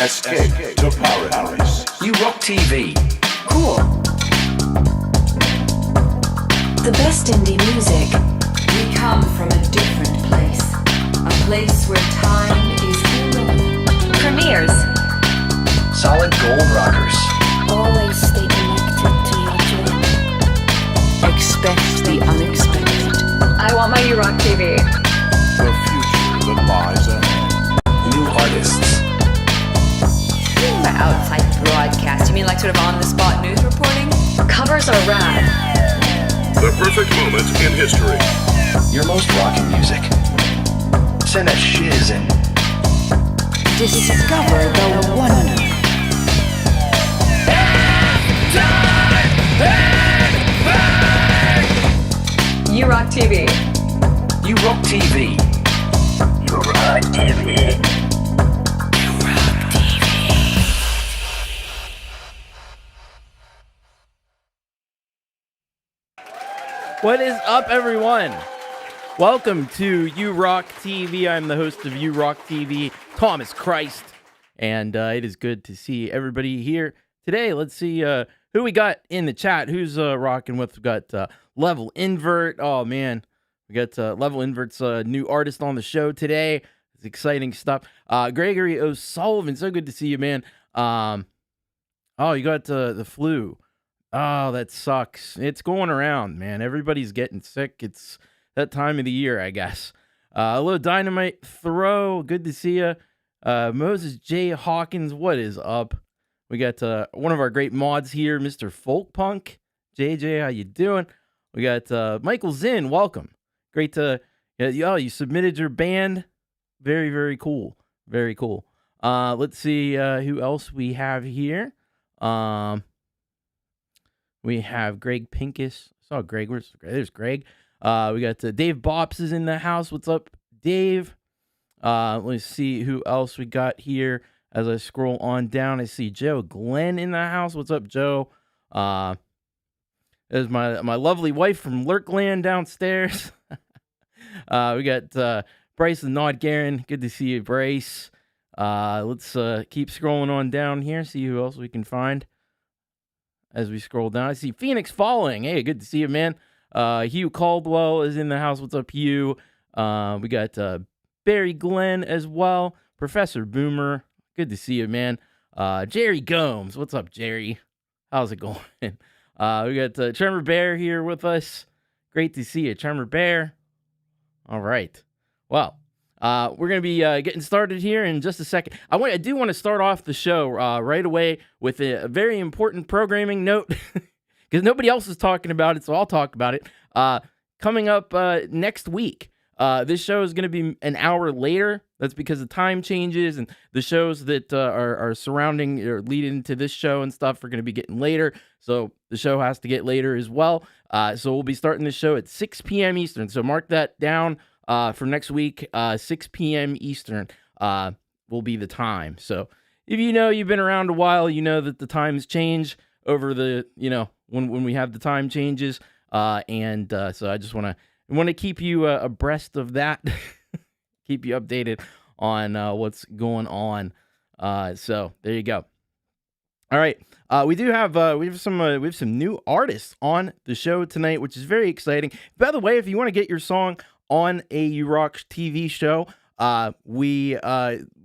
Escape to Paradise. You Rock TV. Cool. The best indie music. We come from a different place. A place where time is irrelevant. Premieres. Solid gold rockers. Always stay connected to your dream. Expect the unexpected. I want my You Rock TV. The future that lies ahead. New artists. By outside broadcast, you mean like sort of on-the-spot news reporting? Covers are rad. The perfect moment in history. Your most rockin' music. Send that shiz in. Discover the wonder. You Rock TV. You Rock TV. You Rock TV. What is up, everyone? Welcome to You Rock TV. I'm the host of You Rock TV, Thomas Christ, and it is good to see everybody here today. Let's see who we got in the chat. Who's rocking with? We got Level Invert. Oh man, we got Level Invert's new artist on the show today. It's exciting stuff. Gregory O'Sullivan, so good to see you, man. Oh, you got the flu. Oh, that sucks. It's going around, man. Everybody's getting sick. It's that time of the year, I guess. Hello, Dynamite Throw. Good to see you. Moses J. Hawkins, what is up? We got one of our great mods here, Mr. Folkpunk. JJ, how you doing? We got Michael Zinn. Welcome. Great to... you submitted your band. Very, very cool. Very cool. Let's see who else we have here. We have Greg Pinkis. I saw Greg. There's Greg. We got Dave Bops is in the house. What's up, Dave? Let's see who else we got here. As I scroll on down, I see Joe Glenn in the house. What's up, Joe? There's my lovely wife from Lurkland downstairs. We got Bryce and Nod Garen. Good to see you, Bryce. Let's keep scrolling on down here. See who else we can find. As we scroll down, I see Fenix Falling. Hey, good to see you, man. Hugh Caldwell is in the house. What's up, Hugh? We got Barry Glenn as well. Professor Boomer. Good to see you, man. Jerry Gomes. What's up, Jerry? How's it going? We got Tremor Bear here with us. Great to see you, Tremor Bear. All right. Well, we're going to be getting started here in just a second. I do want to start off the show right away with a very important programming note because nobody else is talking about it, so I'll talk about it. Coming up next week, this show is going to be an hour later. That's because the time changes and the shows that are surrounding or leading to this show and stuff are going to be getting later. So the show has to get later as well. So we'll be starting the show at 6 p.m. Eastern. So mark that down. For next week, 6 p.m. Eastern will be the time. So if you've been around a while, you know that the times change over the, when we have the time changes. So I just want to keep you abreast of that, keep you updated on what's going on. So there you go. All right, we have some new artists on the show tonight, which is very exciting. By the way, if you want to get your song on a You Rock TV show, we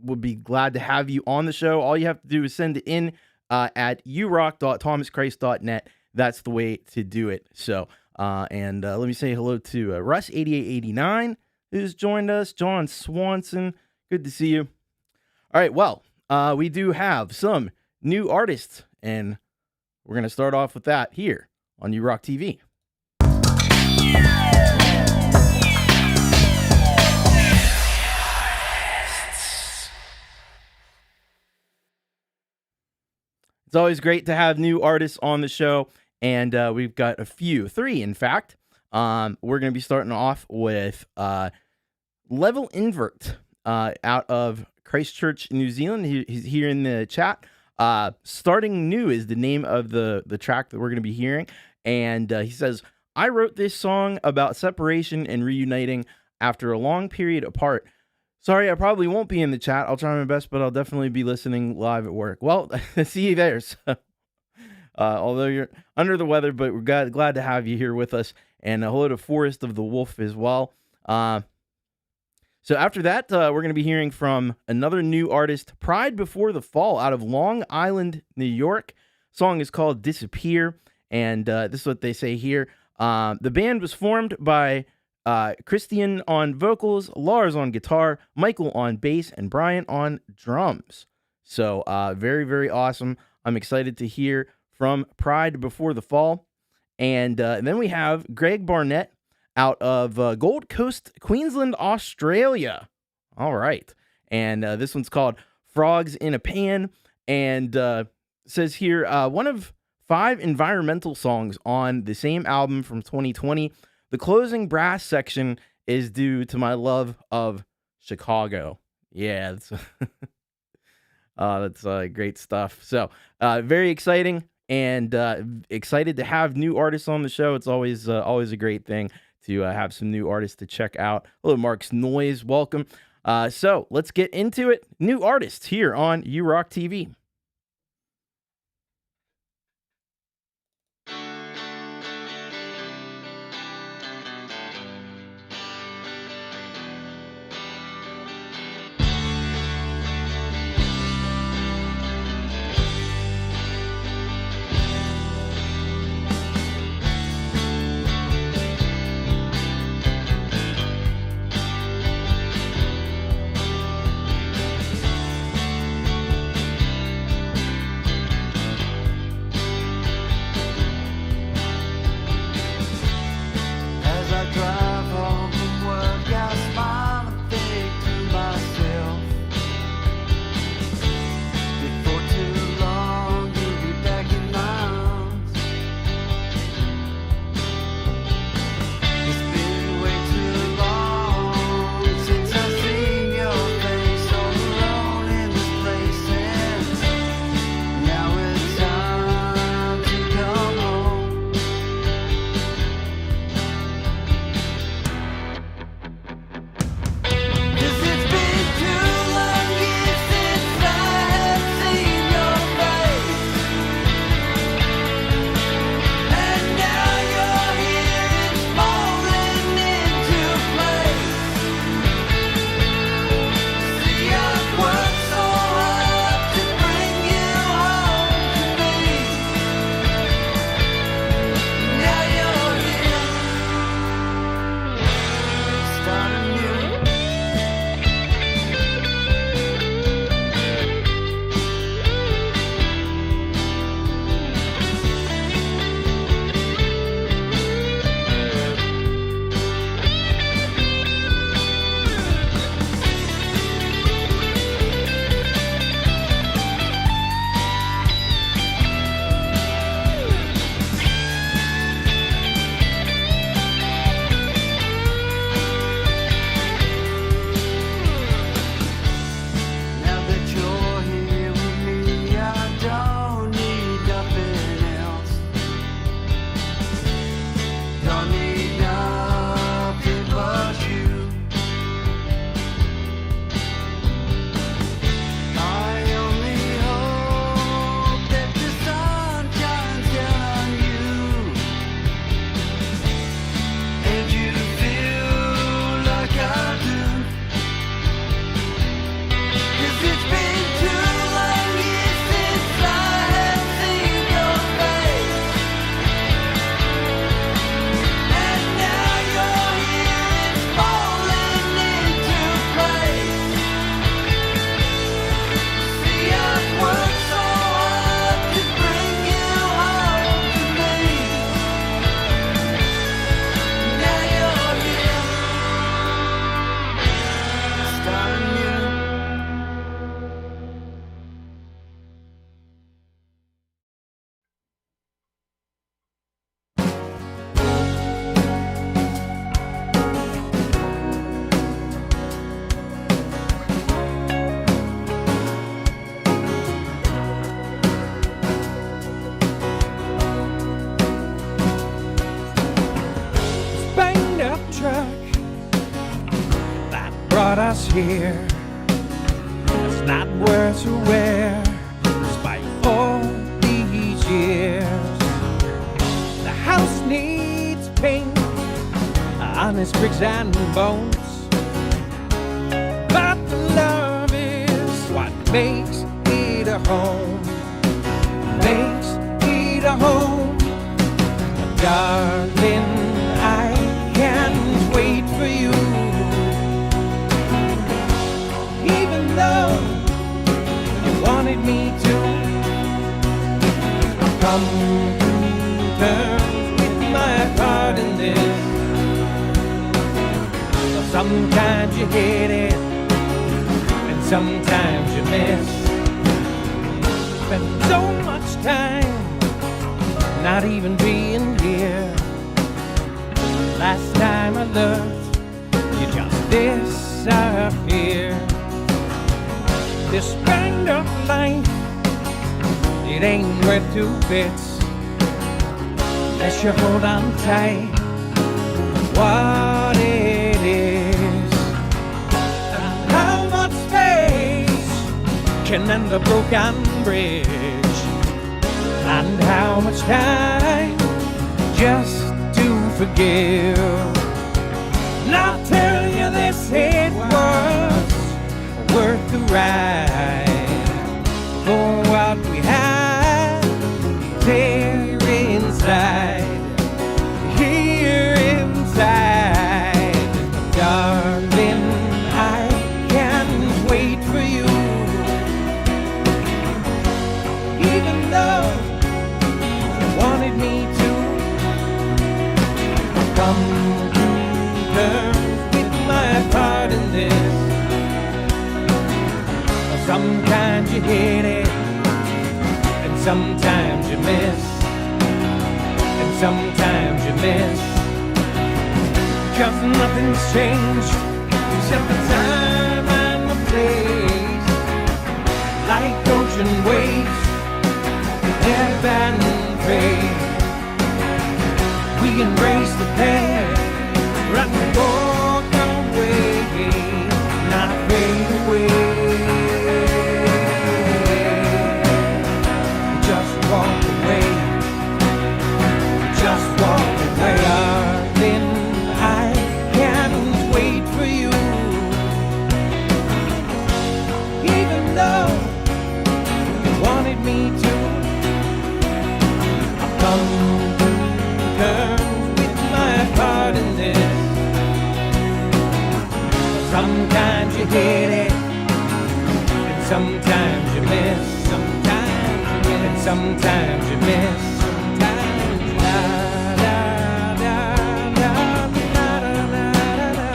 would be glad to have you on the show. All you have to do is send it in at urock.thomaschrist.net. That's the way to do it. So, let me say hello to Russ8889, who's joined us. John Swanson, good to see you. All right, well, we do have some new artists, and we're going to start off with that here on You Rock TV. It's always great to have new artists on the show, and we've got three, in fact. We're going to be starting off with Level Invert out of Christchurch, New Zealand. He's here in the chat. Starting New is the name of the track that we're going to be hearing, and he says, I wrote this song about separation and reuniting after a long period apart. Sorry, I probably won't be in the chat. I'll try my best, but I'll definitely be listening live at work. Well, see you there. So, although you're under the weather, but we're glad to have you here with us. And hello to Forest of the Wolf as well. So after that, we're going to be hearing from another new artist, Pride Before the Fall, out of Long Island, New York. Song is called Disappear, and this is what they say here. The band was formed by Christian on vocals, Lars on guitar, Michael on bass, and Brian on drums. So very, very awesome. I'm excited to hear from Pride Before the Fall. And then we have Greg Barnett out of Gold Coast, Queensland, Australia. All right. And this one's called Frogs in a Pan. And says here, one of 5 environmental songs on the same album from 2020. The closing brass section is due to my love of Chicago. Yeah, that's great stuff. So very exciting, and excited to have new artists on the show. It's always a great thing to have some new artists to check out. Hello, Mark's Noise. Welcome. So let's get into it. New artists here on URock TV. brought us here. It's not worth to wear, despite all these years. The house needs paint on its bricks and bones, but the love is what makes it a home. Makes it a home. Darling, I can't wait for you. Even though you wanted me to come to terms with my part in this. Sometimes you hit it, and sometimes you miss. Spend so much time not even being here. Last time I looked, you just disappeared. This kind of life, it ain't worth 2 bits unless you hold on tight to what it is. And how much space can mend a broken bridge? And how much time just to forgive? And I'll tell you this, it was worth the ride for what we had here inside, here inside. Darling, I can't wait for you. Even though wanted me to come to terms with my part in this. Sometimes you hit it, and sometimes you miss, and sometimes you miss. Cause nothing's changed except the time and the place. Like ocean waves, ebb and fade. We embrace the pain, run and walk away, not fade away. Just walk away, just walk away. Darling, I can't wait for you. Even though you wanted me to, I've come to terms with my part in this. Sometimes you hit it, and sometimes you miss. Sometimes you win, and sometimes you miss. Sometimes you la la la la la la la la la la.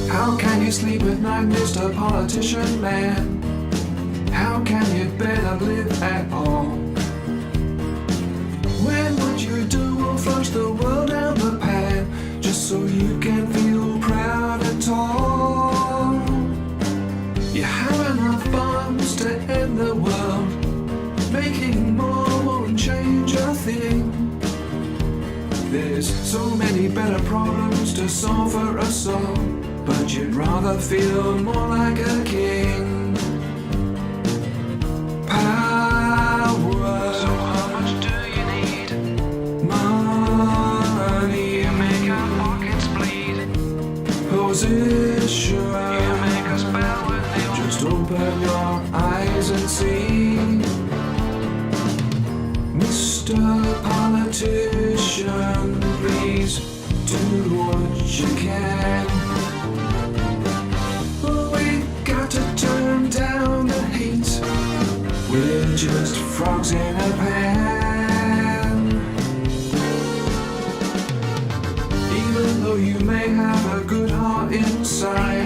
How can you sleep at night, Mr. Politician Man? How can you bear to live at all? When would you do or flush the world down the pan, just so you can feel proud at all? You have enough bombs to end the world, making more won't change a thing. There's so many better problems to solve for us all, but you'd rather feel more like a king. Power. So how much do you need? Money. You make our pockets bleed. Position. You make us bow with you. Just open your eyes and see. Mr. Politician, please do what you can. We got to turn down the heat. We're just frogs in a pan. Even though you may have a good heart inside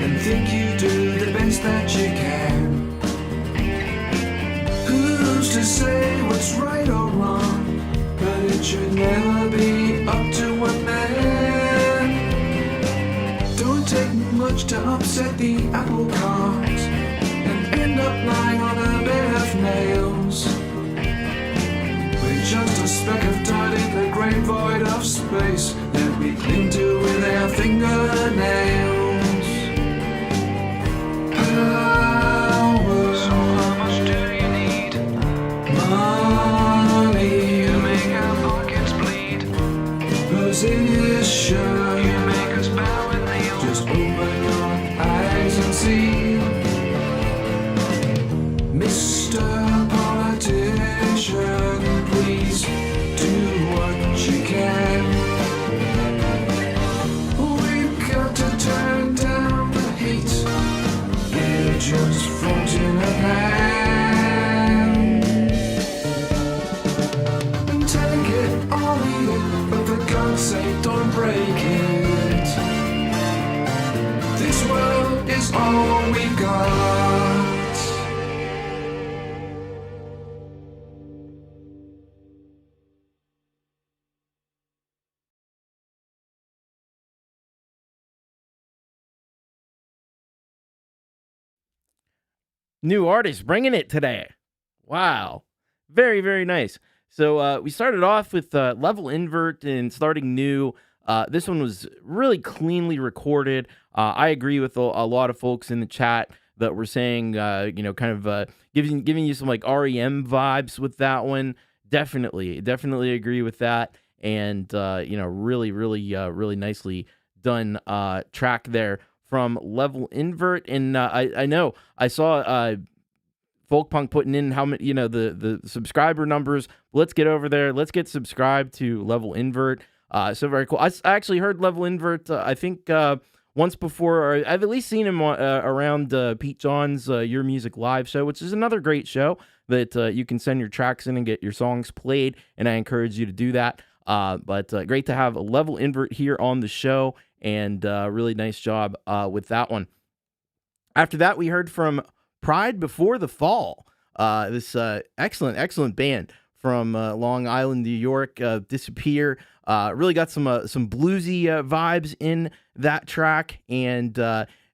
and think you do the best that you can, who's to say what's right or wrong? But it should never be up to a man. Don't take much to upset the apple cart and end up lying on a bed of nails, with just a speck of dirt in the great void of space that we cling to with our fingernails. Power. So how much do you need? Money. You make our pockets bleed. Position. You make us bow and kneel. Just open your eyes and see. Mr. Politician, please do what you can. We've got to turn down the heat. We're just frogs in a pan. And take it or leave it, but for God's sake don't break it. This world is all we got. New artist bringing it today. Wow. Very, very nice. So we started off with Level Invert and Starting New. This one was really cleanly recorded. I agree with a lot of folks in the chat that were saying, kind of giving you some like REM vibes with that one. Definitely agree with that. And, really, really nicely done track there from Level Invert. And I know I saw Folkpunk putting in how many, the subscriber numbers. Let's get over there. Let's get subscribed to Level Invert. So very cool. I actually heard Level Invert, I think, once before, or I've at least seen him around Pete John's Your Music Live show, which is another great show that you can send your tracks in and get your songs played, and I encourage you to do that. But great to have a Level Invert here on the show, and really nice job with that one. After that, we heard from Pride Before the Fall, this excellent band from Long Island, New York. Disappear. Really got some bluesy vibes in that track, and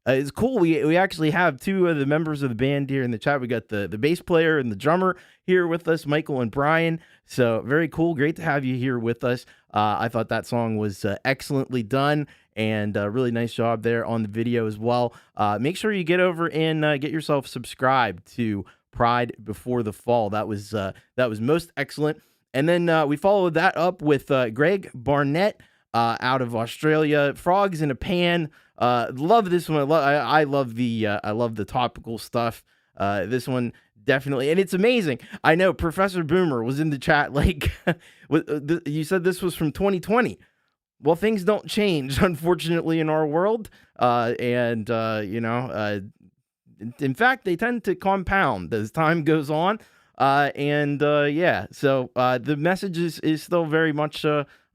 it's cool. We actually have two of the members of the band here in the chat. We got the bass player and the drummer here with us, Michael and Brian. So very cool. Great to have you here with us. I thought that song was excellently done, and really nice job there on the video as well. Make sure you get over and get yourself subscribed to Pride Before the Fall. That was most excellent. And then we followed that up with Greg Barnett out of Australia. Frogs in a Pan. Love this one. I love the topical stuff. This one definitely, and it's amazing. I know Professor Boomer was in the chat. Like, you said this was from 2020. Well, things don't change, unfortunately, in our world. In fact, they tend to compound as time goes on. So the message is still very much,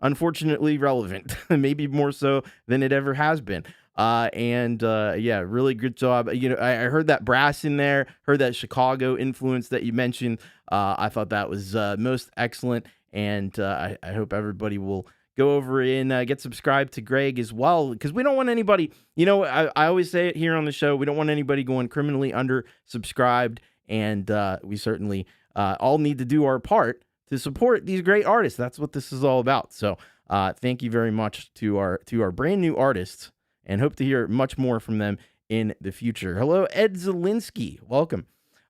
unfortunately, relevant, maybe more so than it ever has been. Really good job. I heard that brass in there, heard that Chicago influence that you mentioned. I thought that was most excellent, and I hope everybody will go over and get subscribed to Greg as well, because we don't want anybody, I always say it here on the show, we don't want anybody going criminally under subscribed, and we certainly all need to do our part to support these great artists. That's what this is all about. So thank you very much to our brand new artists, and hope to hear much more from them in the future. Hello, Ed Zielinski. Welcome.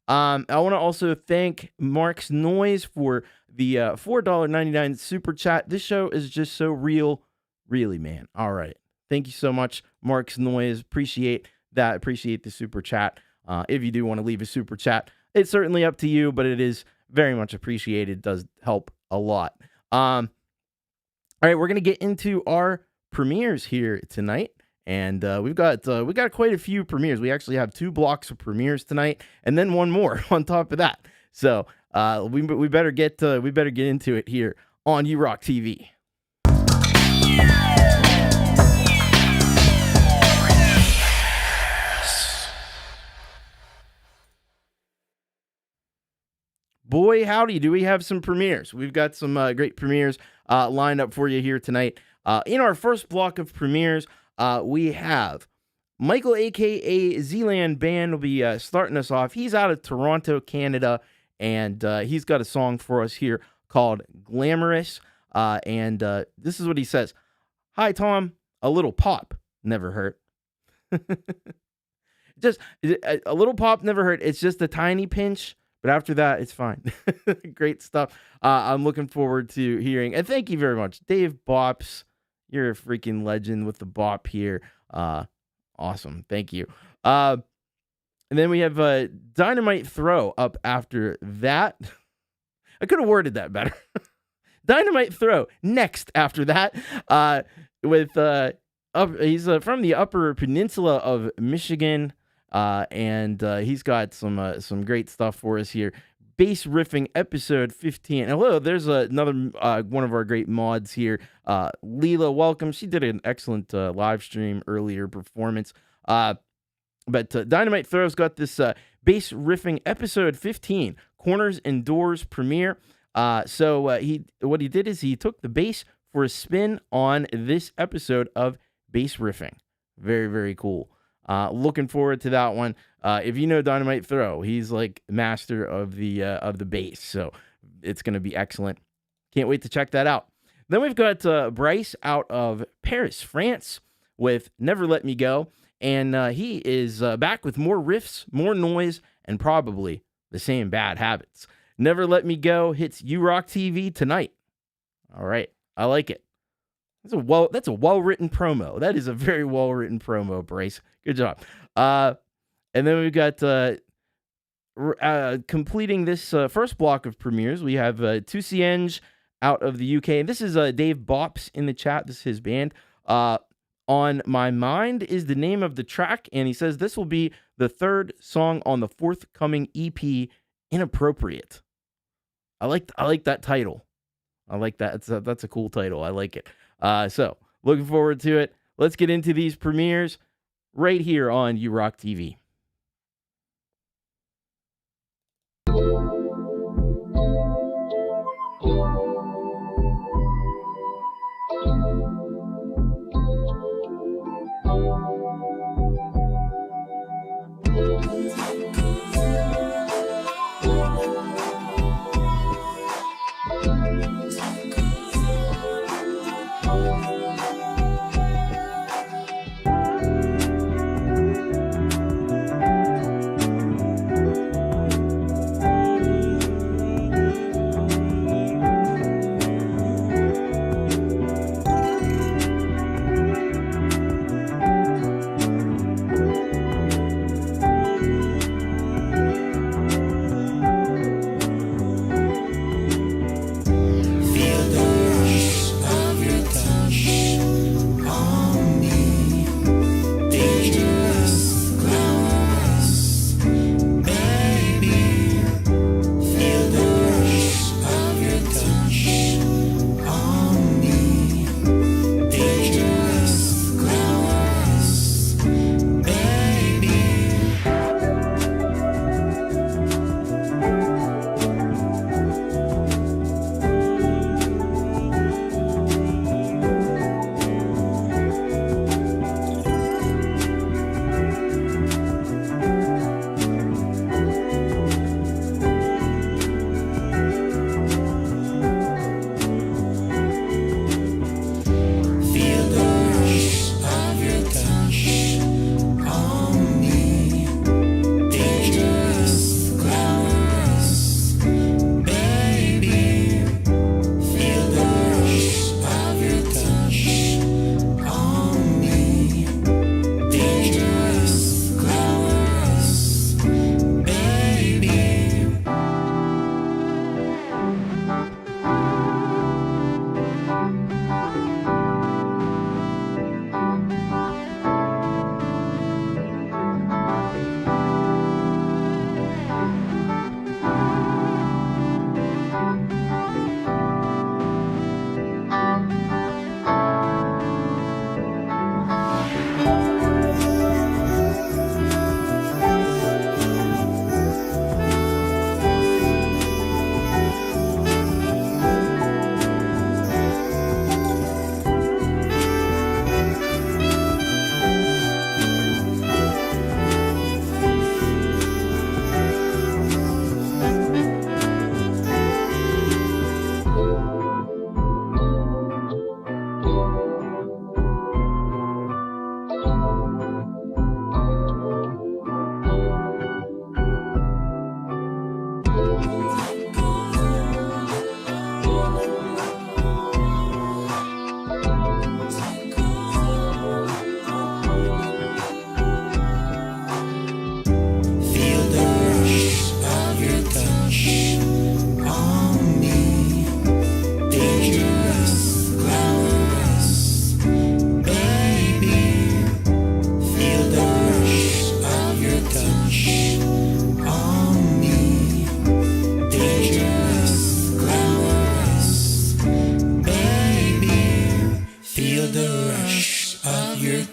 I want to also thank Mark's Noise for the $4.99 super chat. This show is just so real. Really, man. All right. Thank you so much, Mark's Noise. Appreciate that. Appreciate the super chat. If you do want to leave a super chat, it's certainly up to you, but it is very much appreciated. Does help a lot. All right, we're gonna get into our premieres here tonight, and we got quite a few premieres. We actually have 2 blocks of premieres tonight, and then one more on top of that. So we better get into it here on You Rock TV. Boy, howdy, do we have some premieres. We've got some great premieres lined up for you here tonight. In our first block of premieres, we have Michael, a.k.a. Zealand Band, will be starting us off. He's out of Toronto, Canada, and he's got a song for us here called Glamorous. And this is what he says. Hi, Tom. A little pop never hurt. Just a little pop never hurt. It's just a tiny pinch. But after that, it's fine. Great stuff. I'm looking forward to hearing. And thank you very much, Dave Bops. You're a freaking legend with the bop here. Awesome. Thank you. And then we have Dynamite Throw up after that. I could have worded that better. Dynamite Throw next after that. With he's from the Upper Peninsula of Michigan. And he's got some great stuff for us here. Bass Riffing episode 15. Hello, there's another one of our great mods here. Leela, welcome. She did an excellent live stream earlier performance. But Dynamite Throw's got this Bass Riffing episode 15 Corners and Doors premiere. So what he did is he took the bass for a spin on this episode of Bass Riffing. Very, very cool. Looking forward to that one. If you know Dynamite Throw, he's like master of the bass, so it's going to be excellent. Can't wait to check that out. Then we've got Bryce out of Paris, France, with Never Let Me Go, and he is back with more riffs, more noise, and probably the same bad habits. Never Let Me Go hits You Rock TV tonight. All right, I like it. That's a well-written promo. That is a very well-written promo, Bryce. Good job. And then we've got completing this first block of premieres. We have Tuscenge out of the UK. And this is Dave Bops in the chat. This is his band. On My Mind is the name of the track, and he says this will be the 3rd song on the forthcoming EP, Inappropriate. I like that title. I like that. That's a cool title. I like it. So, looking forward to it. Let's get into these premieres right here on You Rock TV.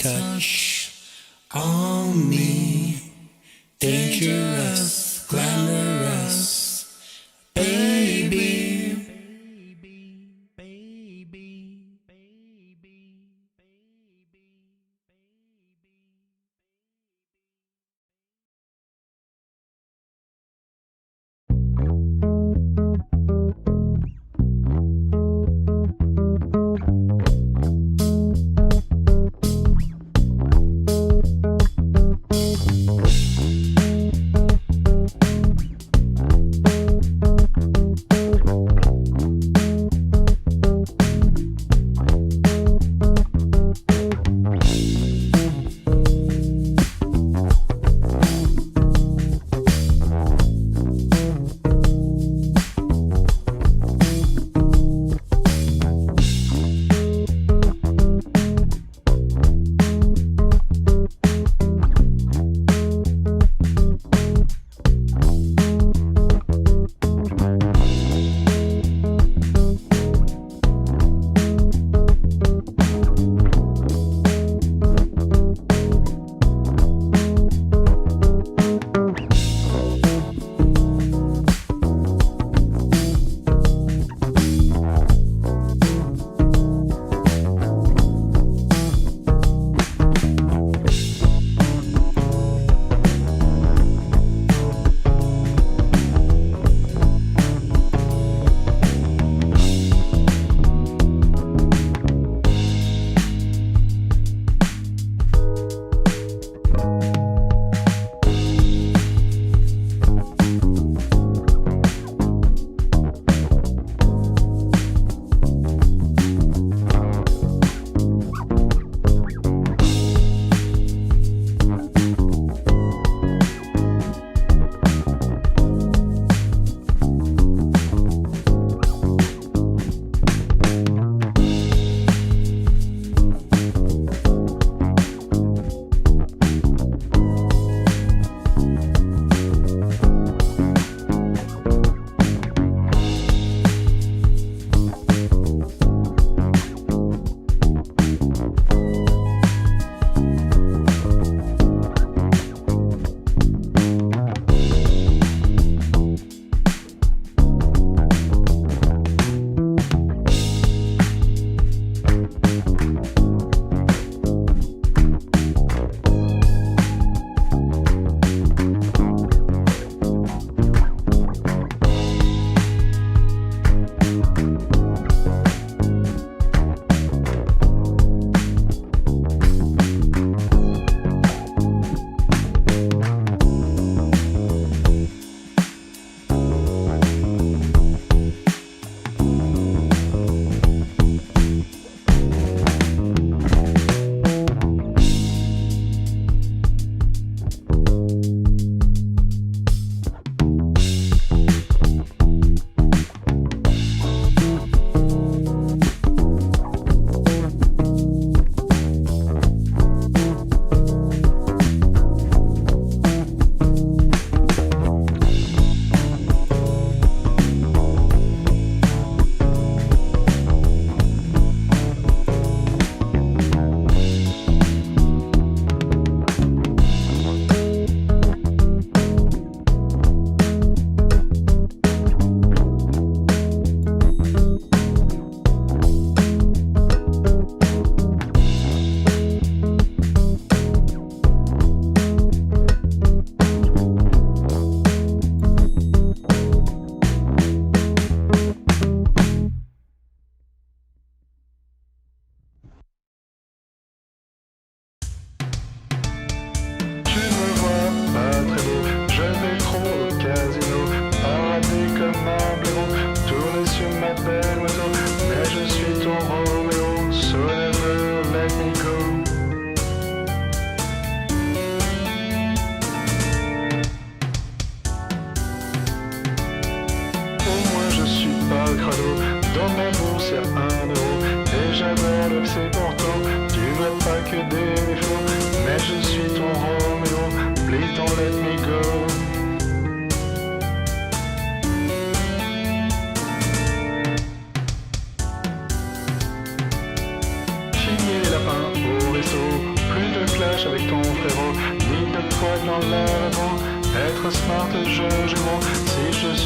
touch on me. Dangerous, glamorous, baby.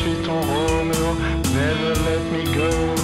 suis ton Roméo, never let me go.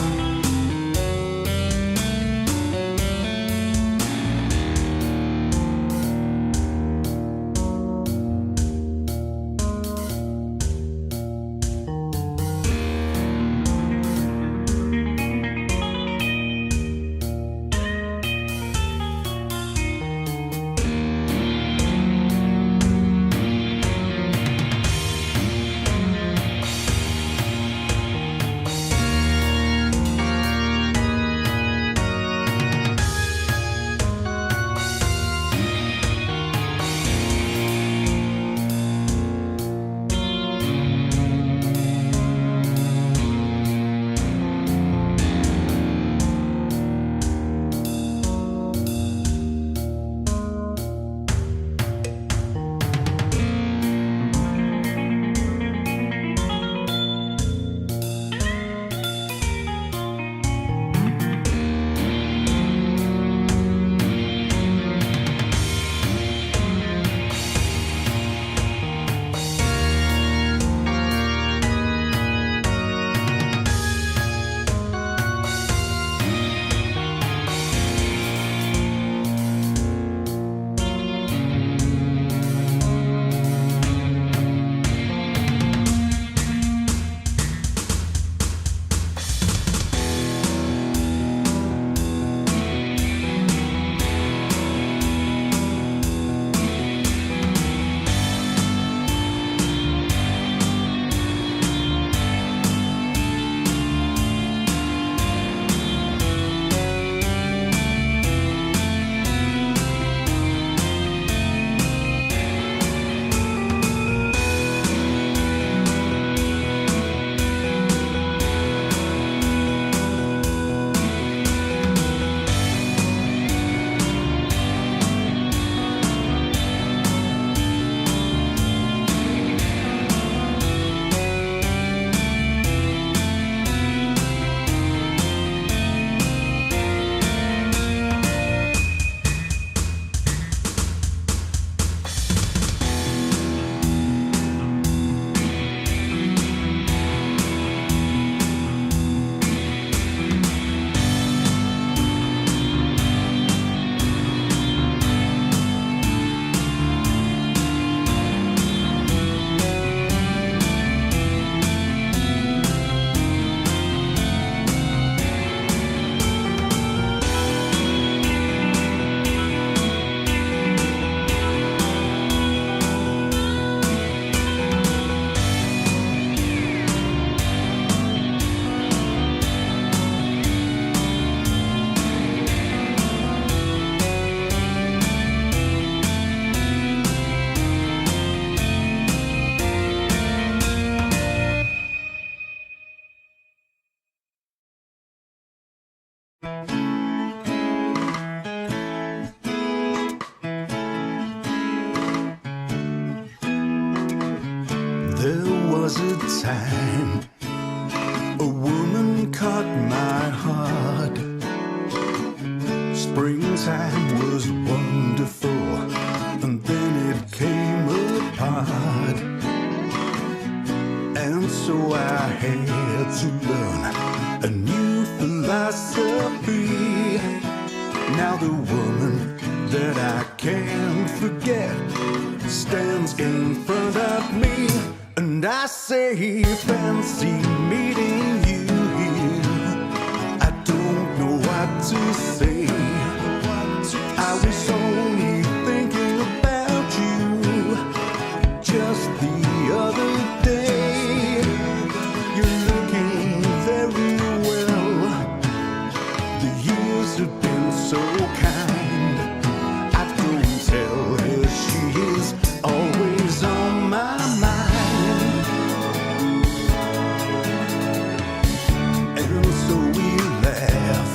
was a time a woman caught my heart. Springtime was wonderful, and then it came apart. And so I had to learn a new philosophy. Now the woman that I can't forget stands in front of me, and I say, fancy meeting you here. I don't know what to say. I was only thinking about you just the other day. You're looking very well. The years have been so kind. I don't tell her she is always on my mind. And so we laugh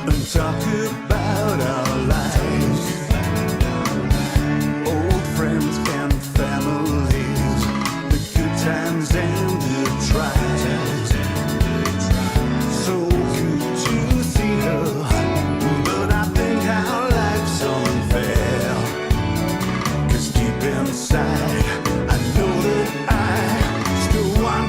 and talk about our lives, old friends and families, the good times and the trials. So good to see her, but I think our life's unfair. 'Cause deep inside, I know that I still want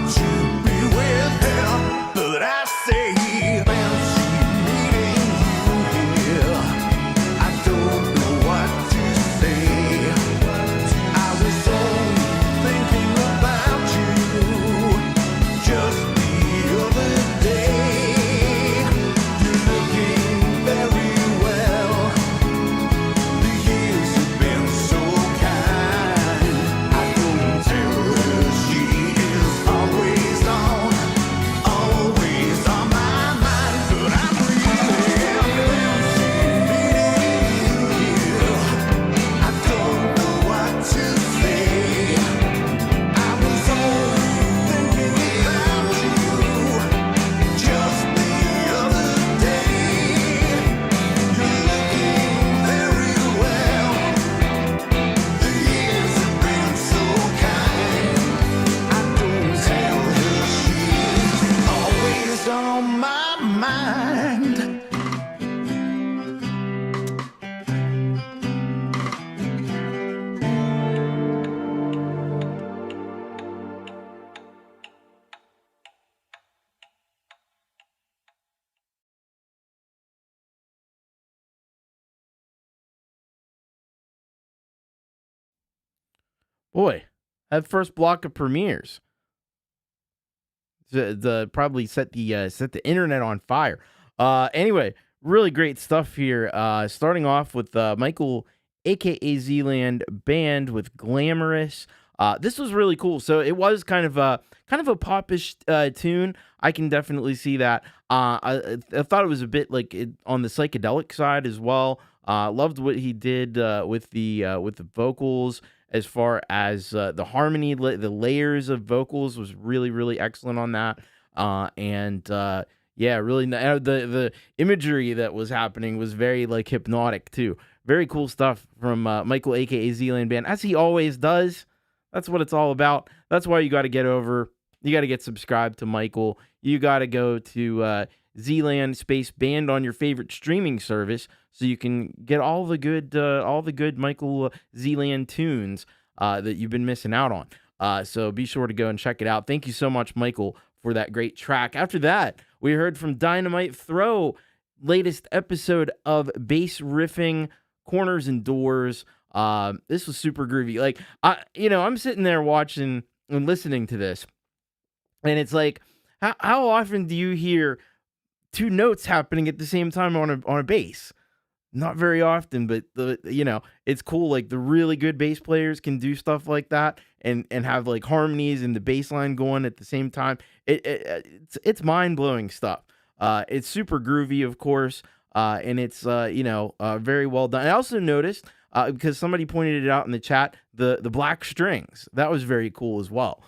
Boy, that first block of premieres. The probably set the internet on fire. Anyway, really great stuff here. Starting off with Michael, aka Zealand Band with Glamorous. This was really cool. So it was kind of a popish tune. I can definitely see that. I thought it was a bit like on the psychedelic side as well. Loved what he did with the vocals. As far as the harmony, the layers of vocals was really, really excellent on that. Yeah, really, the imagery that was happening was very like hypnotic too. Very cool stuff from Michael, aka Zealand Band, as he always does. That's what it's all about. That's why you got to get subscribed to Michael. You got to go to Zealand Space Band on your favorite streaming service, so you can get all the good Michael Zealand tunes that you've been missing out on. So be sure to go and check it out. Thank you so much, Michael, for that great track. After that, we heard from Dynamite Throw, latest episode of bass riffing, corners and doors. This was super groovy. Like, I'm sitting there watching and listening to this, and it's like, how often do you hear two notes happening at the same time on a bass? Not very often, but it's cool. Like, the really good bass players can do stuff like that and have like harmonies and the bass line going at the same time. It's mind-blowing stuff. It's super groovy, of course, and it's very well done. I also noticed, because somebody pointed it out in the chat, the black strings. That was very cool as well.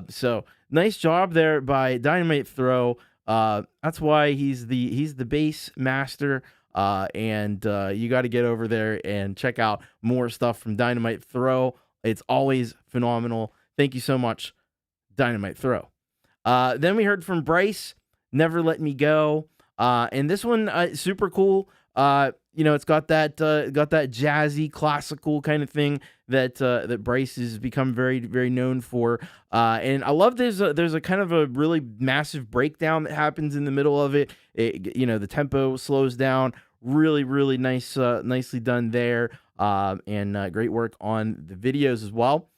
So nice job there by Dynamite Throw. That's why he's the bass master. And you got to get over there and check out more stuff from Dynamite Throw. It's always phenomenal. Thank you so much, Dynamite Throw. Then we heard from Bryce, Never Let Me Go. And this one, super cool. It's got that jazzy, classical kind of thing that Bryce has become very, very known for. And I love there's a kind of a really massive breakdown that happens in the middle of it. The tempo slows down. Really, really nice, nicely done there. And great work on the videos as well.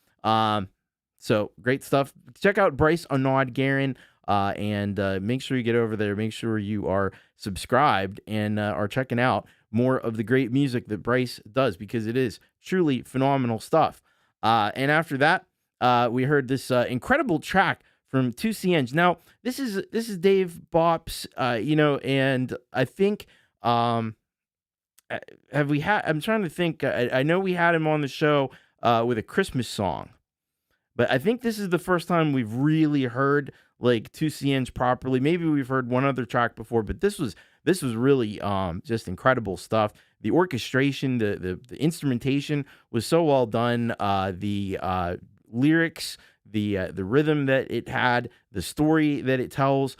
So great stuff. Check out Bryce Anod Garin. And make sure you get over there. Make sure you are subscribed and are checking out more of the great music that Bryce does, because it is truly phenomenal stuff. And after that, we heard this incredible track from Tuscenge. Now, this is Dave Bopp's, and I think, have we had? I'm trying to think. I know we had him on the show with a Christmas song, but I think this is the first time we've really heard like Tuscenge properly. Maybe we've heard one other track before, but this was really just incredible stuff. The orchestration, the instrumentation was so well done. The lyrics, the rhythm that it had, the story that it tells,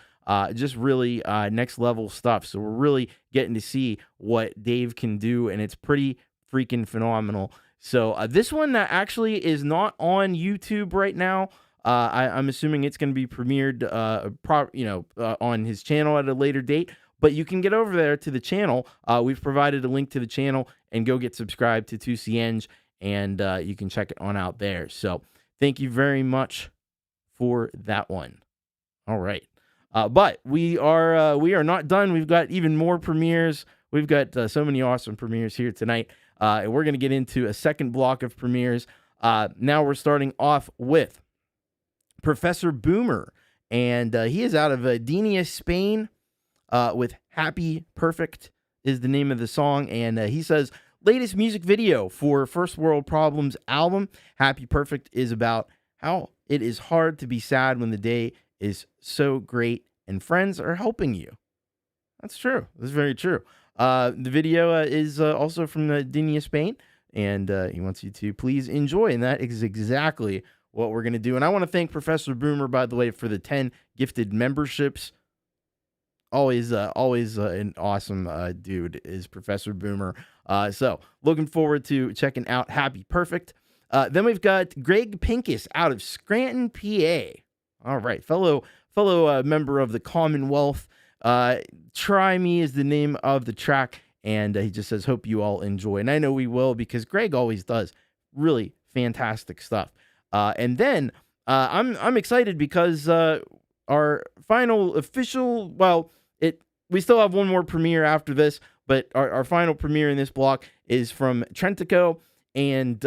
just really next level stuff. So we're really getting to see what Dave can do, and it's pretty freaking phenomenal. So this one that actually is not on YouTube right now. I'm assuming it's going to be premiered, on his channel at a later date. But you can get over there to the channel. We've provided a link to the channel, and go get subscribed to Tuscenge, and you can check it on out there. So thank you very much for that one. All right, but we are not done. We've got even more premieres. We've got so many awesome premieres here tonight, and we're going to get into a second block of premieres. Now we're starting off with Professor Boomer, and he is out of Denia, Spain, with Happy Perfect is the name of the song, and he says, latest music video for First World Problems album. Happy Perfect is about how it is hard to be sad when the day is so great and friends are helping you. That's true. That's very true. The video is also from Denia, Spain, and he wants you to please enjoy, and that is exactly what we're going to do. And I want to thank Professor Boomer, by the way, for the 10 gifted memberships. Always an awesome dude is Professor Boomer. So looking forward to checking out Happy Perfect. Then we've got Greg Pinkis out of Scranton, PA. All right, fellow member of the Commonwealth. Try Me is the name of the track, and he just says, hope you all enjoy. And I know we will, because Greg always does really fantastic stuff. And then I'm excited because our final official, we still have one more premiere after this, but our final premiere in this block is from Trentico, and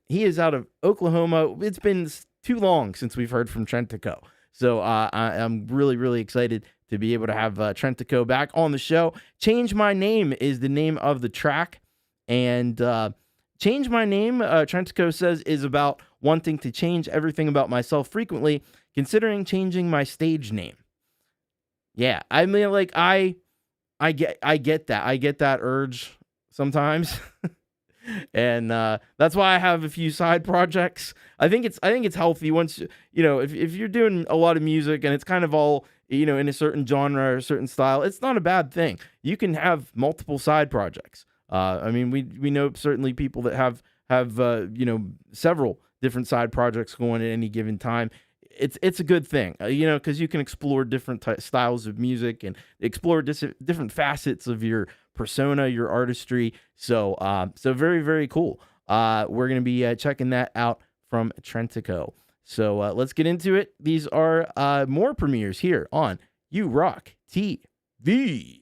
he is out of Oklahoma. It's been too long since we've heard from Trentico, so I'm really, really excited to be able to have Trentico back on the show. Change My Name is the name of the track, and Change My Name, Trentico says, is about wanting to change everything about myself frequently, considering changing my stage name. Yeah, I mean, like, I get that. I get that urge sometimes. And that's why I have a few side projects. I think it's healthy once, if you're doing a lot of music and it's kind of all, in a certain genre or a certain style, it's not a bad thing. You can have multiple side projects. I mean, we know certainly people that have several different side projects going at any given time. It's a good thing, because you can explore different styles of music and explore different facets of your persona, your artistry. So very, very cool. We're going to be checking that out from Trentico. So let's get into it. These are more premieres here on You Rock TV.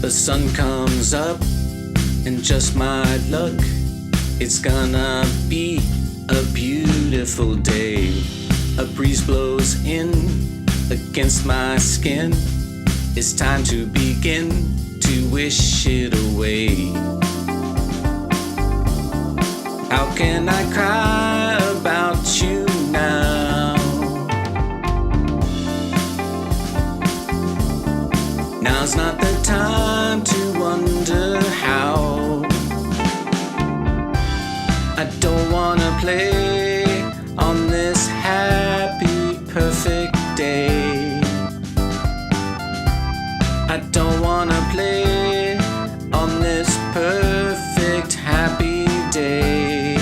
The sun comes up, and just my luck, it's gonna be a beautiful day. A breeze blows in against my skin. It's time to begin to wish it away. How can I cry about you now? Now's not the time to wonder how. I don't wanna play on this happy, perfect day. I don't wanna play on this perfect, happy day.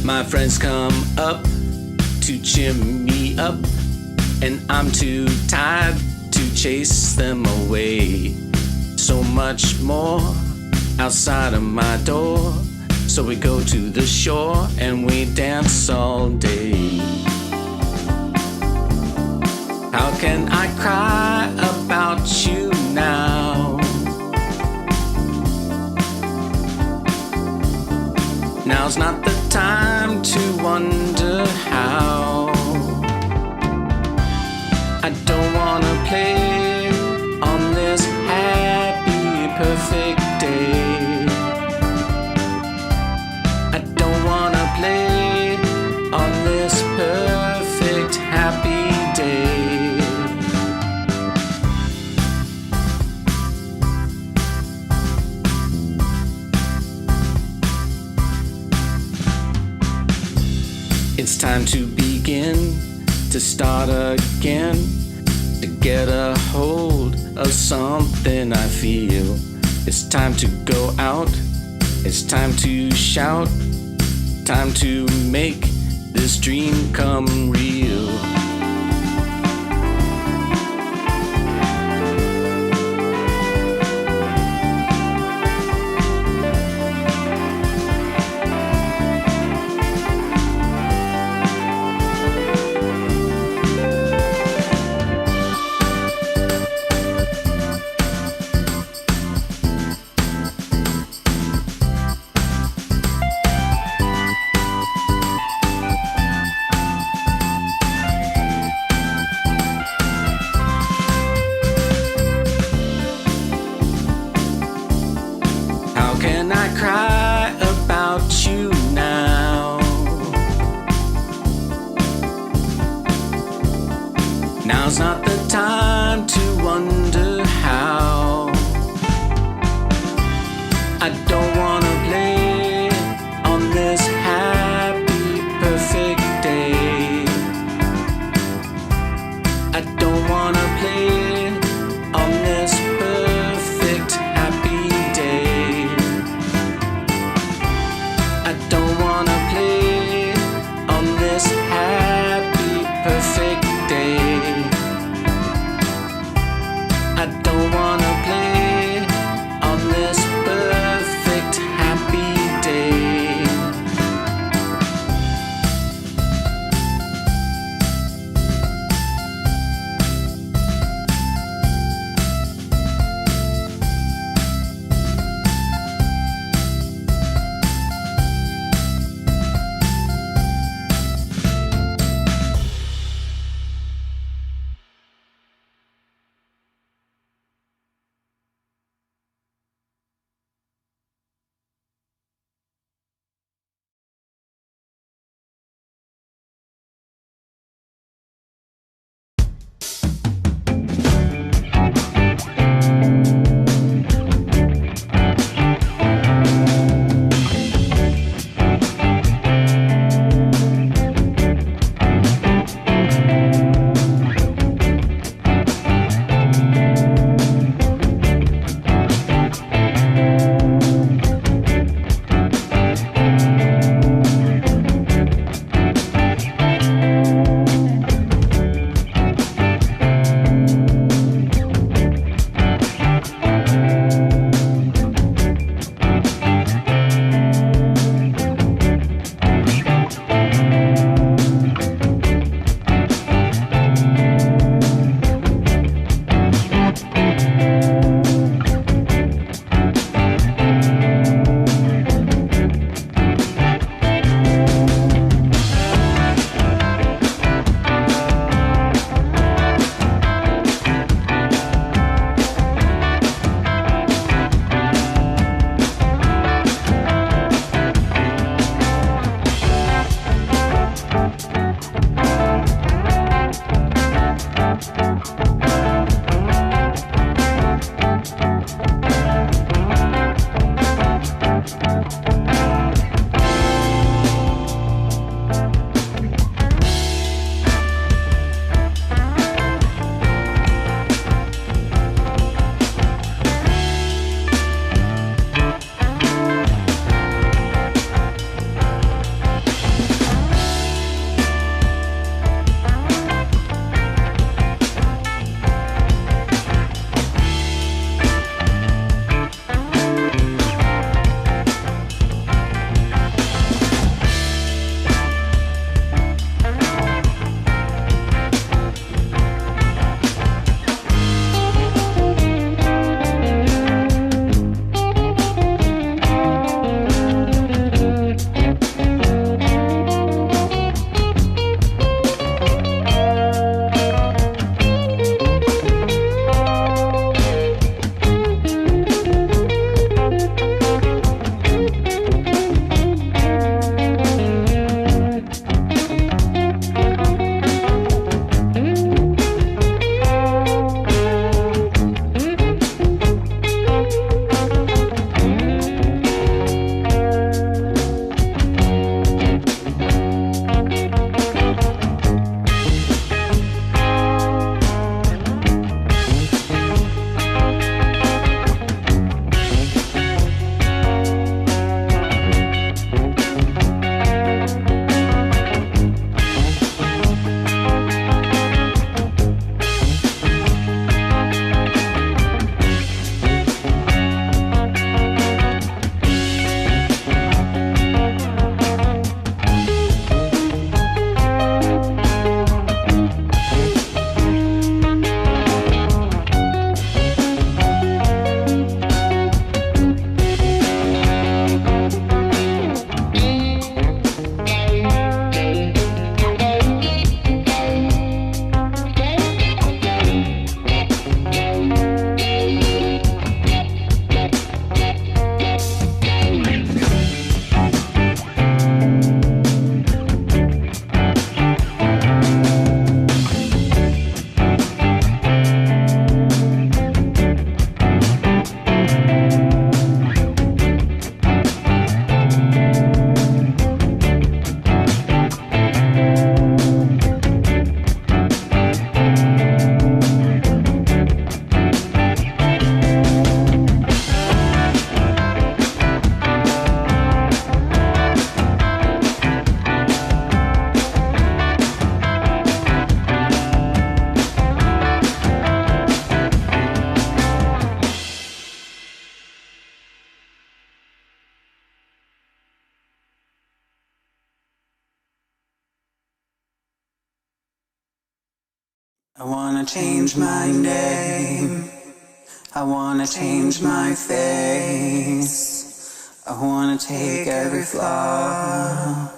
My friends come up to cheer me up, and I'm too tired to chase them away. So much more outside of my door, so we go to the shore and we dance all day. How can I cry about you now? Now's not the time to wonder how. I don't wanna play on this happy, perfect day. I don't wanna play on this perfect, happy day. It's time to begin, to start again, to get a hold of something I feel. It's time to go out, it's time to shout, time to make this dream come real. the time to wonder how. I don't wanna play on this happy, perfect day. I don't wanna play on this perfect, happy day. I don't wanna play on this happy, perfect day. I wanna change my name. I wanna change my face. I wanna take every flaw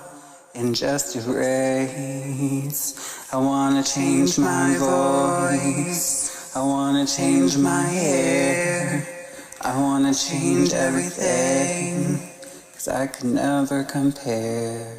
and just erase. I wanna change my voice. I wanna change my hair. I wanna change everything, 'cause I could never compare.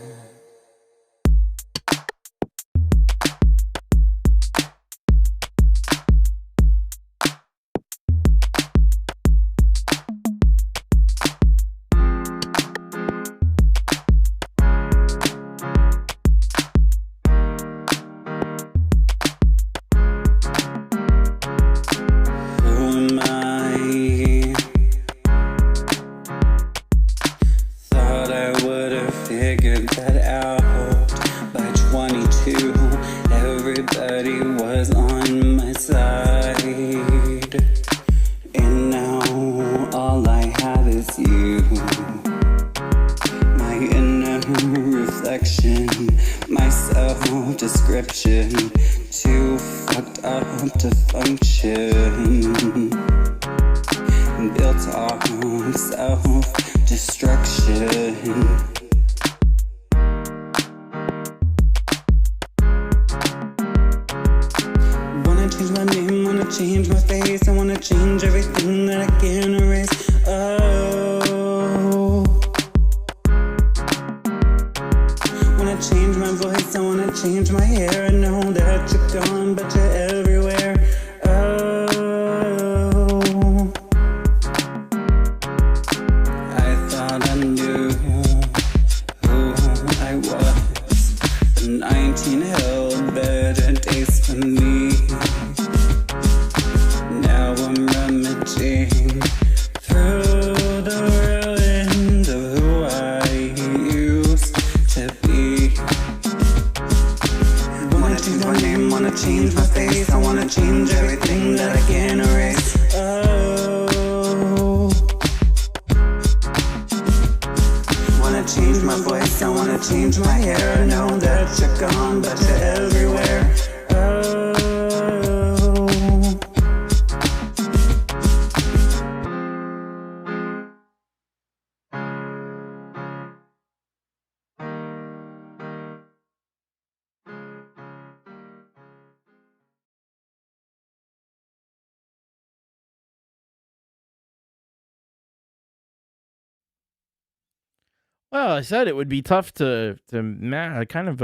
Well, I said it would be tough to match. Kind of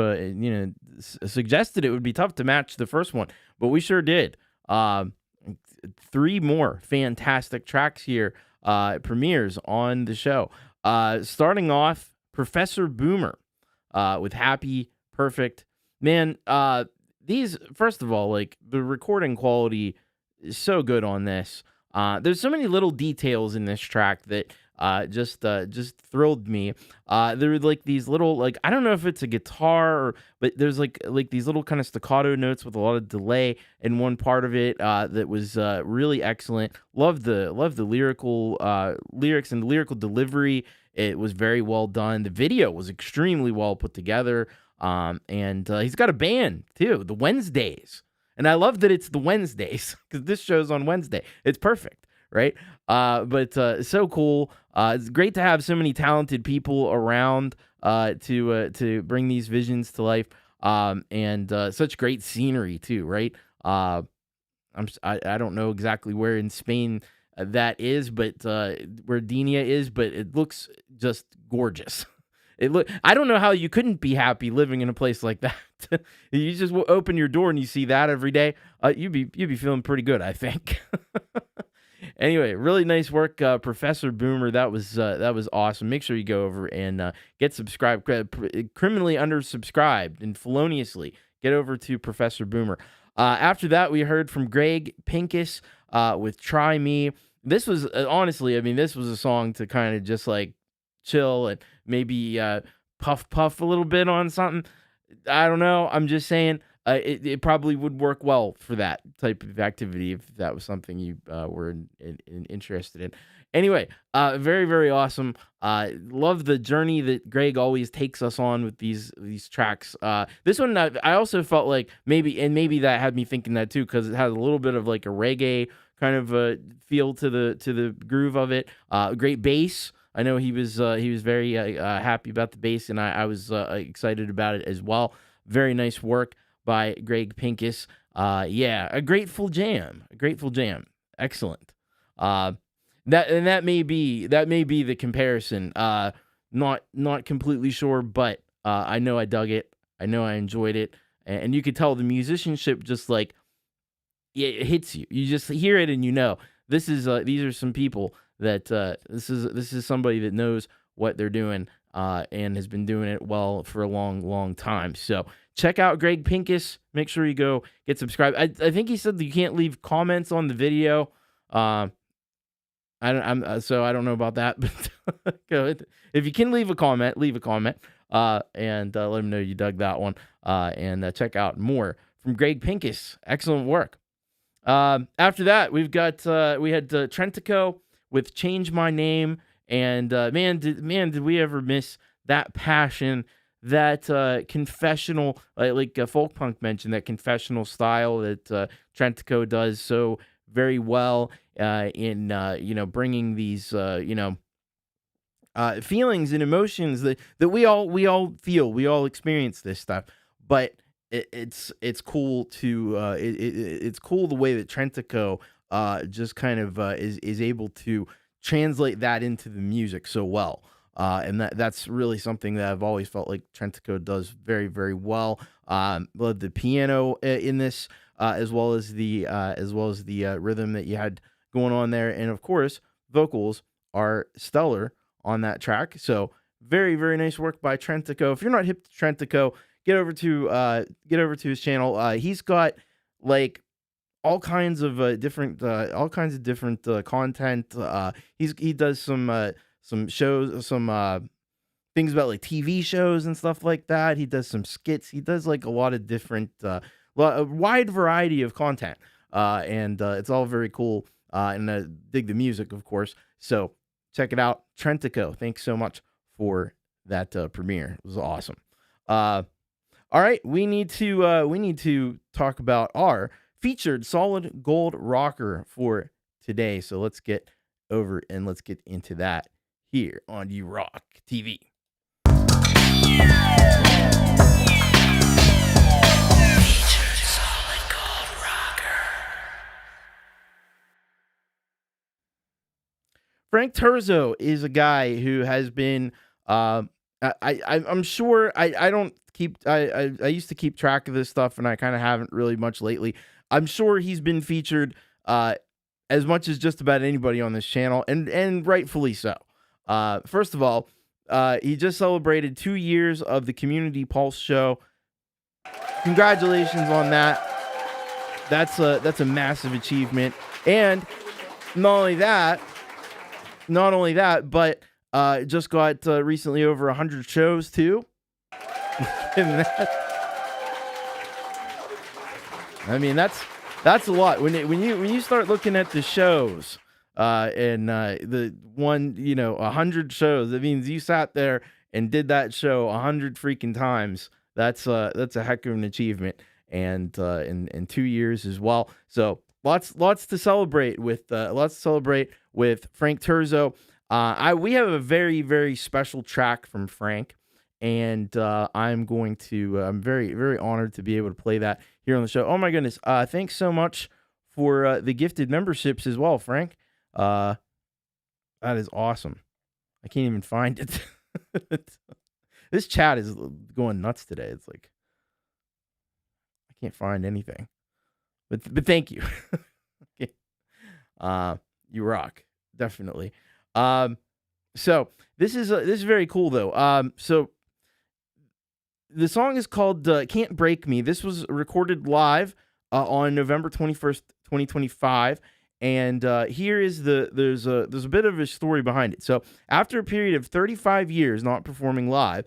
suggested it would be tough to match the first one, but we sure did. Three more fantastic tracks here, premieres on the show. Starting off, Professor Boomer, with Happy Perfect. Man, these, first of all, like, the recording quality is so good on this. There's so many little details in this track that just thrilled me. There were like these little, like, I don't know if it's a guitar but there's like these little kind of staccato notes with a lot of delay in one part of it that was really excellent. Love the lyrical lyrics and the lyrical delivery. It was very well done. The video was extremely well put together. And he's got a band too, the Wednesdays. And I love that it's the Wednesdays, because this show's on Wednesday. It's perfect, right? But so cool. It's great to have so many talented people around to bring these visions to life. And such great scenery too, right? I don't know exactly where in Spain that is, but where Denia is, but it looks just gorgeous. I don't know how you couldn't be happy living in a place like that. You just open your door and you see that every day. You'd be feeling pretty good, I think. Anyway, really nice work, Professor Boomer. That was awesome. Make sure you go over and get subscribed. Criminally undersubscribed and feloniously get over to Professor Boomer. After that, we heard from Greg Pinkis with "Try Me." This was honestly, I mean, this was a song to kind of just like chill and maybe puff a little bit on something. I don't know. I'm just saying. it probably would work well for that type of activity if that was something you were interested in. Anyway, very, very awesome. Love the journey that Greg always takes us on with these tracks. This one, I also felt like maybe that had me thinking that too, because it has a little bit of like a reggae kind of feel to the groove of it. Great bass. I know he was very happy about the bass, and I was excited about it as well. Very nice work by Greg Pinkis. Yeah, a grateful jam. Excellent. That may be the comparison. Not completely sure, but I know I dug it. I know I enjoyed it, and you could tell the musicianship just like it hits you. You just hear it, and you know these are some people that this is somebody that knows what they're doing and has been doing it well for a long time. So check out Greg Pinkis. Make sure you go get subscribed. I think he said that you can't leave comments on the video. I don't know about that, but if you can leave a comment, and let him know you dug that one. And check out more from Greg Pinkis. Excellent work. After that, we had Trentico with "Change My Name," and man, did we ever miss that passion, that confessional, like Folkpunk mentioned, that confessional style that Trentico does so very well in bringing these feelings and emotions that we all feel, we all experience this stuff, but it's cool to it's cool the way that Trentico just kind of is able to translate that into the music so well. And that's really something that I've always felt like Trentico does very, very well. Love the piano in this, as well as the rhythm that you had going on there, and of course, vocals are stellar on that track. So very, very nice work by Trentico. If you're not hip to Trentico, get over to his channel. He's got like all kinds of different content. He does some shows, some things about like TV shows and stuff like that. He does some skits. He does like a lot of different, a wide variety of content, and it's all very cool. And I dig the music, of course. So check it out, Trentico. Thanks so much for that premiere. It was awesome. All right, we need to talk about our featured solid gold rocker for today. So let's get over and let's get into that here on You Rock TV. Featured solid gold rocker. Frank Terzo is a guy who has been I'm sure I don't keep I used to keep track of this stuff, and I kind of haven't really much lately. I'm sure he's been featured as much as just about anybody on this channel, and rightfully so. First of all, he just celebrated 2 years of the Community Pulse show. Congratulations on that. That's a massive achievement. And not only that, but just got recently over 100 shows too. And I mean, that's a lot. When you start looking at the shows, and the one, 100 shows, that means you sat there and did that show 100 freaking times. That's a heck of an achievement, and in 2 years as well. So lots to celebrate with Frank Turzo. We have a very, very special track from Frank, and I'm very, very honored to be able to play that here on the show. Oh my goodness. Thanks so much for the gifted memberships as well, Frank. That is awesome. I can't even find it. This chat is going nuts today. It's like, I can't find anything, but thank you. Okay. You rock. Definitely. So this is very cool though. So the song is called Can't Break Me. This was recorded live on November 21st, 2025. And here is there's a bit of a story behind it. So after a period of 35 years not performing live,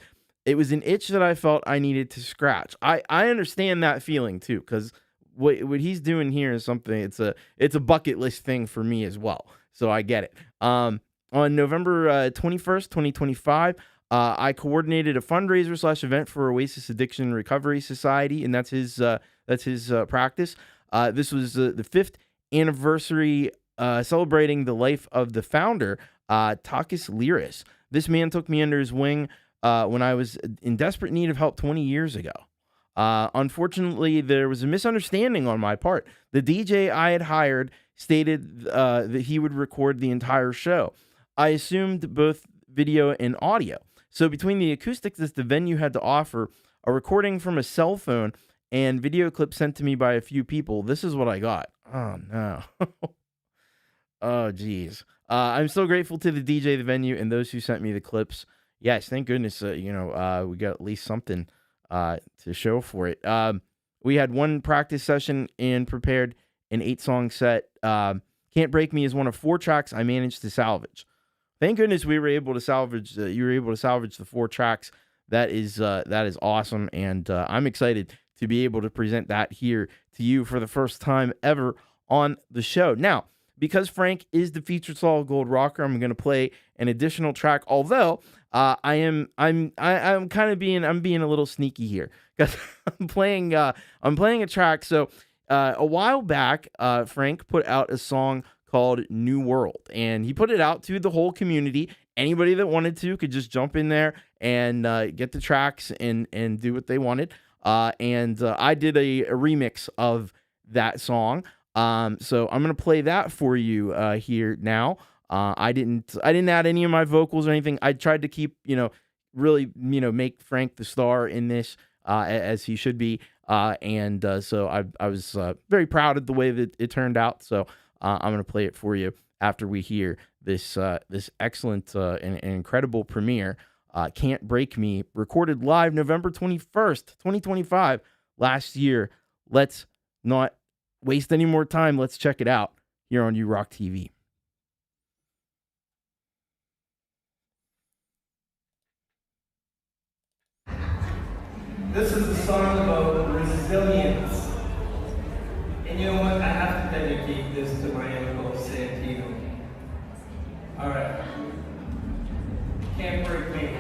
it was an itch that I felt I needed to scratch. I understand that feeling too, because what he's doing here is something. It's a bucket list thing for me as well. So I get it. On November 21st, 2025, I coordinated a fundraiser / event for Oasis Addiction Recovery Society, and that's his practice. This was the 5th anniversary celebrating the life of the founder, Takis Liris. This man took me under his wing when I was in desperate need of help 20 years ago. Unfortunately, there was a misunderstanding on my part. The DJ I had hired stated that he would record the entire show. I assumed both video and audio. So between the acoustics that the venue had to offer, a recording from a cell phone, and video clips sent to me by a few people, this is what I got. Oh, no. Oh, geez. I'm so grateful to the DJ, the venue, and those who sent me the clips. Yes, thank goodness, we got at least something to show for it. We had one practice session and prepared an 8-song set. Can't Break Me is one of 4 tracks I managed to salvage. Thank goodness we were able to salvage. You were able to salvage the 4 tracks. That is awesome, and I'm excited to be able to present that here to you for the first time ever on the show. Now, because Frank is the featured solid gold rocker, I'm going to play an additional track. Although I'm being a little sneaky here because I'm playing a track. So a while back, Frank put out a song called New World, and he put it out to the whole community. Anybody that wanted to could just jump in there and get the tracks and do what they wanted. And I did a remix of that song. So I'm gonna play that for you here now. I didn't add any of my vocals or anything. I tried to keep really make Frank the star in this as he should be. So I was very proud of the way that it turned out. So I'm gonna play it for you after we hear this excellent and incredible premiere. Can't Break Me, recorded live November 21st, 2025, last year. Let's not waste any more time. Let's check it out here on U-Rock TV. This is a song about resilience. And you know what? I have to dedicate this to my uncle, Santino. Alright. Can't Break Me.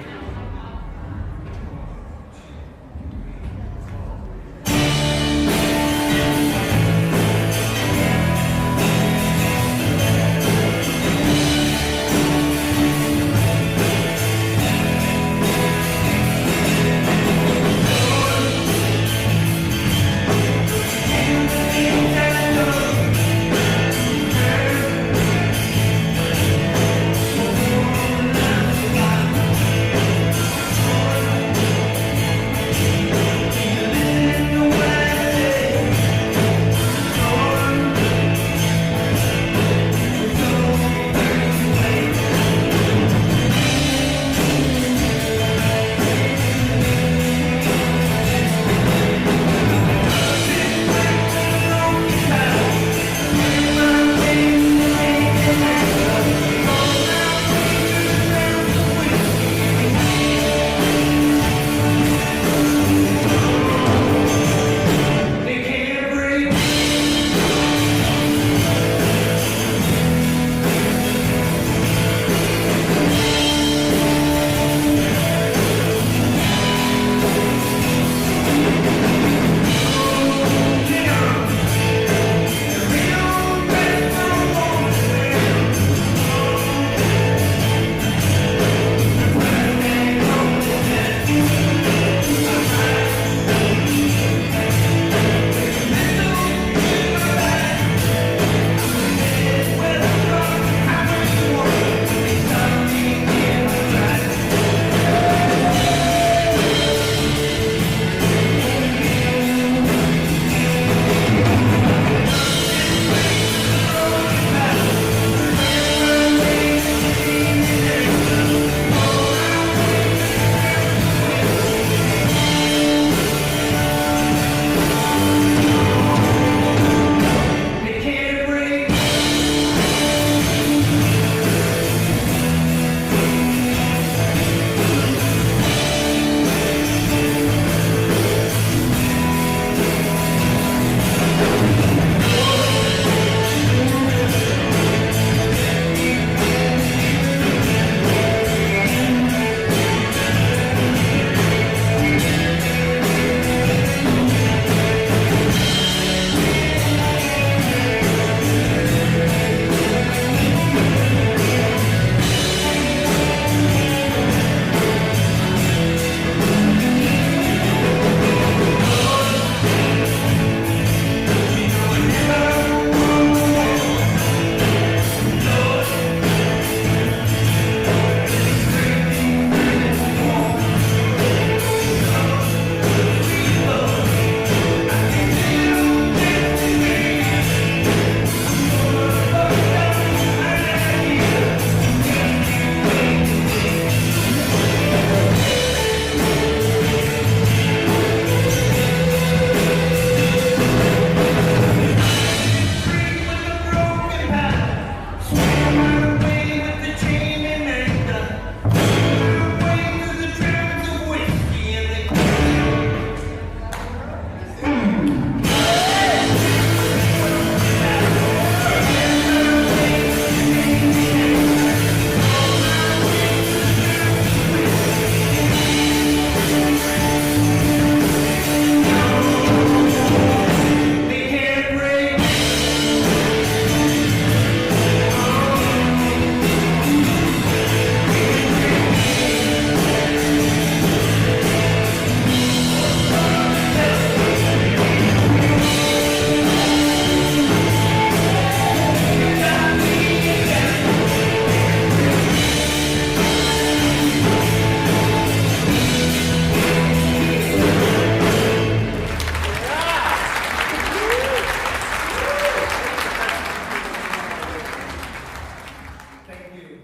Thank you.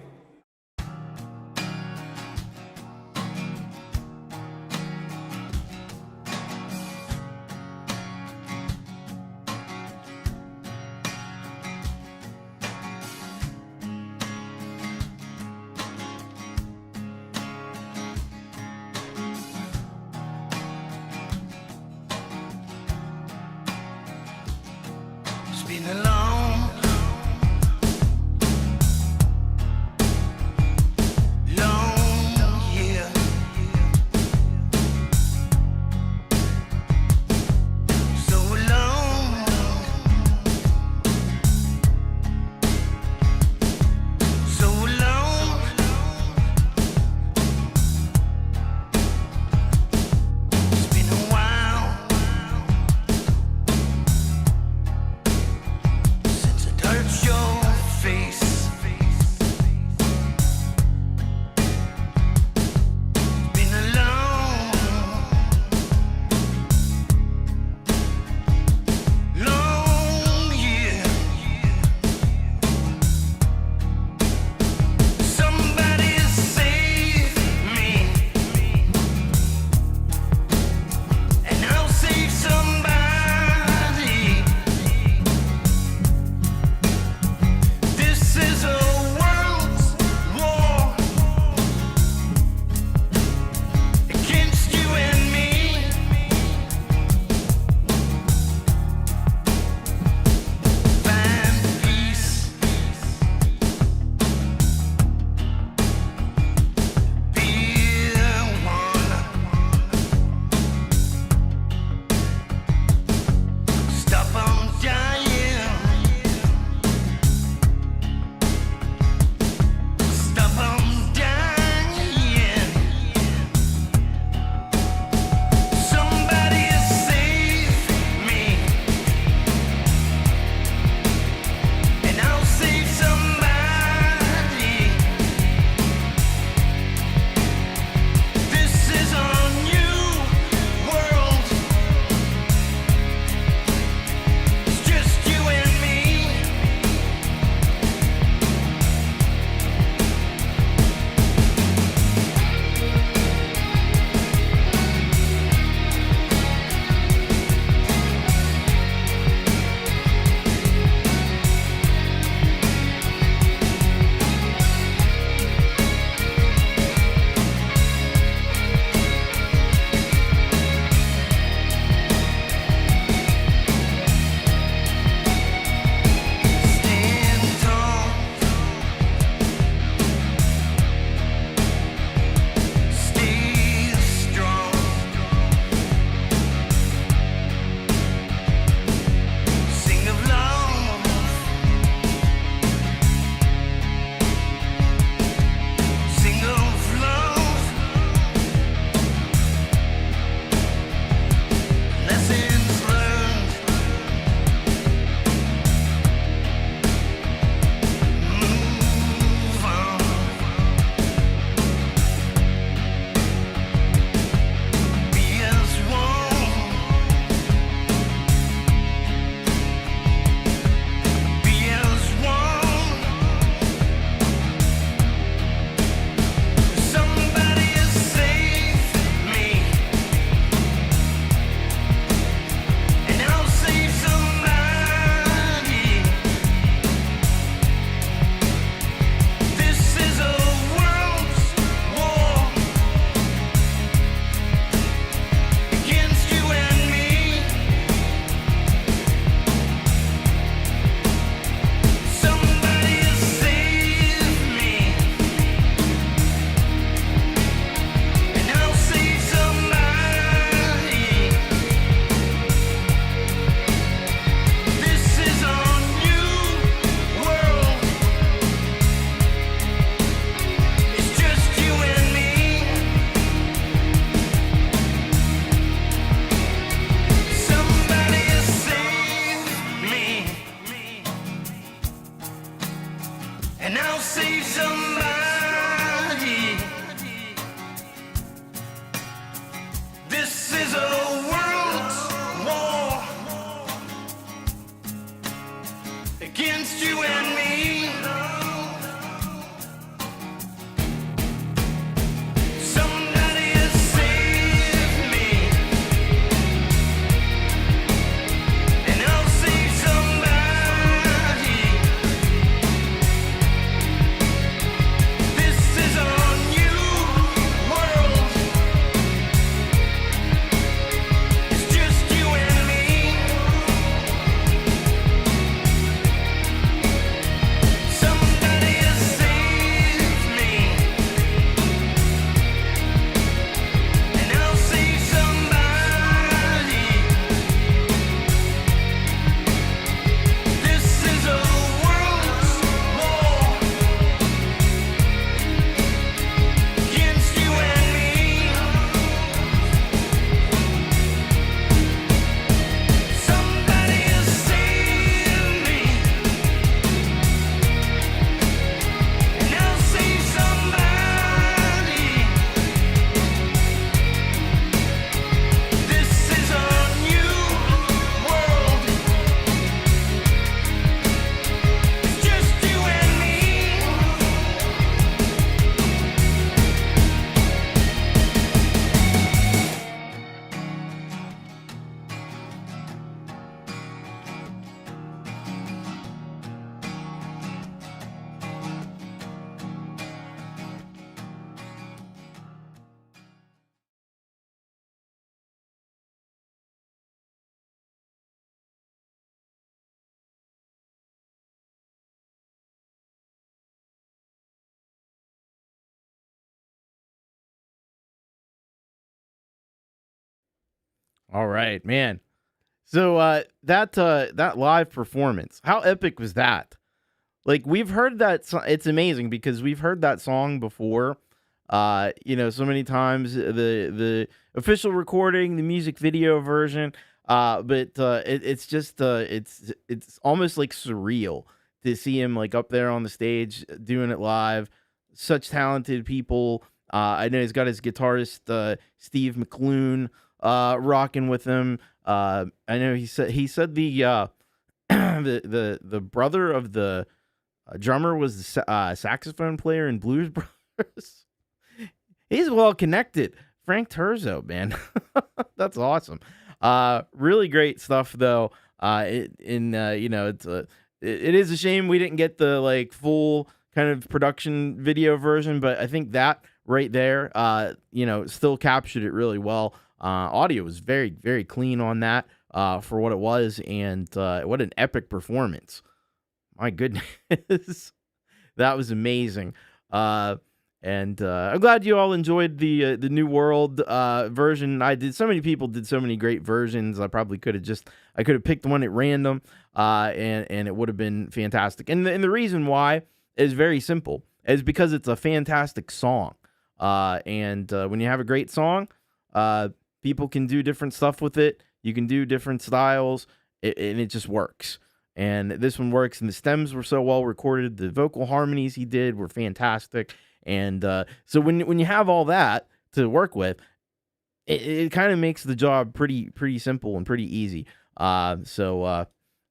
It's been a long, long year. So long, so long. It's been a while since it hurt your face. Been a long, long year. Somebody save me, and I'll save somebody. This is a world's war against you and me. Find peace, be one. Stop 'em dying. Stop 'em dying. Somebody save me, and I'll save somebody. This is a new world. It's just you and me. Stand tall, stay strong. Sing of love, sing of love. Lessons learned. Move on. Be as one. Be as one. Somebody save me, and I'll save somebody. This is a world's war against you and me. Somebody save me, and I'll save somebody. This is a new world. It's just you and me. Somebody save me, and I'll save somebody. This is a world's war against you and me. All right, man. So that live performance, how epic was that? Like, we've heard that it's amazing because we've heard that song before. So many times, the official recording, the music video version, but it's just it's almost like surreal to see him like up there on the stage doing it live. Such talented people. I know he's got his guitarist Steve McClune rocking with him. I know he said the the brother of the drummer was the saxophone player in Blues Brothers. He's well connected. Frank Terzo, man. That's awesome. Really great stuff though. It is a shame we didn't get the like full kind of production video version, but I think that right there, still captured it really well. Audio was very, very clean on that for what it was, and what an epic performance. My goodness. That was amazing. And I'm glad you all enjoyed the New World version. So many people did so many great versions. I probably could have picked one at random, and it would have been fantastic. And the reason why is very simple. Is because it's a fantastic song. And when you have a great song, people can do different stuff with it. You can do different styles, and it just works. And this one works, and the stems were so well recorded. The vocal harmonies he did were fantastic. And so when you have all that to work with, it kind of makes the job pretty simple and pretty easy. Yes,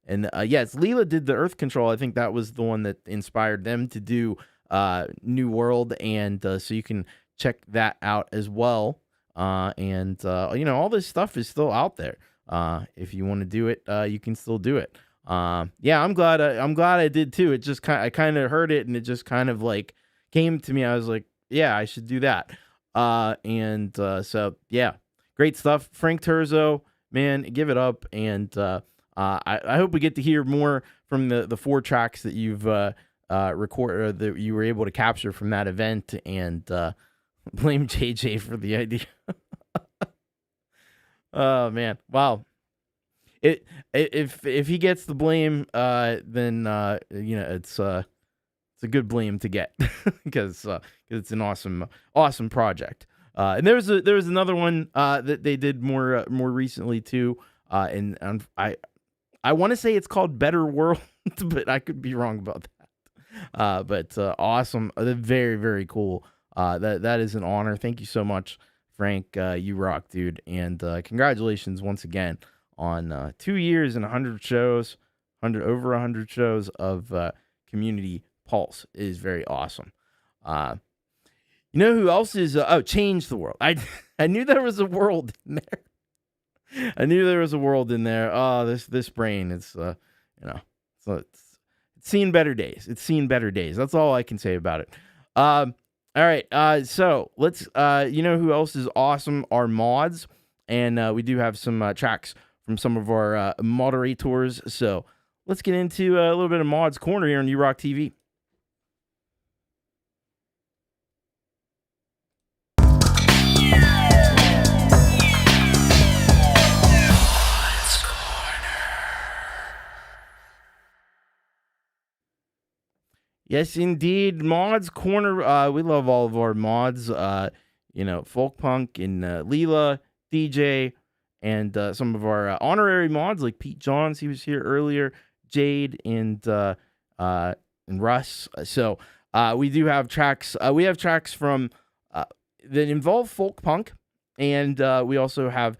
Leela did the Earth Control. I think that was the one that inspired them to do New World, and so you can check that out as well. All this stuff is still out there. If you want to do it, you can still do it. I'm glad I did too. It just I kind of heard it, and it just kind of like came to me. I was like, yeah, I should do that. Great stuff. Frank Turzo, man, give it up. And I hope we get to hear more from the 4 tracks that you've recorded, that you were able to capture from that event, and blame JJ for the idea. Oh man, wow. If he gets the blame, then it's a good blame to get because it's an awesome project. And there was another one that they did more recently too. And I want to say it's called Better World, but I could be wrong about that. But awesome, very, very cool. That is an honor. Thank you so much, Frank. You rock, dude. And congratulations once again on 2 years and 100 shows, over 100 shows of Community Pulse. It is very awesome. You know who else is? Change the World. I knew there was a world in there. I knew there was a world in there. Oh, this brain, it's seen better days. It's seen better days. That's all I can say about it. All right. So let's. You know who else is awesome? Our mods, and we do have some tracks from some of our moderators. So let's get into a little bit of Mods Corner here on U-Rock TV. Yes, indeed. Mods Corner. We love all of our mods. Folkpunk and Leela, DJ, and some of our honorary mods like Pete Johns. He was here earlier. Jade and Russ. So we do have tracks. We have tracks from that involve Folkpunk, and we also have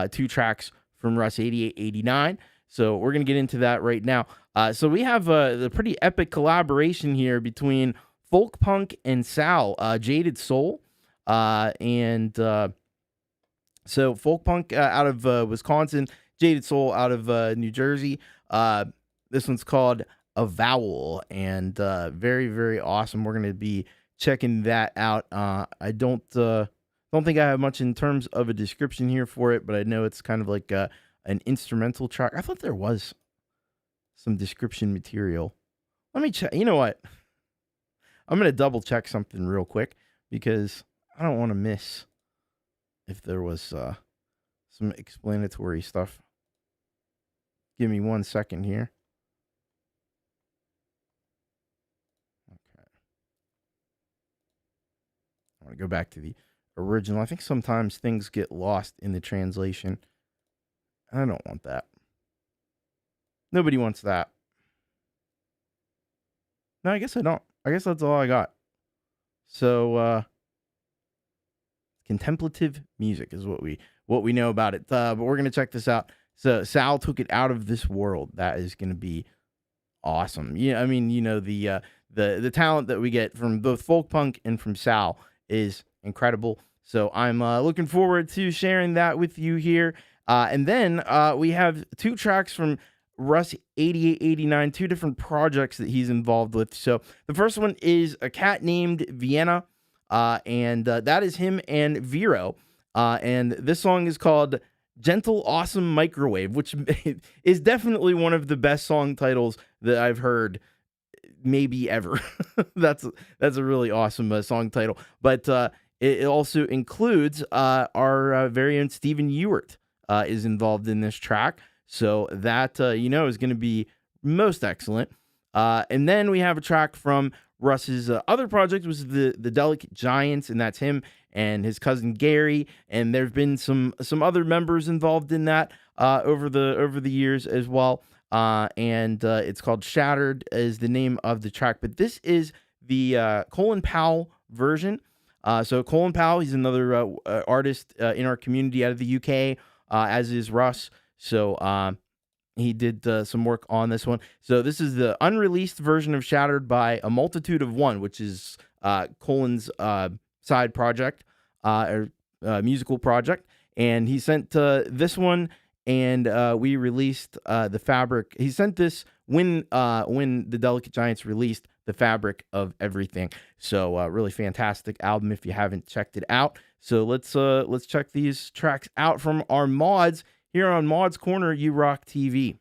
2 tracks from Russ 8889. So we're gonna get into that right now. So we have the pretty epic collaboration here between Folkpunk and Sal, Jaded Soul, so Folkpunk out of Wisconsin, Jaded Soul out of New Jersey. This one's called Avowal, and very, very awesome. We're gonna be checking that out. I don't think I have much in terms of a description here for it, but I know it's kind of like an instrumental track. I thought there was some description material. Let me check. You know what? I'm going to double check something real quick because I don't want to miss if there was some explanatory stuff. Give me 1 second here. Okay. I want to go back to the original. I think sometimes things get lost in the translation. I don't want that. Nobody wants that. No, I guess I don't. I guess that's all I got. So, contemplative music is what we know about it. But we're gonna check this out. So Sal took it out of this world. That is gonna be awesome. Yeah, I mean, the talent that we get from both Folkpunk and from Sal is incredible. So I'm looking forward to sharing that with you here. And then we have 2 tracks from Russ 8889, 2 different projects that he's involved with. So the first one is A Cat Named Vienna, and that is him and Vero. And this song is called Gentle Awesome Microwave, which is definitely one of the best song titles that I've heard maybe ever. That's a really awesome song title. But it also includes our very own Stephen Ewart is involved in this track. So that, is going to be most excellent. And then we have a track from Russ's other project, was the Delicate Giants, and that's him and his cousin Gary. And there've been some other members involved in that over the years as well. And it's called Shattered is the name of the track. But this is the Colin Powell version. So Colin Powell, he's another artist in our community out of the UK, as is Russ. So he did some work on this one. So this is the unreleased version of Shattered by A Multitude of One, which is Colin's side project or musical project. And he sent this one, and we released the fabric. He sent this when the Delicate Giants released the Fabric of Everything. So really fantastic album if you haven't checked it out. So let's check these tracks out from our mods here on Mods Corner, You Rock TV.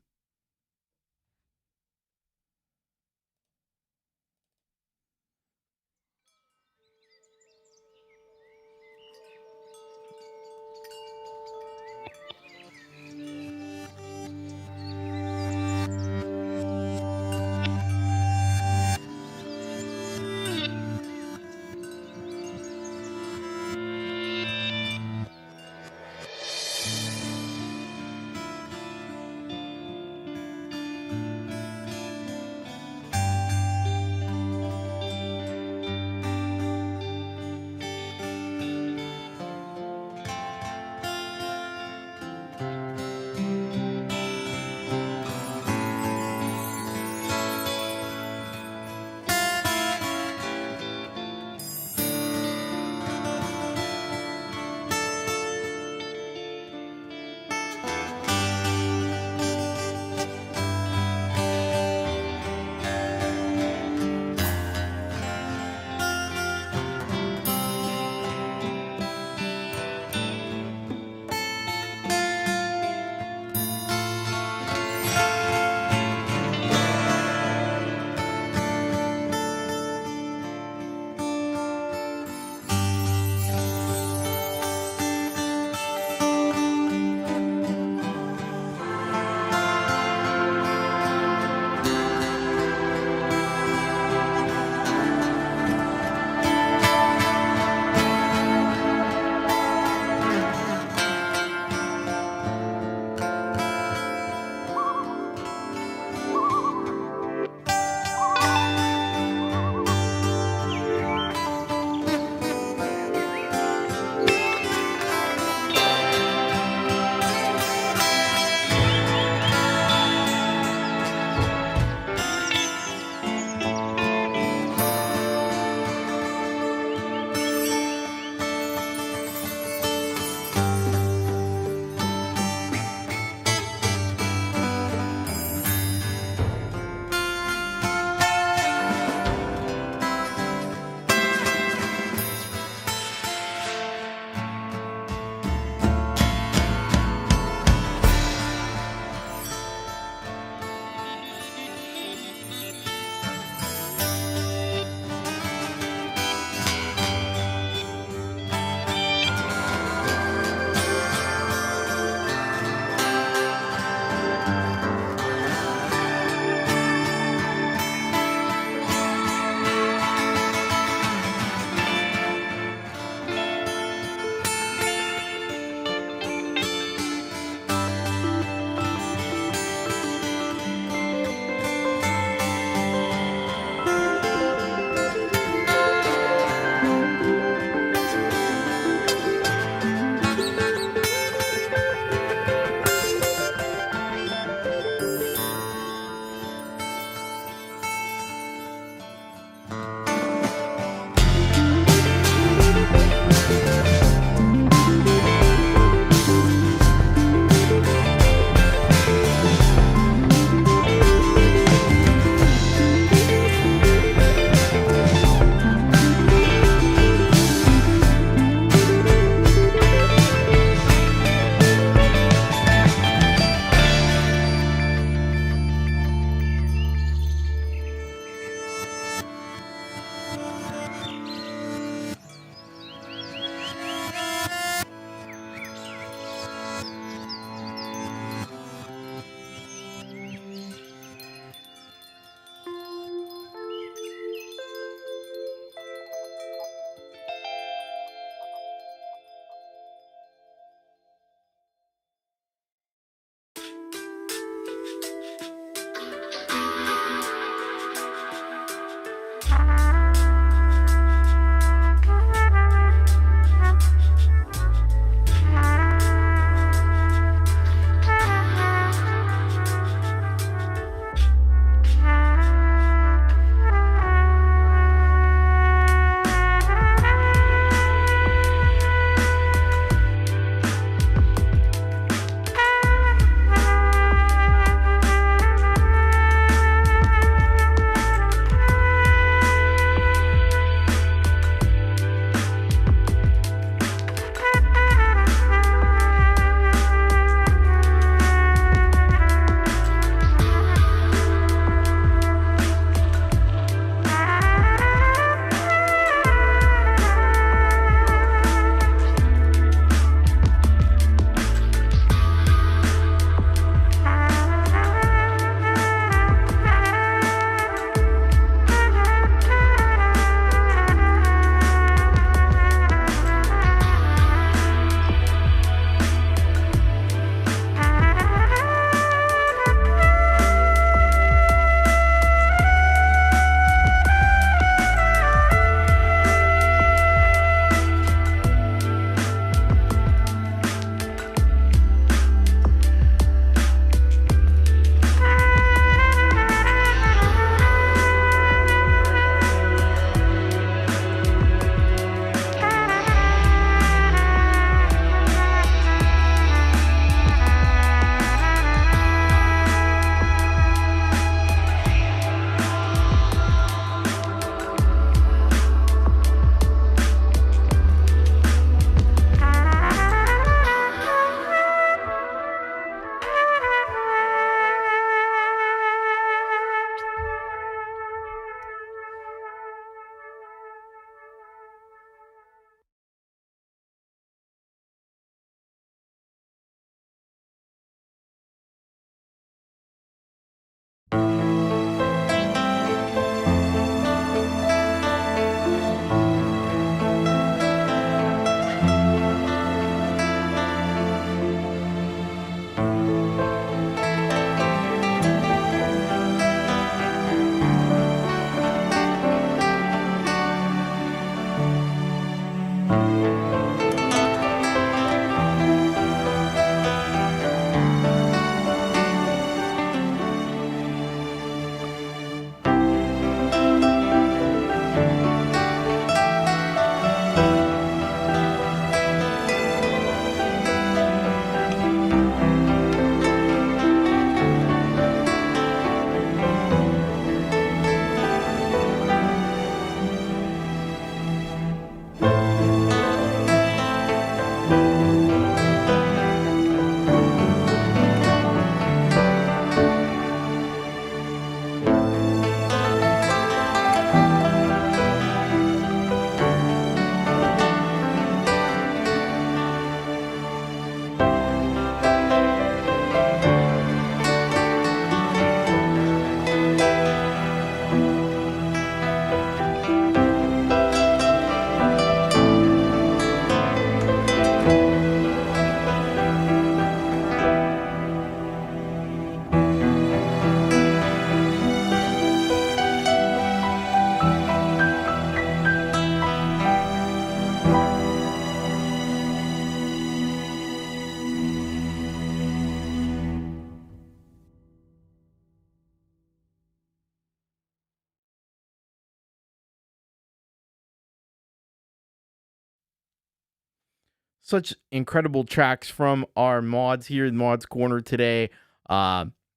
such incredible tracks from our mods here in Mods Corner today.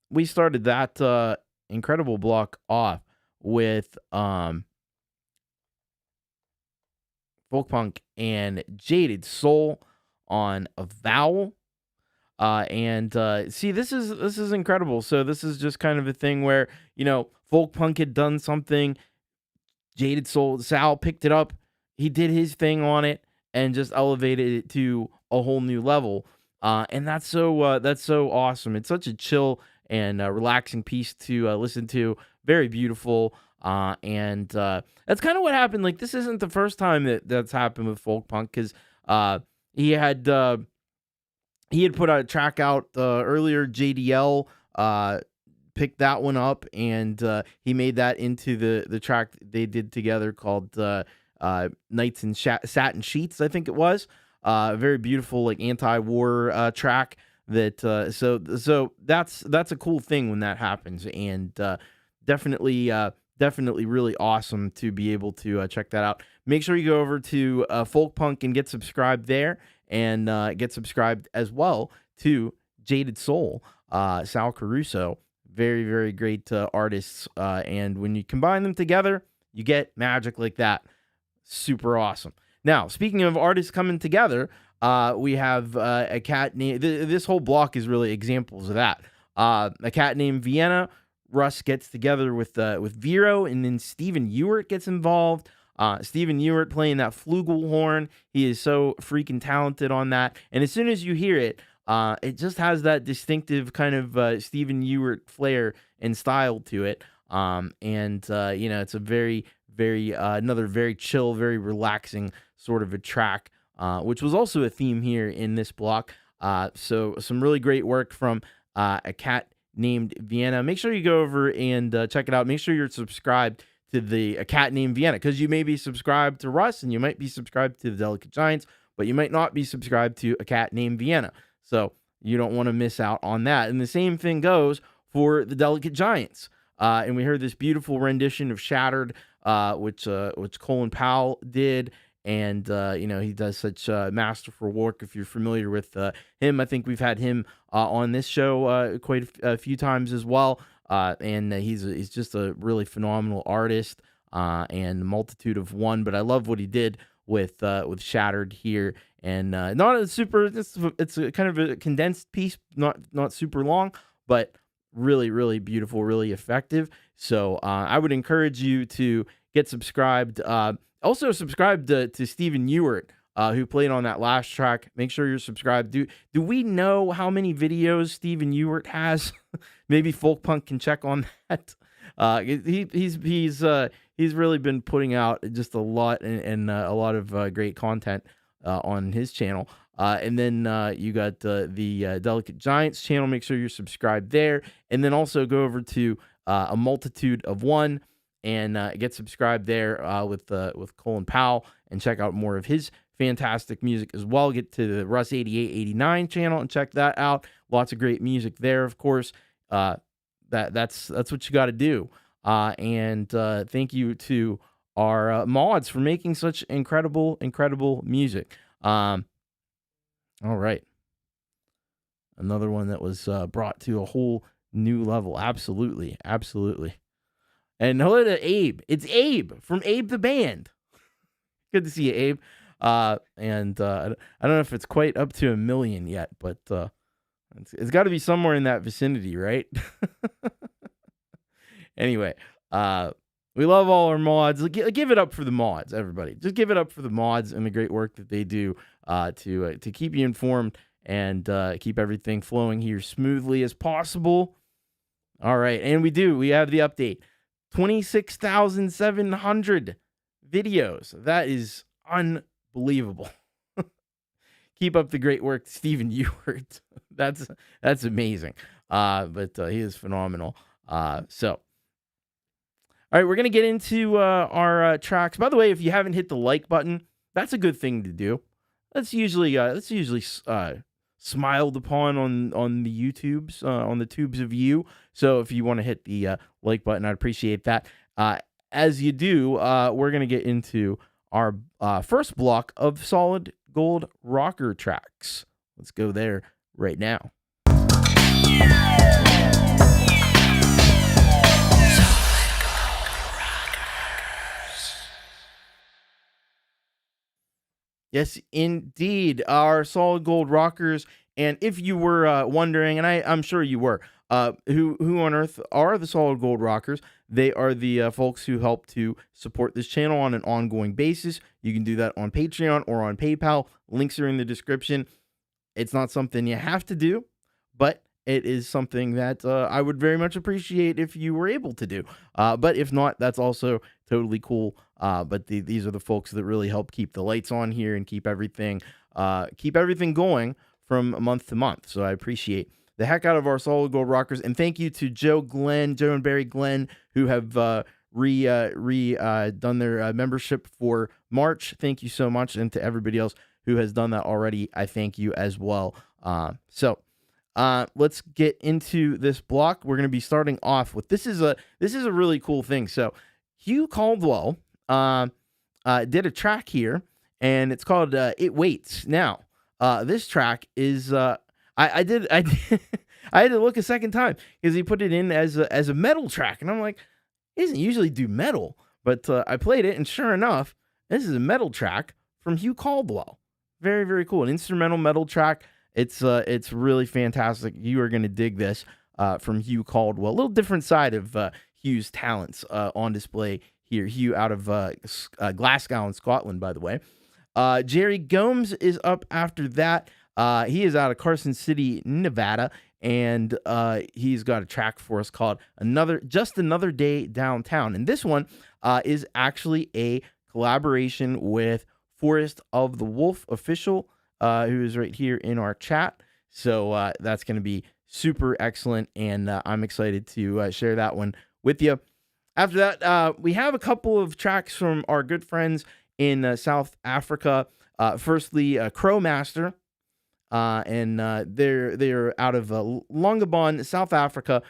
We started that incredible block off with Folkpunk and Jaded Soul on a Vowel. See, this is incredible. So this is just kind of a thing where, Folkpunk had done something, Jaded Soul, Sal picked it up, he did his thing on it, and just elevated it to a whole new level. And that's so awesome. It's such a chill and relaxing piece to listen to. Very beautiful. And that's kind of what happened. Like, this isn't the first time that's happened with Folkpunk, because he had put a track out earlier. JDL picked that one up, and he made that into the track they did together called Nights in Satin Sheets, I think it was. Very beautiful, like, anti-war track. That so that's a cool thing when that happens, and definitely really awesome to be able to check that out. Make sure you go over to Folkpunk and get subscribed there, and get subscribed as well to Jaded Soul, Sal Caruso. Very, very great artists, and when you combine them together, you get magic like that. Super awesome. Now, speaking of artists coming together, we have a cat named... This whole block is really examples of that. A cat named Vienna. Russ gets together with Vero, and then Steven Ewert gets involved. Steven Ewert playing that flugelhorn. He is so freaking talented on that. And as soon as you hear it, it just has that distinctive kind of Steven Ewert flair and style to it. It's a very, very another very chill, very relaxing sort of a track, which was also a theme here in this block. So some really great work from a cat named Vienna. Make sure you go over and check it out. Make sure you're subscribed to a cat named Vienna, because you may be subscribed to Russ, and you might be subscribed to the Delicate Giants, but you might not be subscribed to a cat named Vienna. So you don't want to miss out on that. And the same thing goes for the Delicate Giants. And we heard this beautiful rendition of Shattered, which Colin Powell did. And, he does such masterful work. If you're familiar with him, I think we've had him on this show quite a few times as well. And he's just a really phenomenal artist, and multitude of one. But I love what he did with Shattered here. And not a super, it's a kind of a condensed piece, not super long, but really, really beautiful, really effective. So I would encourage you to get subscribed. Also subscribe to Steven Ewert, who played on that last track. Make sure you're subscribed. Do we know how many videos Steven Ewert has? Maybe Folkpunk can check on that. He's really been putting out just a lot and a lot of great content on his channel. And then you got the Delicate Giants channel. Make sure you're subscribed there. And then also go over to A Multitude of One and get subscribed there with Colin Powell, and check out more of his fantastic music as well. Get to the Russ 8889 channel and check that out. Lots of great music there, of course. That's what you got to do. And thank you to our mods for making such incredible music. All right. Another one that was brought to a whole new level. Absolutely. And hello to Abe. It's Abe from Abe the Band. Good to see you, Abe. I don't know if it's quite up to 1 million yet, but it's got to be somewhere in that vicinity, right? Anyway, we love all our mods. Give it up for the mods, everybody. Just give it up for the mods and the great work that they do to keep you informed and keep everything flowing here smoothly as possible. All right, and we have the update. 26,700 videos. That is unbelievable. Keep up the great work, Steven Ewert. That's amazing. But he is phenomenal. So, all right, we're gonna get into our tracks. By the way, if you haven't hit the like button, that's a good thing to do. That's usually smiled upon on the YouTubes, on the tubes of you. So if you want to hit the like button, I'd appreciate that. As you do, we're gonna get into our first block of solid Gold Rocker tracks. Let's go there right now. Yes, indeed, our Solid Gold Rockers. And if you were wondering, and I'm sure you were, who on earth are the Solid Gold Rockers? They are the folks who help to support this channel on an ongoing basis. You can do that on Patreon or on PayPal. Links are in the description. It's not something you have to do, but it is something that I would very much appreciate if you were able to do. But if not, that's also totally cool. But these are the folks that really help keep the lights on here and keep everything going from month to month. So I appreciate the heck out of our Solid Gold Rockers. And thank you to Joe and Barry Glenn, who have done their membership for March. Thank you so much. And to everybody else who has done that already, I thank you as well. Let's get into this block. We're going to be starting off with, this is a really cool thing. So Hugh Caldwell did a track here, and it's called It Waits. Now, this track is I had to look a second time because he put it in as a metal track, and I'm like, he doesn't usually do metal, but I played it, and sure enough, this is a metal track from Hugh Caldwell. Very, very cool. An instrumental metal track. It's really fantastic. You are going to dig this from Hugh Caldwell. A little different side of Hugh's talents on display here. Hugh out of Glasgow in Scotland, by the way. Jerry Gomes is up after that. He is out of Carson City, Nevada, and he's got a track for us called Just Another Day Downtown. And this one is actually a collaboration with Forest of the Wolf official, who is right here in our chat. So that's going to be super excellent, and I'm excited to share that one with you. After that, we have a couple of tracks from our good friends in South Africa. Firstly, Krow Master, and they're out of Longabon, South Africa.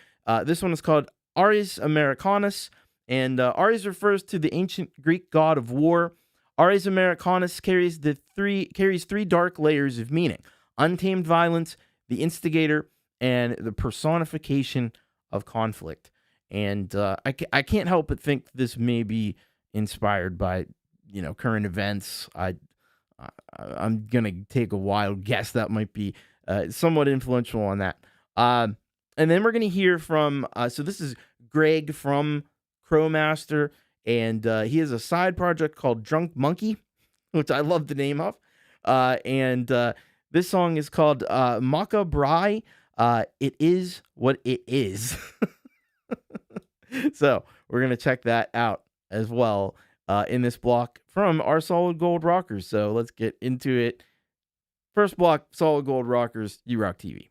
This one is called Ares Americanus, and Ares refers to the ancient Greek god of war. Ares Americanus carries three dark layers of meaning: untamed violence, the instigator, and the personification of conflict. And I can't help but think this may be inspired by current events. I'm gonna take a wild guess that might be somewhat influential on that. And then we're gonna hear from so this is Greg from Krow Master. And he has a side project called Drunk Monkey, which I love the name of. And this song is called Maka Brai. It is what it is. So we're going to check that out as well in this block from our Solid Gold Rockers. So let's get into it. First block, Solid Gold Rockers, U-Rock TV.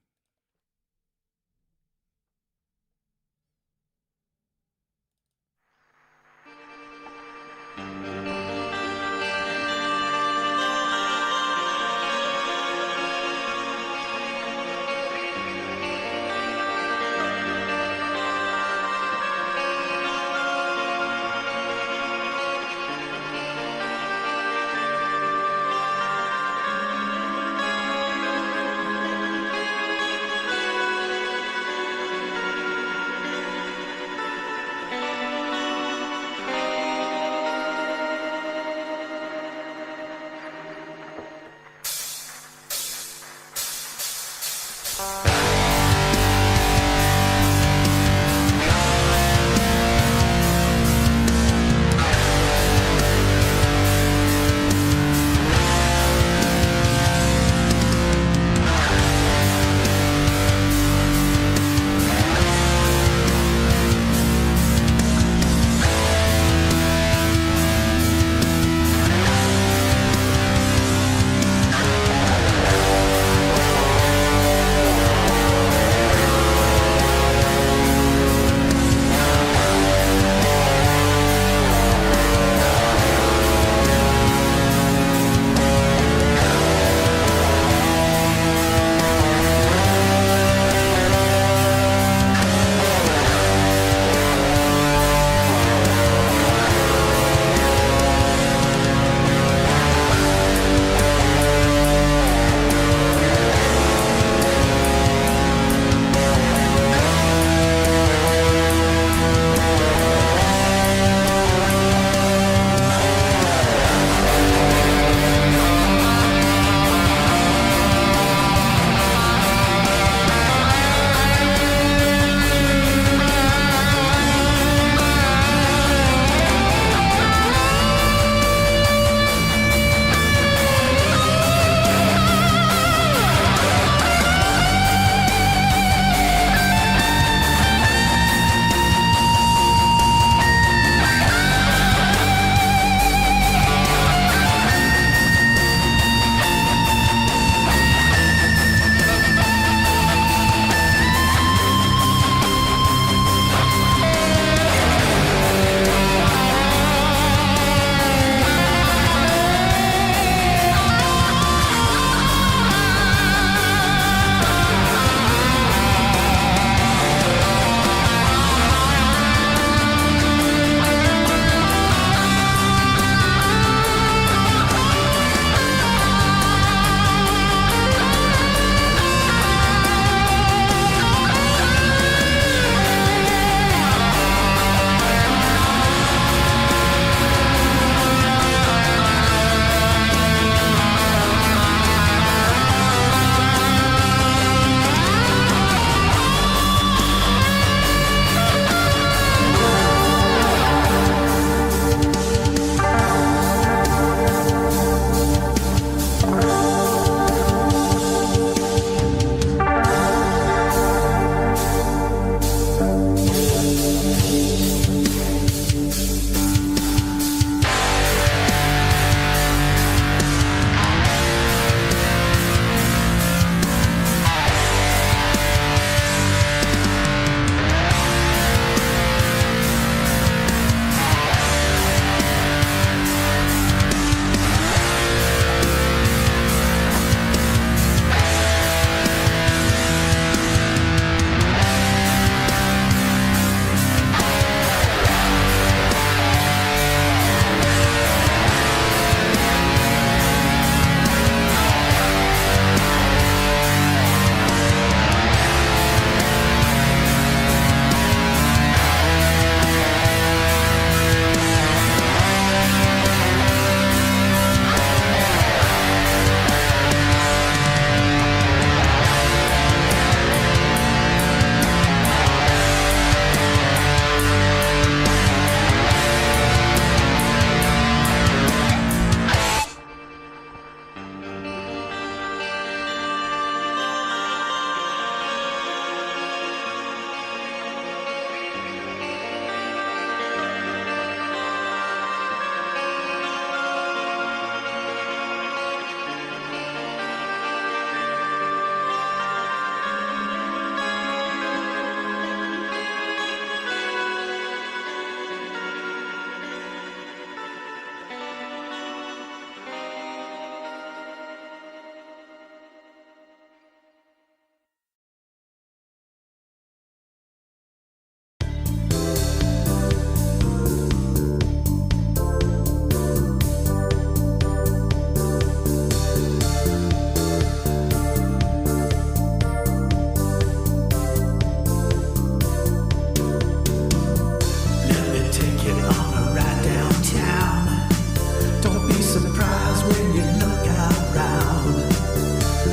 when you look around.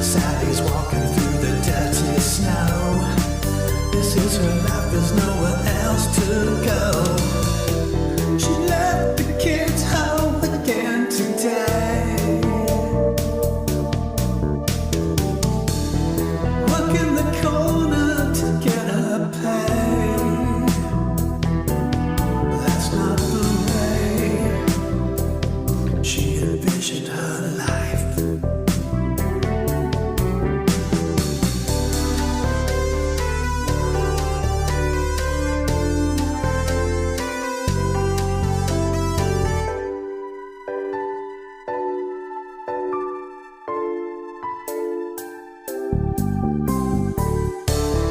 Sally's walking through the dirty snow. This is her life, there's nowhere else to go. She left the kids home again today. Work in the corner to get her pay. That's not the way she envisioned her life.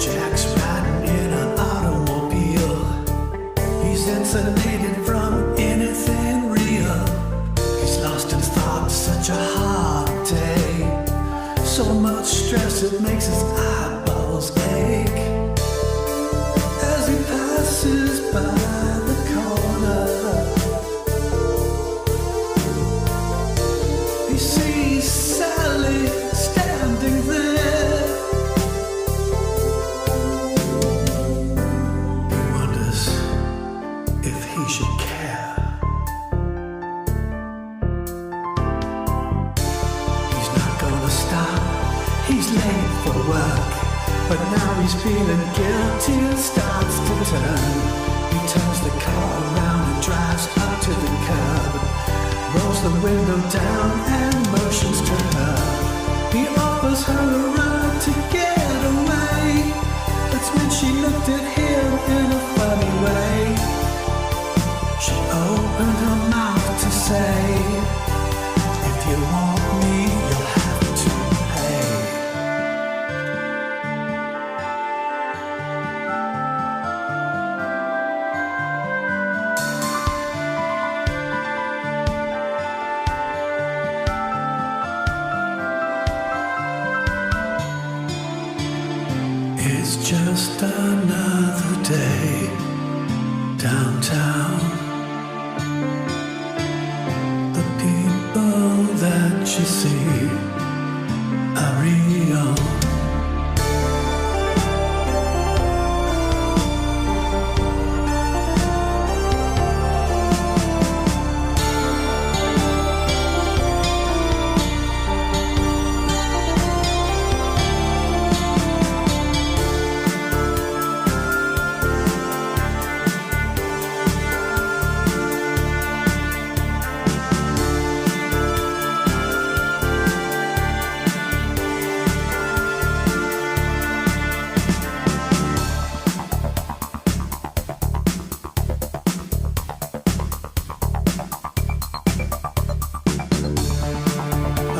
Jack's riding in an automobile. He's insulated from anything real. He's lost in thought, such a hard day. So much stress it makes his eyeballs ache. As he passes by the corner, he sees Sally standing there. He wonders if he should care. He's not gonna stop, he's late for work. But now he's feeling guilty and starts to turn. He turns the car around and drives up to the curb. Rolls the window down and motions to her. He offers her a ride to get away. That's when she looked at him in a funny way. She opened her mouth to say, if you want me, you'll have to pay. It's just another day downtown. The people that you see are real.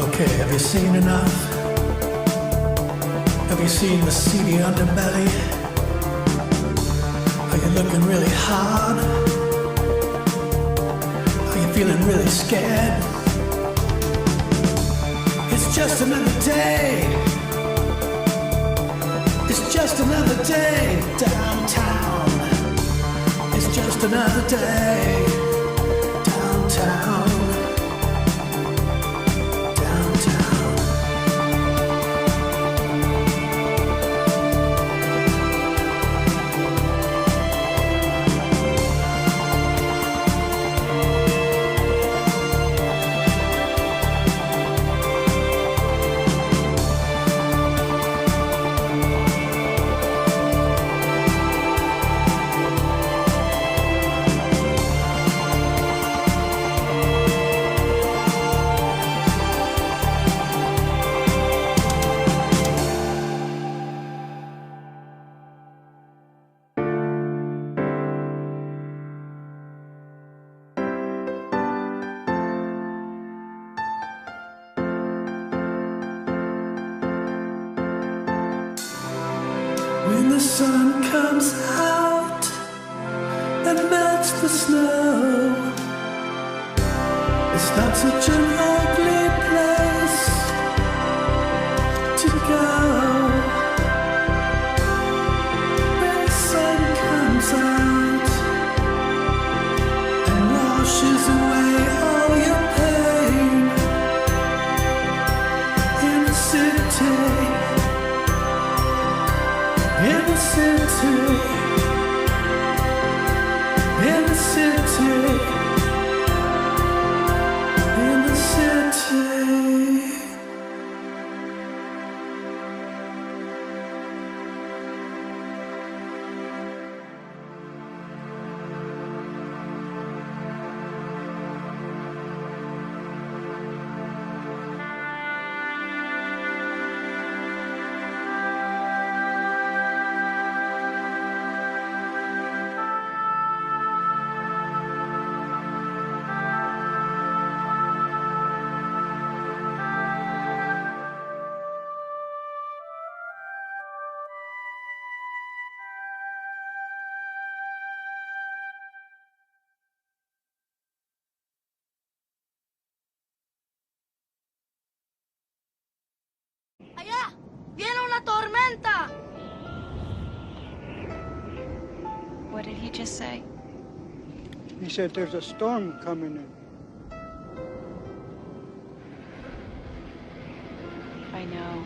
Okay, have you seen enough? Have you seen the seedy underbelly? Are you looking really hard? Are you feeling really scared? It's just another day. It's just another day downtown. It's just another day downtown. When the sun comes out and melts the snow, it's not such an ugly place to go. When the sun comes out and washes away all your pain, Viene una tormenta! What did he just say? He said there's a storm coming in. I know.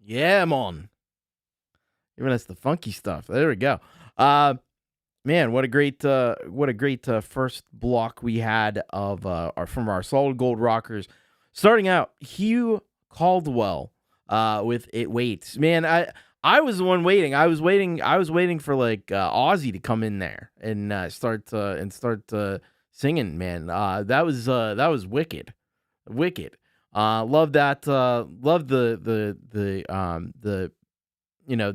Yeah, man. Giving us the funky stuff. There we go. Man, what a great first block we had of from our Solid Gold rockers. Starting out, Hugh Caldwell with It Waits. Man, I was the one waiting. I was waiting for like Ozzy to come in there and start singing. Man, that was wicked. Love that. Love the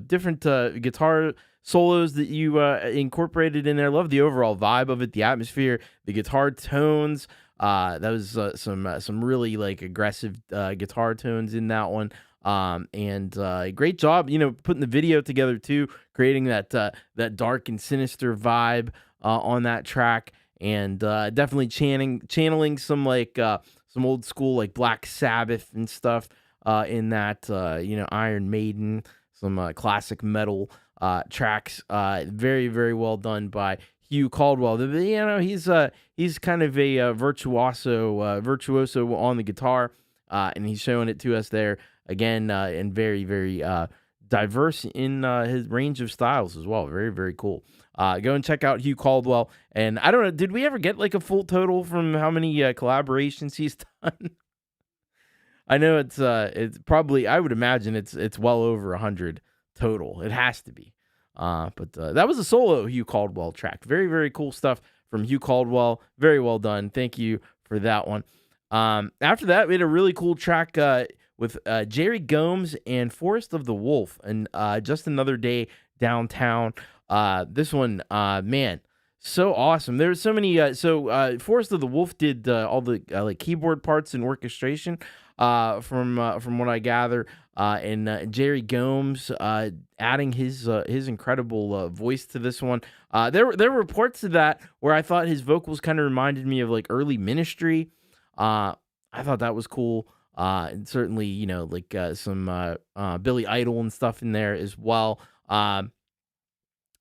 different guitar solos that you incorporated in there. Love the overall vibe of it, the atmosphere, the guitar tones. That was some really like aggressive guitar tones in that one. And great job, putting the video together too, creating that dark and sinister vibe on that track, and definitely channeling some like some old school like Black Sabbath and stuff in that Iron Maiden, some classic metal tracks. Very, very well done by Hugh Caldwell. He's kind of a virtuoso on the guitar, and he's showing it to us there again, and very, very diverse in his range of styles as well. Very, very cool. Go and check out Hugh Caldwell. And I don't know, did we ever get like a full total from how many collaborations he's done? I know it's probably, I would imagine it's well over 100 total. It has to be. But that was a solo Hugh Caldwell track. Very, very cool stuff from Hugh Caldwell. Very well done. Thank you for that one. After that, we had a really cool track with Jerry Gomes and Forest of the Wolf, and Just Another Day Downtown. This one, man, So awesome. There's so many. Forest of the Wolf did all the like keyboard parts and orchestration. From what I gather, and Jerry Gomes adding his incredible voice to this one. There were reports of that where I thought his vocals kind of reminded me of like early Ministry. I thought that was cool. And certainly, like some Billy Idol and stuff in there as well.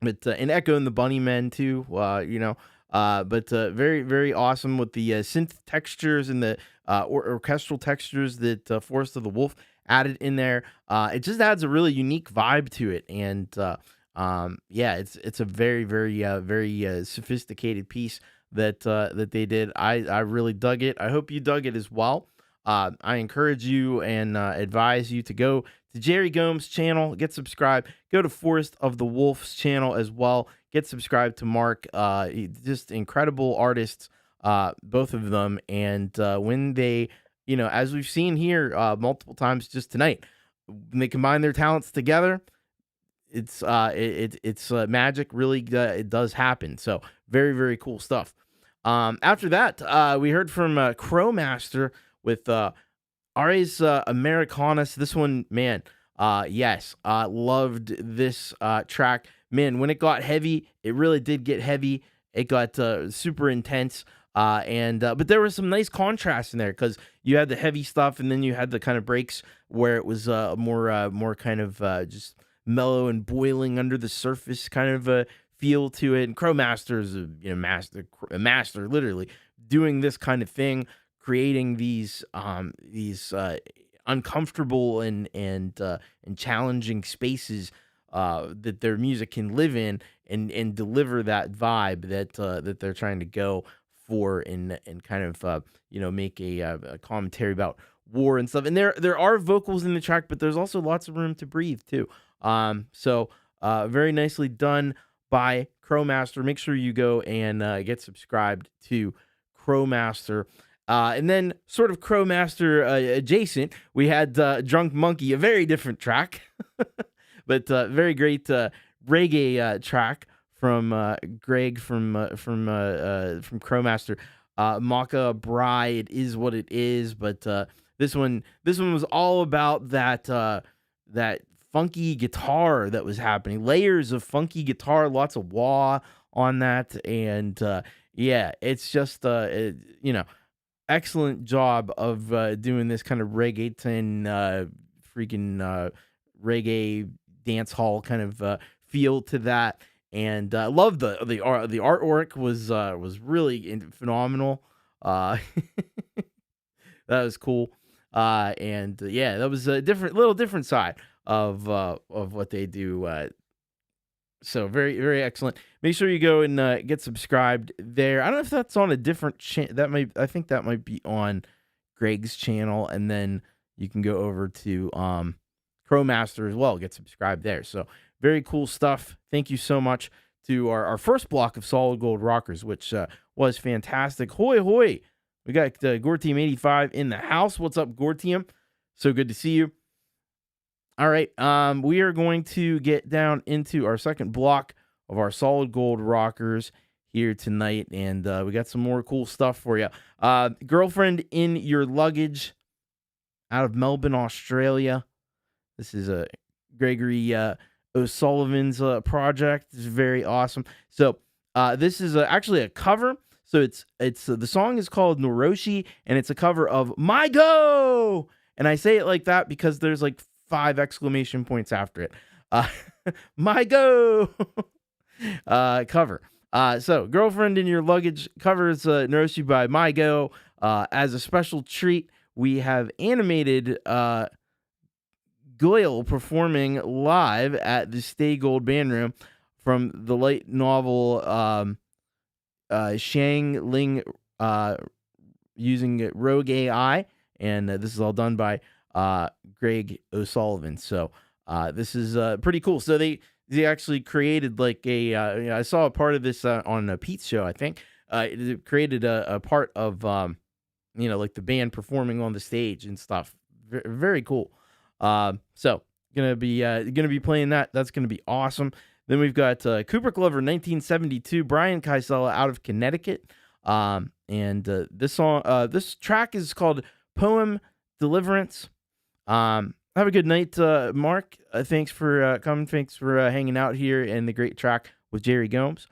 But and Echo and the Bunnymen too, but very, very awesome with the synth textures and the orchestral textures that Forest of the Wolf added in there. It just adds a really unique vibe to it, and yeah, it's a very, very, very sophisticated piece that they did. I really dug it. I hope you dug it as well. I encourage you and advise you to go to Jerry Gomes' channel, get subscribed. Go to Forest of the Wolf's channel as well. Get subscribed to Mark. Just incredible artists, both of them. And when they, as we've seen here multiple times just tonight, when they combine their talents together, it's magic. Really, it does happen. So very, very cool stuff. After that, we heard from Crowmaster with Ares Americanus. This one, man, yes, loved this track. Man, when it got heavy, it really did get heavy. It got super intense. But there was some nice contrast in there because you had the heavy stuff and then you had the kind of breaks where it was more kind of just mellow and boiling under the surface kind of a feel to it. And Crowmaster is a master, literally doing this kind of thing, creating these uncomfortable and challenging spaces that their music can live in and deliver that vibe that they're trying to go for and kind of make a commentary about war and stuff. And there are vocals in the track, but there's also lots of room to breathe too. So very nicely done by Crowmaster. Make sure you go and get subscribed to Crowmaster. And then sort of Crowmaster adjacent, we had Drunk Monkey, a very different track, but very great reggae track from Greg from Crowmaster. Maka Bride is what it is, but this one was all about that funky guitar that was happening, layers of funky guitar, lots of wah on that, and yeah, it's just excellent job of doing this kind of reggaeton, freaking reggae dance hall kind of feel to that, and love the artwork was really phenomenal. That was cool, and yeah, that was a little different side of what they do. So very, very excellent. Make sure you go and get subscribed there. I don't know if that's on a different channel. I think that might be on Greg's channel, and then you can go over to Crowmaster as well. Get subscribed there. So very cool stuff. Thank you so much to our first block of Solid Gold Rockers, which was fantastic. Hoy hoy! We got Gore Team 85 in the house. What's up, Gore Team? So good to see you. All right, we are going to get down into our second block of our Solid Gold Rockers here tonight, and we got some more cool stuff for you. Girlfriend in Your Luggage out of Melbourne, Australia. This is Gregory O'Sullivan's project. It's very awesome. So this is actually a cover. So it's the song is called Noroshi, and it's a cover of My Go! And I say it like that because there's like 5 exclamation points after it. My Go! Cover. So Girlfriend in Your Luggage covers Noroshi by My Go. As a special treat, we have animated Goyle performing live at the Stay Gold Band Room from the light novel Shang Ling using Rogue AI. And this is all done by Greg O'Sullivan. So this is pretty cool. So they actually created like I saw a part of this on Pete's show, I think. It created a part of like the band performing on the stage and stuff. Very cool. So gonna be playing that. That's gonna be awesome. Then we've got Kubricklover 1972, Brian Kaisela out of Connecticut. This track is called Poem Deliverance. Have a good night, Mark. Thanks for coming. Thanks for hanging out here in the great track with Jerry Gomes.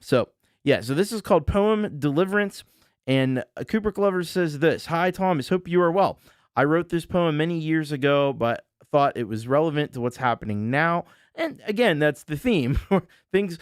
So this is called Poem Deliverance. And Kubricklover says this: Hi, Thomas. Hope you are well. I wrote this poem many years ago, but thought it was relevant to what's happening now. And again, that's the theme. Things,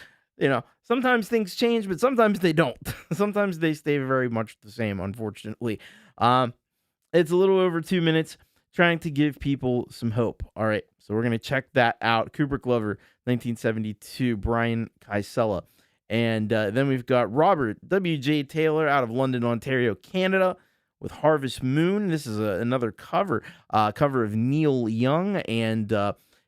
sometimes things change, but sometimes they don't. Sometimes they stay very much the same, unfortunately. It's a little over 2 minutes, trying to give people some hope. All right, so we're going to check that out. Kubricklover, 1972, Brian Kaisela. And then we've got Robert W.J. Taylor out of London, Ontario, Canada, with Harvest Moon. This is another cover of Neil Young. And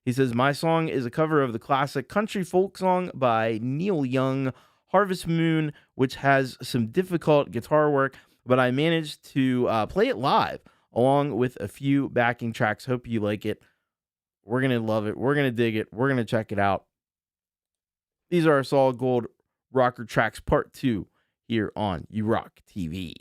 he says, my song is a cover of the classic country folk song by Neil Young, Harvest Moon, which has some difficult guitar work, but I managed to play it live along with a few backing tracks. Hope you like it. We're going to love it. We're going to dig it. We're going to check it out. These are our Solid Gold Rocker Tracks Part 2 here on You Rock TV.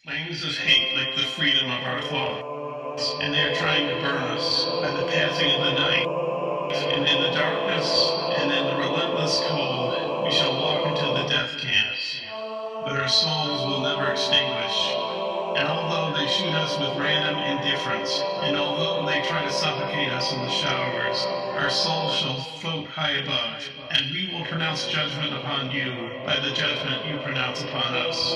Flames of hate like the freedom of our thoughts, and they are trying to burn us by the passing of the night. And in the darkness and in the relentless cold, we shall walk into the death camps. But our souls will never extinguish. And although they shoot us with random indifference, and although they try to suffocate us in the showers, our souls shall float high above, and we will pronounce judgment upon you by the judgment you pronounce upon us.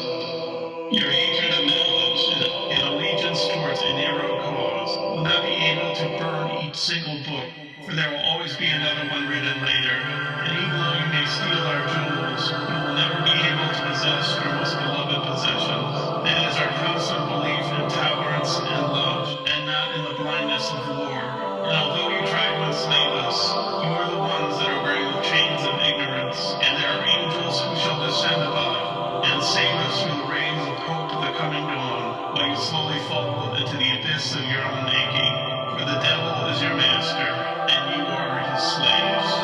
Your hatred of knowledge and allegiance towards a narrow cause will not be able to burn each single book, for there will always be another one written later. And even though you may steal our jewels, you will never be able to possess your most beloved possessions. That is our constant belief in tolerance and love, and not in the blindness of war. And although you try to enslave us, you are the ones that are wearing the chains of ignorance, and there are angels who shall descend above and save us from the rays of hope of the coming dawn, while you slowly fall into the abyss of your own making. For the devil is your master, and you are his slaves.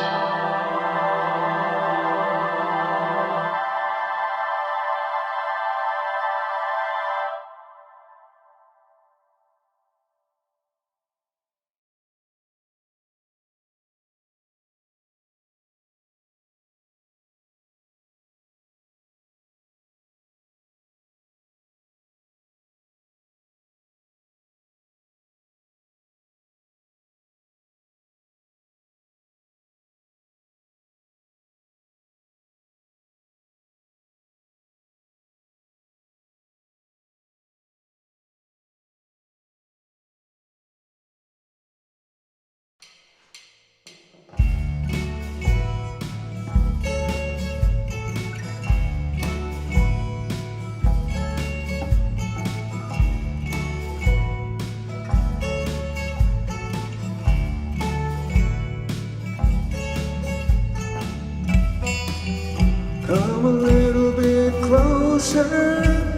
Come a little bit closer,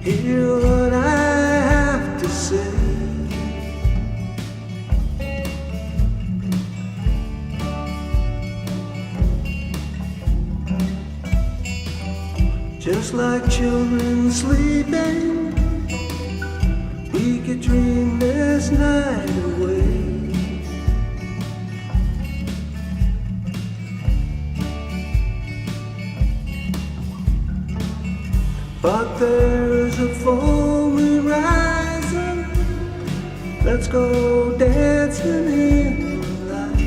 hear what I have to say. Just like children sleeping, we could dream this night away. But there's a full moon rising, let's go dancing in the light.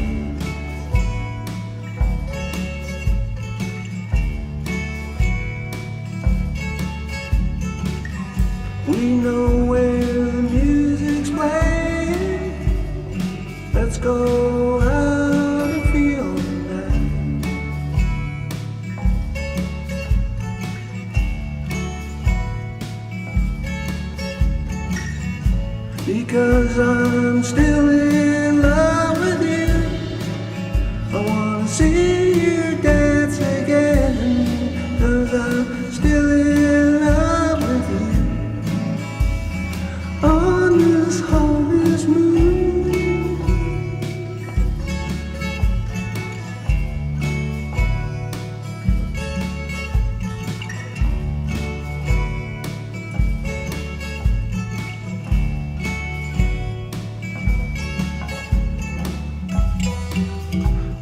We know where the music's playing, let's go out and feel the night. Because I'm still in love with you, I wanna see you dance again. 'Cause I'm still in love with you on this harvest moon.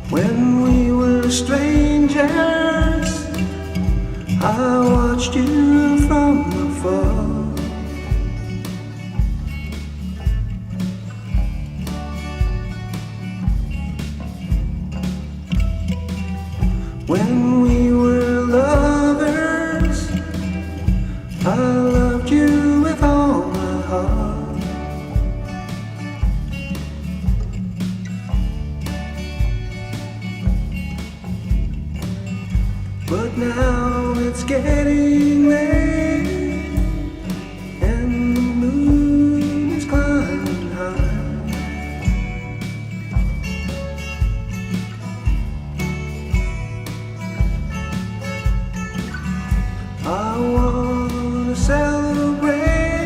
When we were strangers, I watched you from afar. When we were lovers, I loved you with all my heart. But now it's getting late, and the moon is climbing high. I wanna celebrate,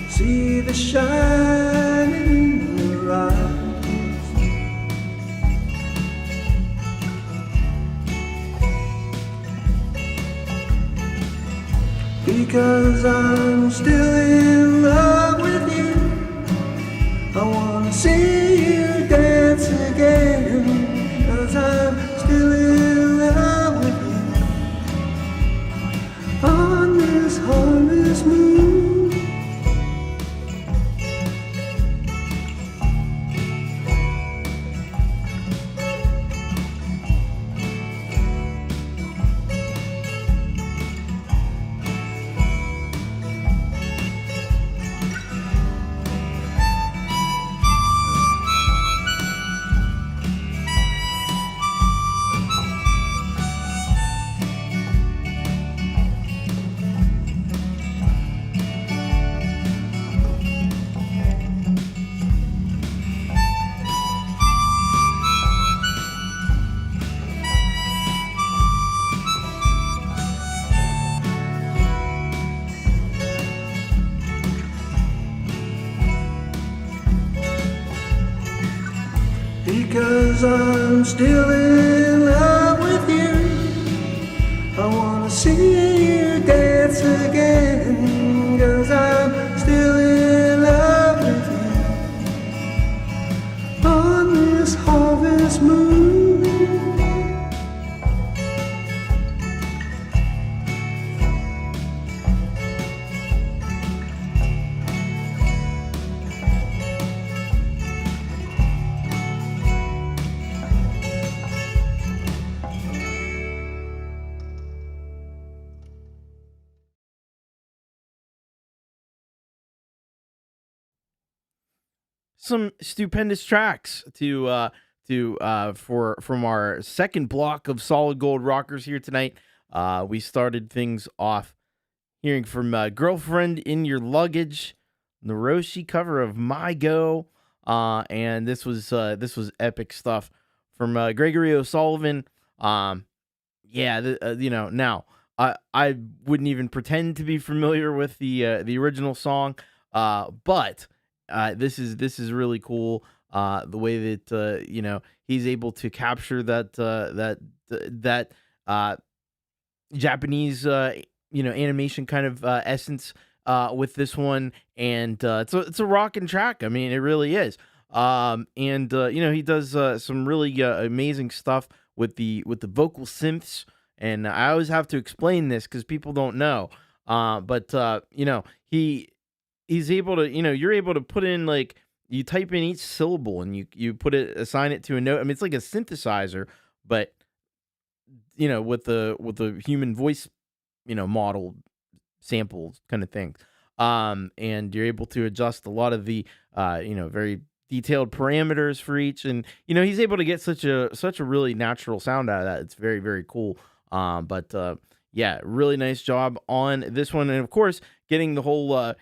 see the shining in your eyes. Because I'm still in love with you. I wanna see you dance again. Cause I'm still in love with you. On this harvest moon. Because I'm still in love with you. I wanna see you dance again. Cause I'm still in love with you. On this harvest moon. Some stupendous tracks for from our second block of solid gold rockers here tonight. We started things off hearing from Girlfriend in Your Luggage, the Roshi cover of My Go, and this was epic stuff from Gregory O'Sullivan. Now I wouldn't even pretend to be familiar with the original song, but this is really cool. The way that he's able to capture that Japanese animation kind of essence with this one, and it's a rockin' track. I mean, it really is. He does some really amazing stuff with the vocal synths, and I always have to explain this because people don't know. He's able to, you're able to put in, like, you type in each syllable and you assign it to a note. I mean, it's like a synthesizer, but with the human voice, model samples kind of thing. And you're able to adjust a lot of the very detailed parameters for each, and he's able to get such a really natural sound out of that. It's very, very cool. Yeah, really nice job on this one, and of course getting the whole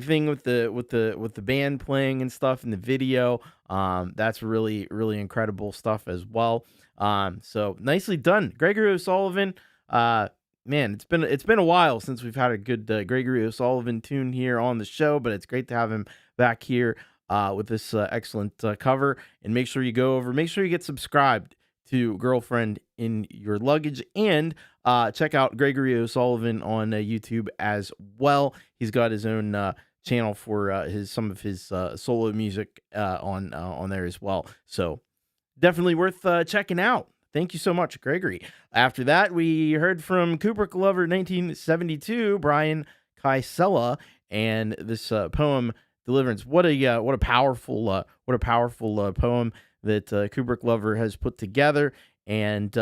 thing with the band playing and stuff in the video. That's really, really incredible stuff as well. So nicely done, Gregory O'Sullivan. Man, it's been a while since we've had a good Gregory O'Sullivan tune here on the show, but it's great to have him back here with this excellent cover. And make sure you get subscribed to Girlfriend in Your Luggage, and check out Gregory O'Sullivan on YouTube as well. He's got his own channel for some of his solo music on there as well. So definitely worth checking out. Thank you so much, Gregory. After that, we heard from Kubricklover 1972, Brian Kaisela, and this poem Deliverance. What a powerful poem that Kubricklover has put together, and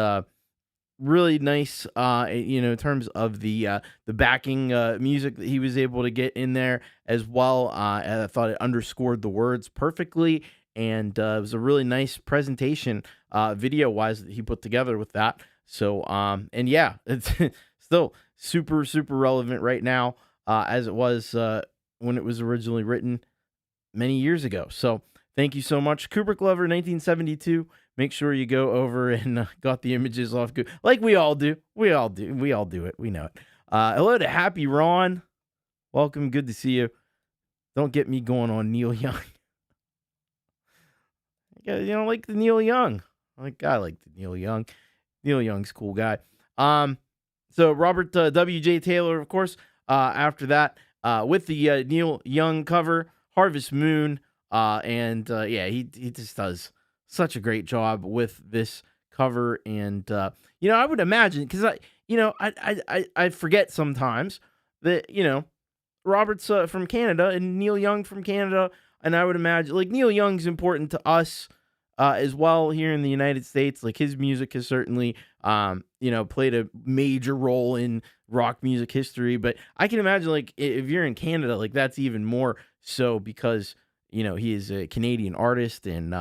really nice, in terms of the backing music that he was able to get in there as well. I thought it underscored the words perfectly, and it was a really nice presentation, video-wise, that he put together with that. So, and yeah, it's still super, super relevant right now, as it was when it was originally written many years ago. So, thank you so much, Kubricklover 1972. Make sure you go over and got the images off good, like we all do. We all do it. We know it. Hello to Happy Ron. Welcome. Good to see you. Don't get me going on Neil Young. Like the Neil Young. I like the Neil Young. Neil Young's a cool guy. So Robert W.J. Taylor, of course, after that with the Neil Young cover, Harvest Moon. Yeah, he just does such a great job with this cover. And, I would imagine, because I forget sometimes that, Robert's from Canada and Neil Young from Canada. And I would imagine, like, Neil Young's important to us as well here in the United States. Like, his music has certainly, played a major role in rock music history. But I can imagine, like, if you're in Canada, like, that's even more so because, he is a Canadian artist. And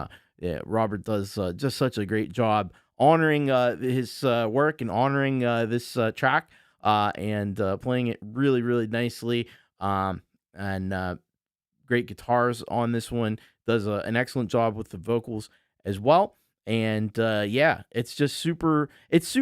Robert does just such a great job honoring his work and honoring this track and playing it really, really nicely. Great guitars on this one. Does an excellent job with the vocals as well. And it's just super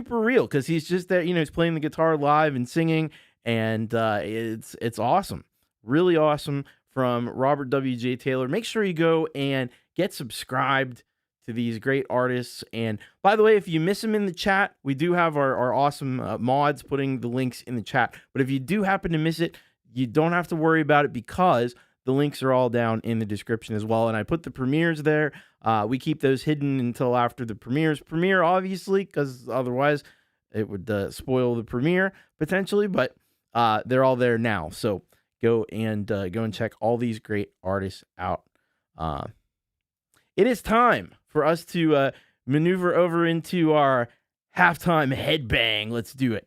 real because he's just there, he's playing the guitar live and singing, and it's awesome. Really awesome from Robert W.J. Taylor. Make sure you go and get subscribed to these great artists. And by the way, if you miss them in the chat, we do have our awesome mods putting the links in the chat. But if you do happen to miss it, you don't have to worry about it because the links are all down in the description as well. And I put the premieres there. We keep those hidden until after the premiere, obviously, because otherwise it would spoil the premiere potentially. But they're all there now. So go and check all these great artists out. It is time for us to maneuver over into our halftime headbang. Let's do it.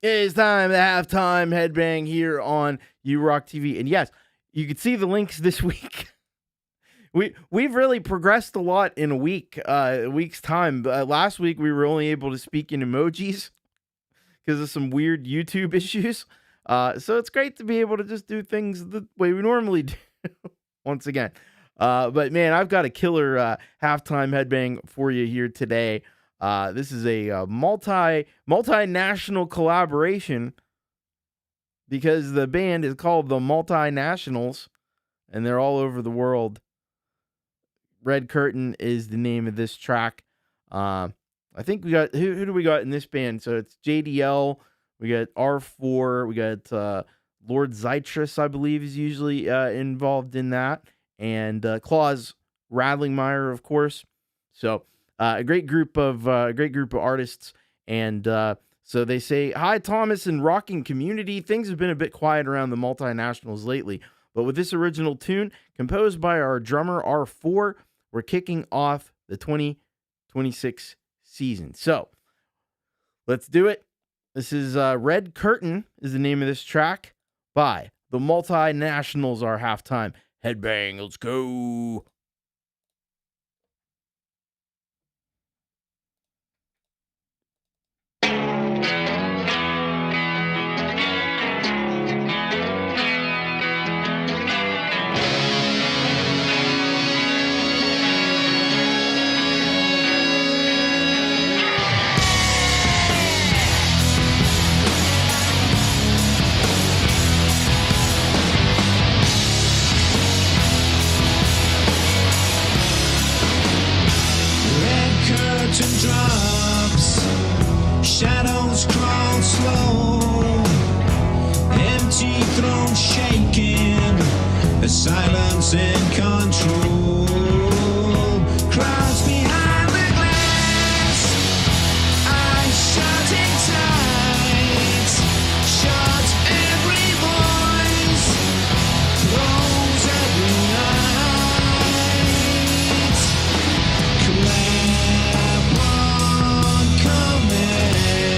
It is time to halftime headbang here on You Rock TV. And yes, you can see the links this week. We've really progressed a lot in a week's time. Last week, we were only able to speak in emojis because of some weird YouTube issues. So it's great to be able to just do things the way we normally do once again. But man, I've got a killer halftime headbang for you here today. This is a multinational collaboration because the band is called the Multinationals and they're all over the world. Red Curtain is the name of this track. I think we got, who do we got in this band? So it's JDL, we got R4, we got Lord Zytrus, I believe, is usually involved in that. And Claus Radlingmeyer, of course. So a great group of artists, and so they say, "Hi, Thomas and Rockin community. Things have been a bit quiet around the Multinationals lately, but with this original tune composed by our drummer R4, we're kicking off the 2026 season. So let's do it. This is Red Curtain is the name of this track by the Multinationals. Our halftime headbang. Let's go." Drops, shadows crawl slow, empty throne shaking, a silence and control. Crowds behind the glass, eyes shutting tight, shut every voice, close every night. Clap on command,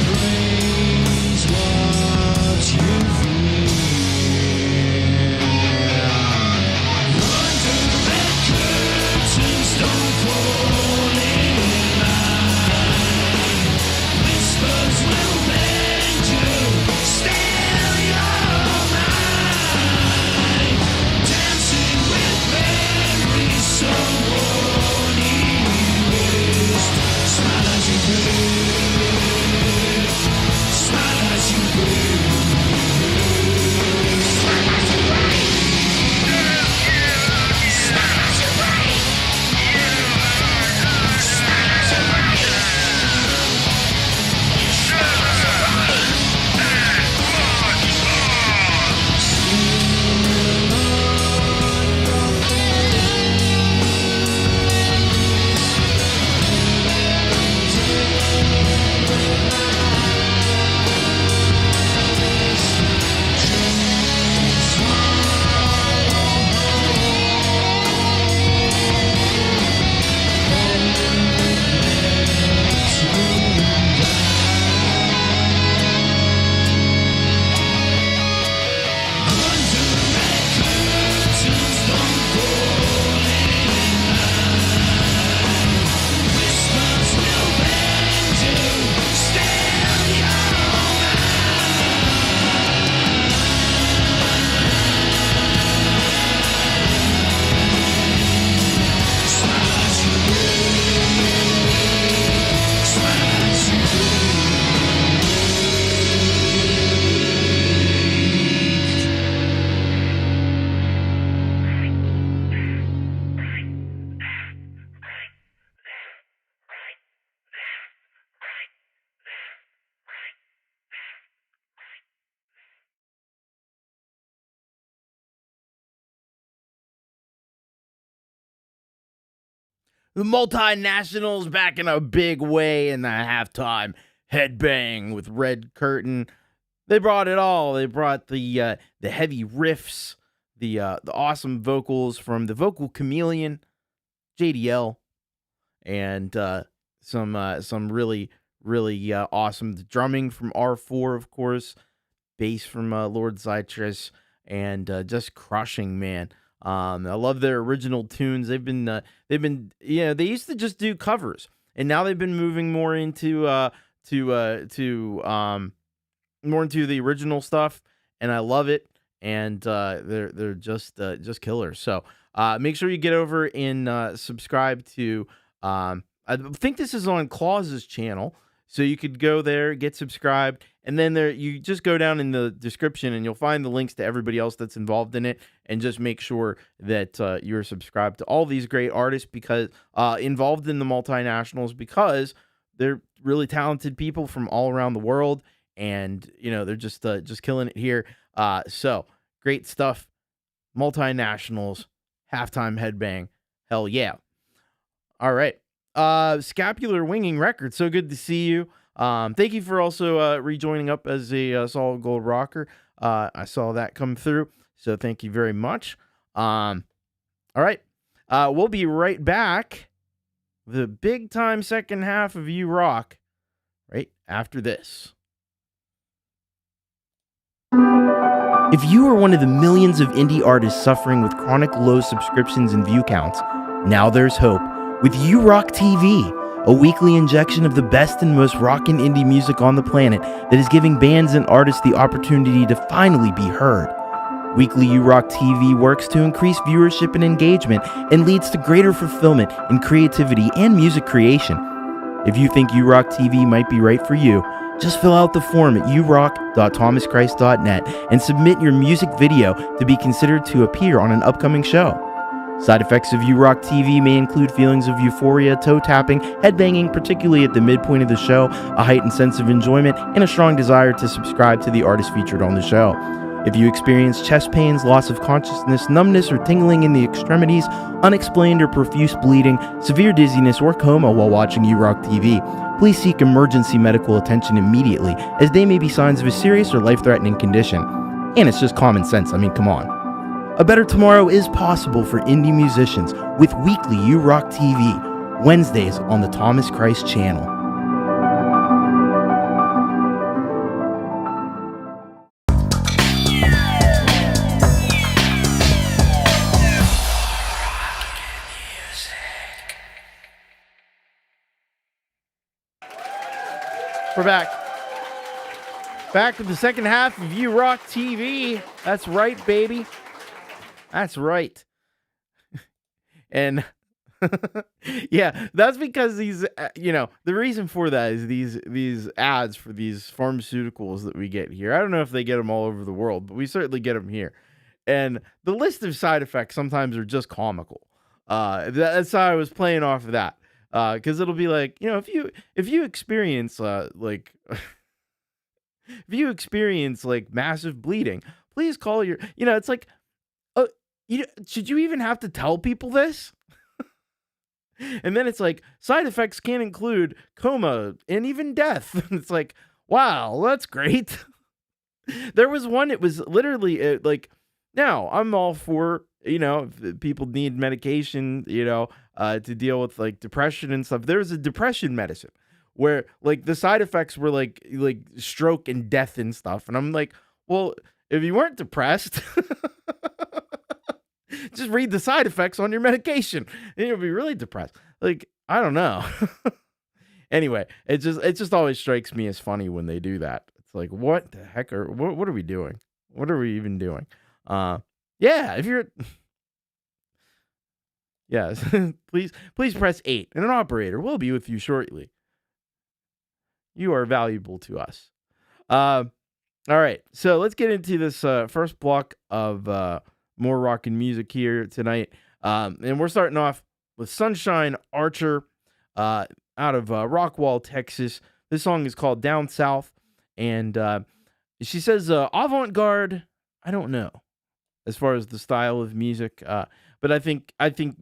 praise what you feel. The multinationals back in a big way in the halftime headbang with Red Curtain. They brought it all. They brought the heavy riffs, the awesome vocals from the vocal chameleon, JDL, and some really awesome drumming from R4, of course, bass from Lord Zytrus, and just crushing, man. I love their original tunes. They've been they used to just do covers, and now they've been moving more into more into the original stuff, and I love it. And they're just killers. So make sure you get over and subscribe to. I think this is on Claus's channel, so you could go there, get subscribed, and then you just go down in the description and you'll find the links to everybody else that's involved in it, and just make sure that you're subscribed to all these great artists because involved in the multinationals, because they're really talented people from all around the world, and they're just killing it here. So great stuff. Multinationals, halftime headbang, hell yeah! All right. Scapular Winging Records, so good to see you. Thank you for also rejoining up as a solid gold rocker. I saw that come through, so thank you very much. All right, we'll be right back. The big time second half of You Rock, right after this. If you are one of the millions of indie artists suffering with chronic low subscriptions and view counts, now there's hope with You Rock TV, a weekly injection of the best and most rockin' indie music on the planet that is giving bands and artists the opportunity to finally be heard. Weekly You Rock TV works to increase viewership and engagement and leads to greater fulfillment in creativity and music creation. If you think You Rock TV might be right for you, just fill out the form at yourock.thomaschrist.net and submit your music video to be considered to appear on an upcoming show. Side effects of You Rock TV may include feelings of euphoria, toe tapping, headbanging, particularly at the midpoint of the show, a heightened sense of enjoyment, and a strong desire to subscribe to the artist featured on the show. If you experience chest pains, loss of consciousness, numbness, or tingling in the extremities, unexplained or profuse bleeding, severe dizziness, or coma while watching You Rock TV, please seek emergency medical attention immediately, as they may be signs of a serious or life-threatening condition. And it's just common sense, I mean, come on. A better tomorrow is possible for indie musicians with weekly You Rock TV, Wednesdays on the Thomas Christ channel. We're back. Back with the second half of You Rock TV. That's right, baby. That's right. And yeah, that's because these, the reason for that is these ads for these pharmaceuticals that we get here. I don't know if they get them all over the world, but we certainly get them here. And the list of side effects sometimes are just comical. That's how I was playing off of that. Because it'll be like, if you experience if you experience like massive bleeding, please call your, it's like, should you even have to tell people this? And then it's like, side effects can include coma and even death. It's like, wow, that's great. There was one, it was literally now I'm all for, if people need medication, to deal with like depression and stuff. There's a depression medicine where like the side effects were like stroke and death and stuff. And I'm like, well, if you weren't depressed, just read the side effects on your medication and you'll be really depressed. Like, I don't know. Anyway, it just always strikes me as funny when they do that. It's like, what the heck what are we doing? What are we even doing? Yeah, if you're yes, please press 8 and an operator will be with you shortly. You are valuable to us. All right, so let's get into this first block of more rockin' music here tonight. And we're starting off with Sunshine Archer out of Rockwall, Texas. This song is called Down South. And she says avant-garde, I don't know, as far as the style of music. But But I think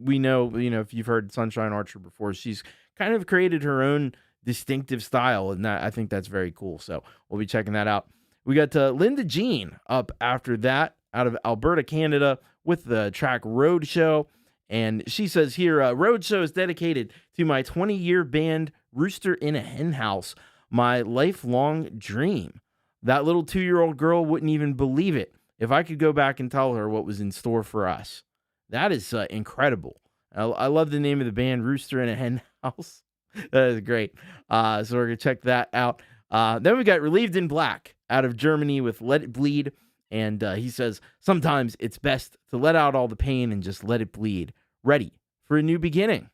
we know, if you've heard Sunshine Archer before, she's kind of created her own distinctive style, and I think that's very cool. So we'll be checking that out. We got Linda Jean up after that out of Alberta, Canada, with the track Roadshow. And she says here, Roadshow is dedicated to my 20-year band, Rooster in a Hen House, my lifelong dream. That little 2-year-old girl wouldn't even believe it if I could go back and tell her what was in store for us. That is incredible. I love the name of the band, Rooster in a Hen House. That is great. So we're going to check that out. Then we got Relieved in Black out of Germany with Let It Bleed. And he says, sometimes it's best to let out all the pain and just let it bleed. Ready for a new beginning.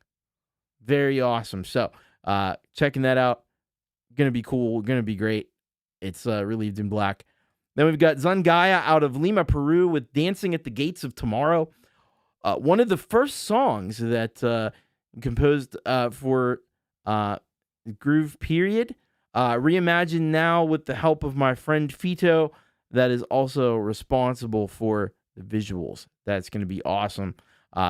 Very awesome. So checking that out. Going to be cool. Going to be great. It's Relieved in Black. Then we've got Zungaya out of Lima, Peru with Dancing at the Gates of Tomorrow. One of the first songs that composed for Groove Period. Reimagined now with the help of my friend Fito, that is also responsible for the visuals. That's going to be awesome.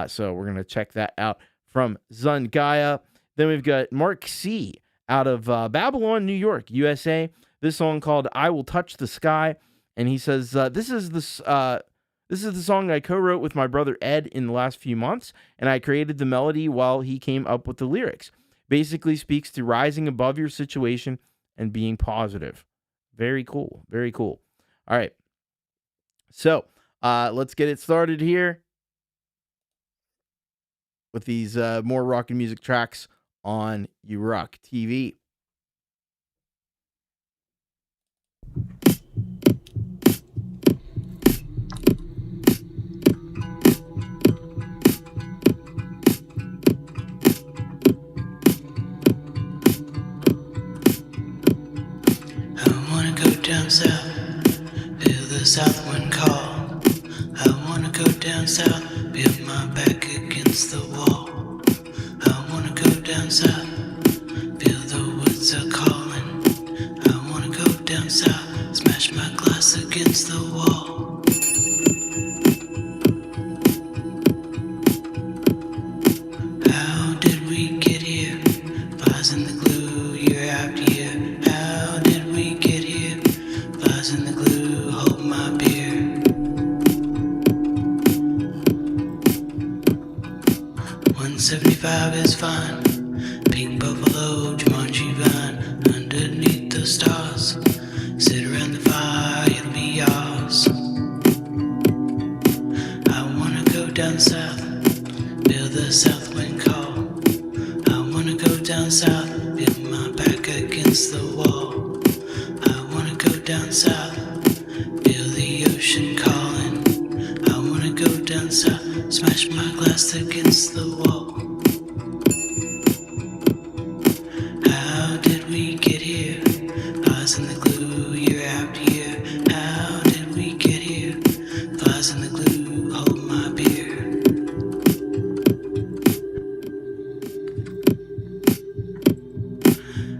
So we're going to check that out from Zungaya. Then we've got Mark C. out of Babylon, New York, USA. This song called I Will Touch the Sky. And he says, this is the song I co-wrote with my brother Ed in the last few months, and I created the melody while he came up with the lyrics. Basically speaks to rising above your situation and being positive. Very cool. Very cool. All right. So let's get it started here with these more rock and music tracks on You Rock TV. Down south, feel the south wind call. I wanna go down south, feel my back against the wall. I wanna go down south, feel the woods are calling. I wanna go down south, smash my glass against the wall. How did we get here? Flies in the glue year after year. How did we get here? Flies in the glue, hold my beer. 175 is fine. Pink buffalo, Jumanji vine. Underneath the stars, sit around the fire, it'll be yours. I wanna go down south, feel the south wind call. I wanna go down south, feel my back against the wall. I wanna go down south, feel the ocean calling. I wanna go down south, smash my glass against the wall. How did we get here? Flies in the glue year after year. How did we get here? Flies in the glue, hold my beer.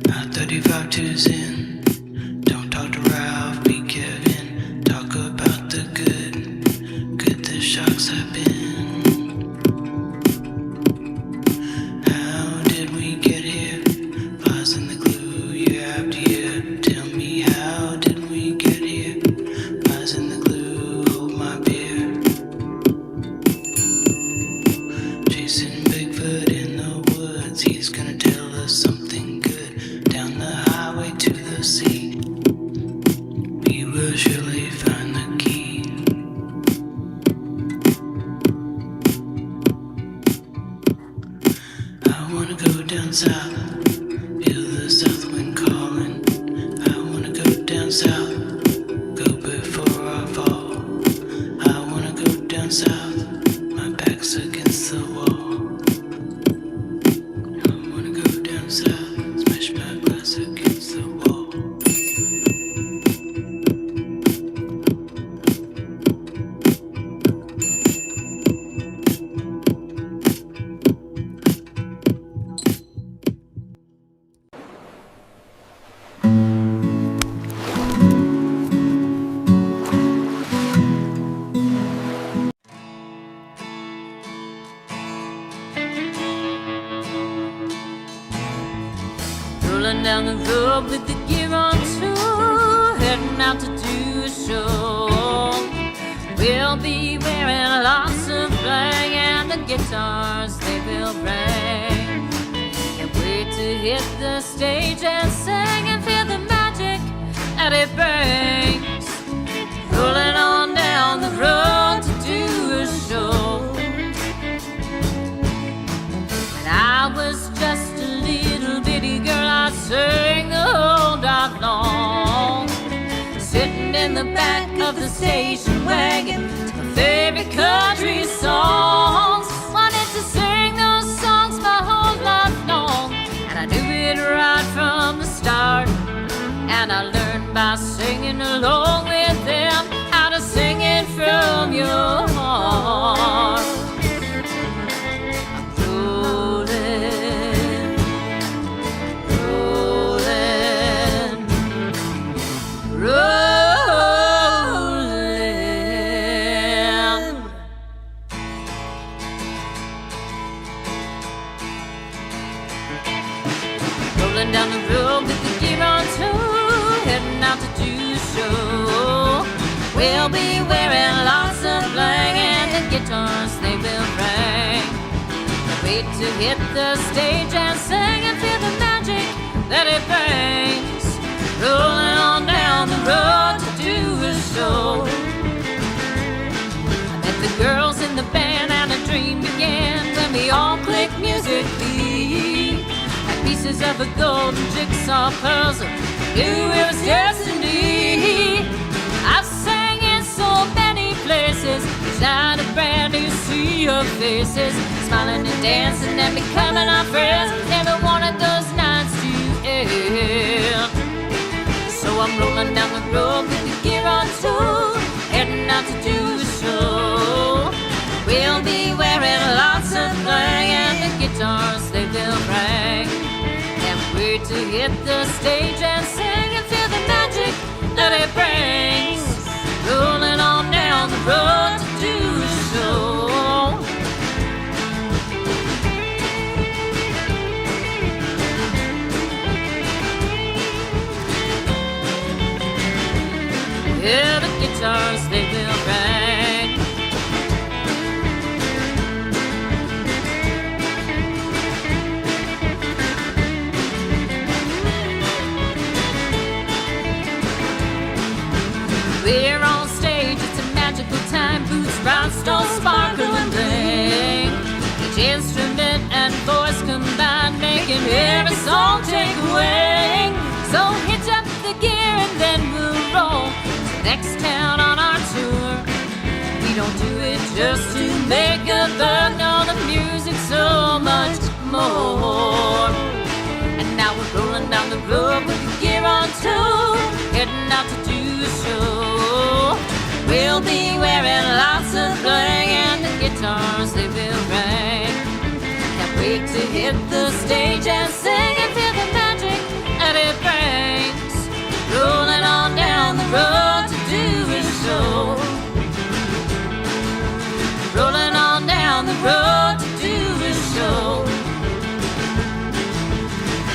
Now 35 twos in. Don't talk to Ralph, be Kevin. Talk about the good the shocks have been. How did we get here? Flies in the glue year after year. Tell me, how did we get here? Flies in the glue, hold my beer. Chasing Bigfoot in the woods, he's gonna tell us something good. Down the highway to the sea, we will surely find the key. I wanna go down south, feel the south wind calling. I wanna go down south, go before I fall. I wanna go down south, my back's against the wall. I wanna go down south, smash my glass against the wall. Rolling down the road with the gear on tour, heading out to do a show. We'll be wearing lots of flag and the guitars they will bring. Can't wait to hit the stage and sing and feel the magic that it brings. Rolling on down the road to do a show. When I was just a little bitty girl, I'd sing the whole night long, sitting in the back of the station wagon to my favorite country songs. Wanted to sing those songs my whole life long, and I knew it right from the start. And I learned by singing along with them how to sing it from your heart. I'm rolling, rolling, rolling. Rolling down the road with the gear on tour, heading out to do a show. We'll be wearing lots of bling and the guitars they will bring. Wait to hit the stage and sing and feel the magic that it brings. Rolling on down the road to do a show. I met the girls in the band and a dream began when we all clicked musically. Like pieces of a golden jigsaw puzzle, knew it was destiny. I've sang in so many places, each night a brand new sea of faces, smiling and dancing and becoming our friends. Never wanted those nights to end. So I'm rolling down the road with the gear on tour, heading out to do a show. We'll be wearing lots of bling and the guitars they will bring. Can't wait to hit the stage and sing and feel the magic that it brings. Rolling on down the road to do a show. Yeah, the guitars they will bring. We're on stage, it's a magical time. Boots, rhinestones, sparkle and bling. Each instrument and voice combined, making every song take a wing. So hitch up the gear and then we'll roll to the next town on our tour. We don't do it just to make a buck, no, the music's so much more. And now we're rolling down the road with the gear on tour, heading out to do a show. We'll be wearing lots of bling and the guitars they will ring. Can't wait to hit the stage and sing and feel the magic that it brings. Rolling on down the road to do a show. Rolling on down the road to do a show.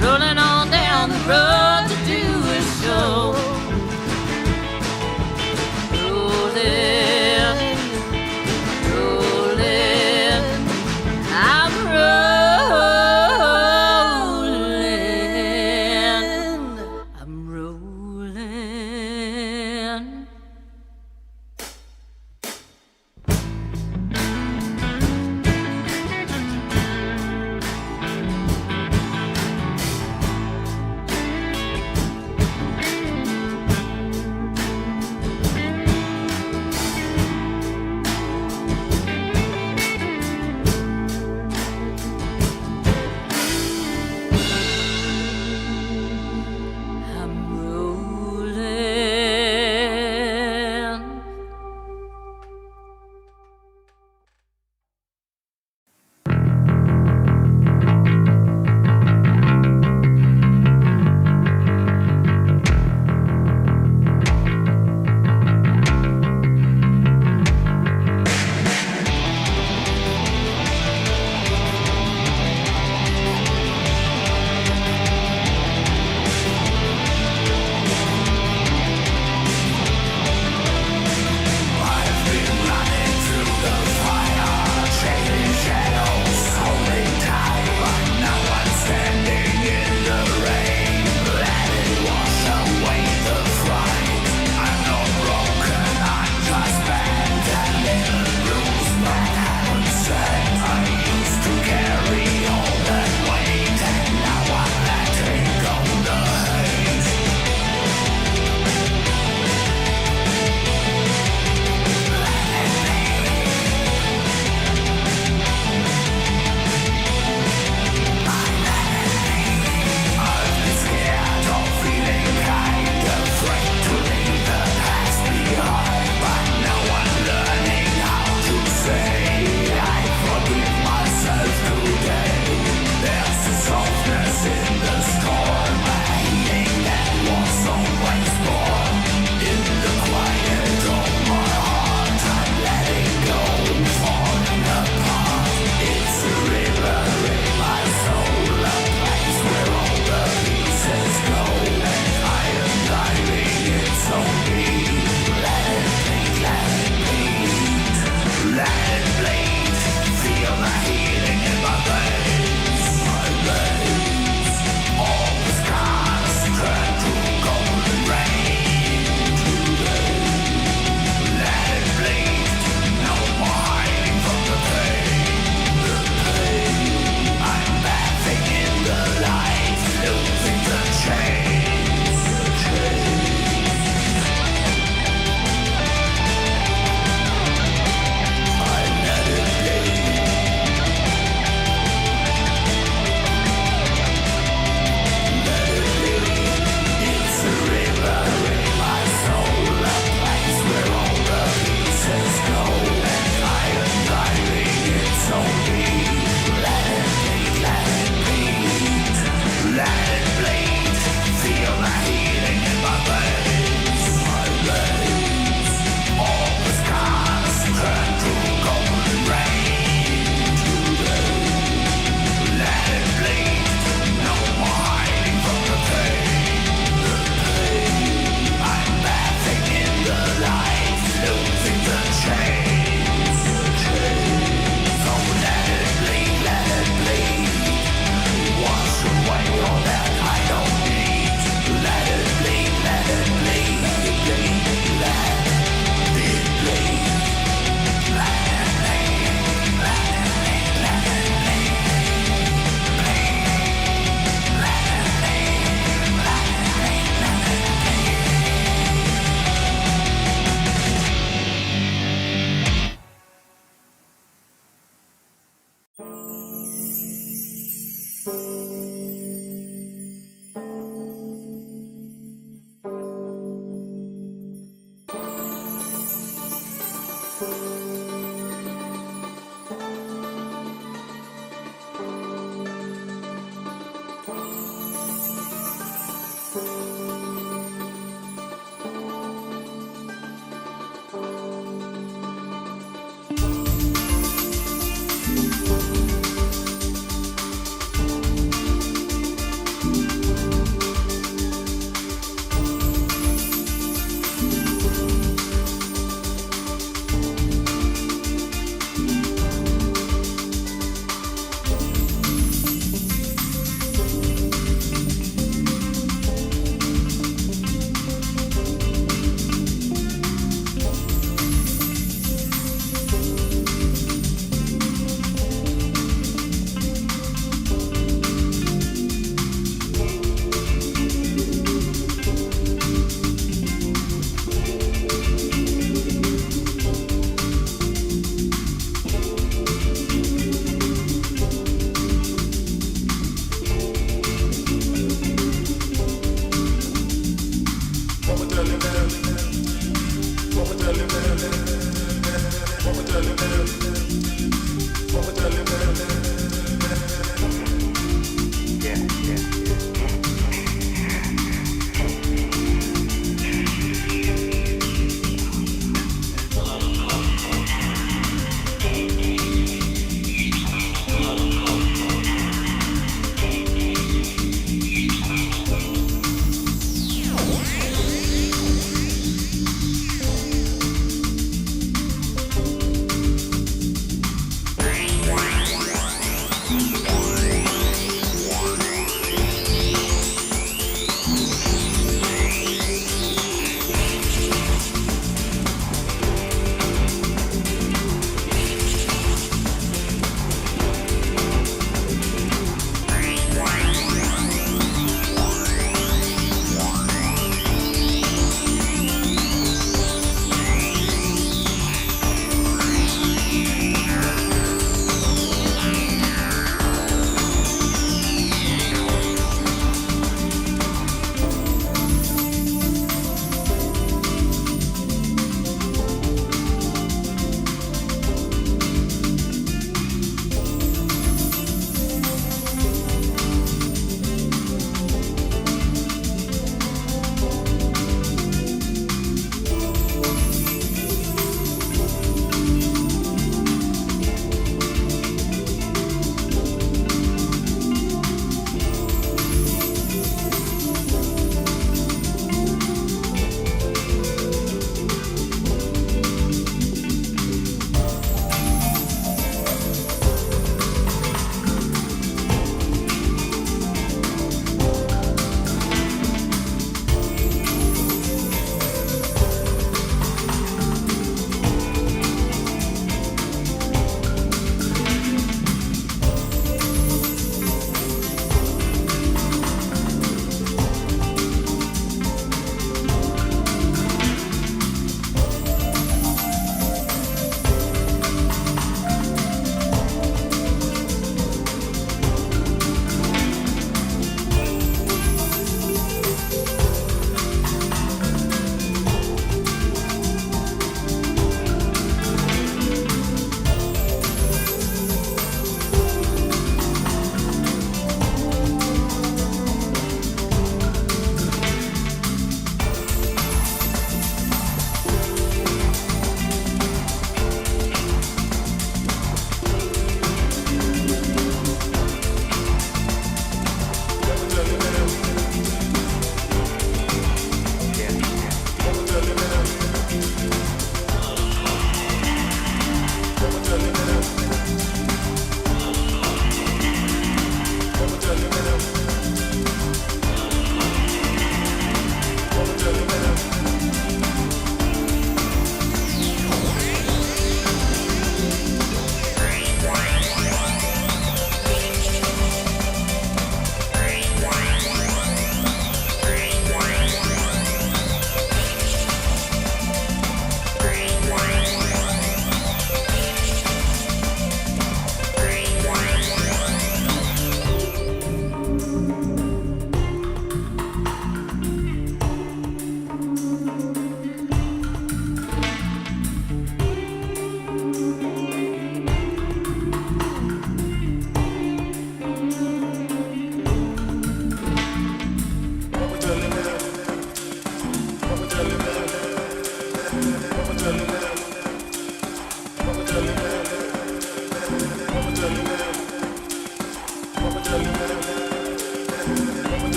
Rolling on down the road to do a show. Rolling, rolling, I'm rolling.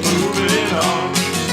Moving on.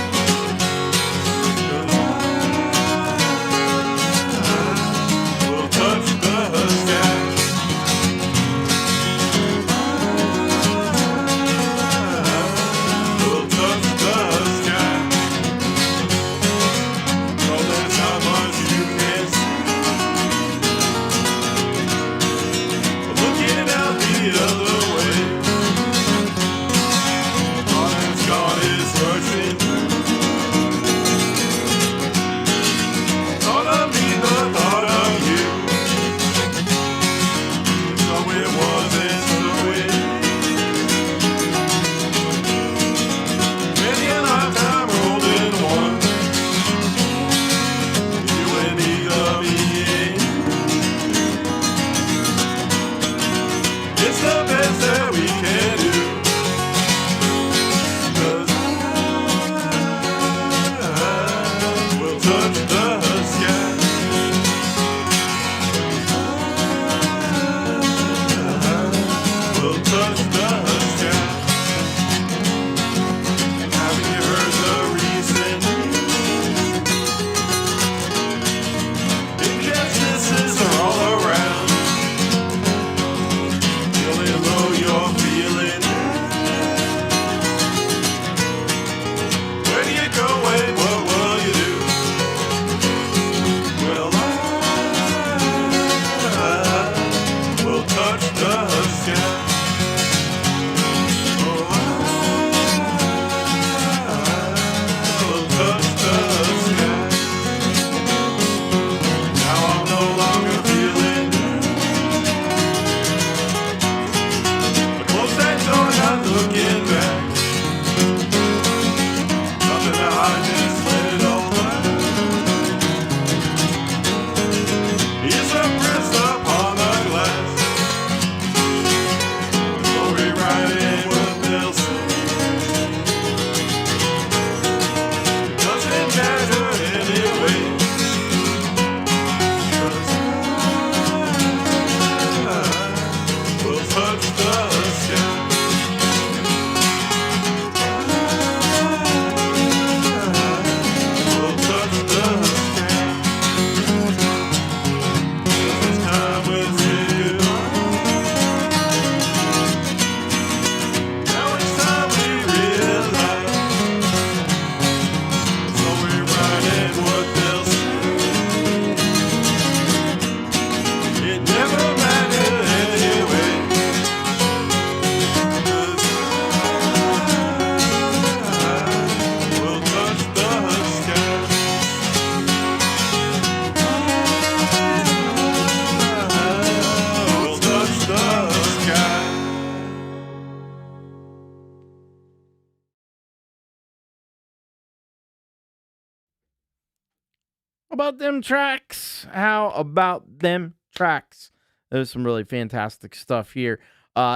about them tracks? How about them tracks? There's some really fantastic stuff here.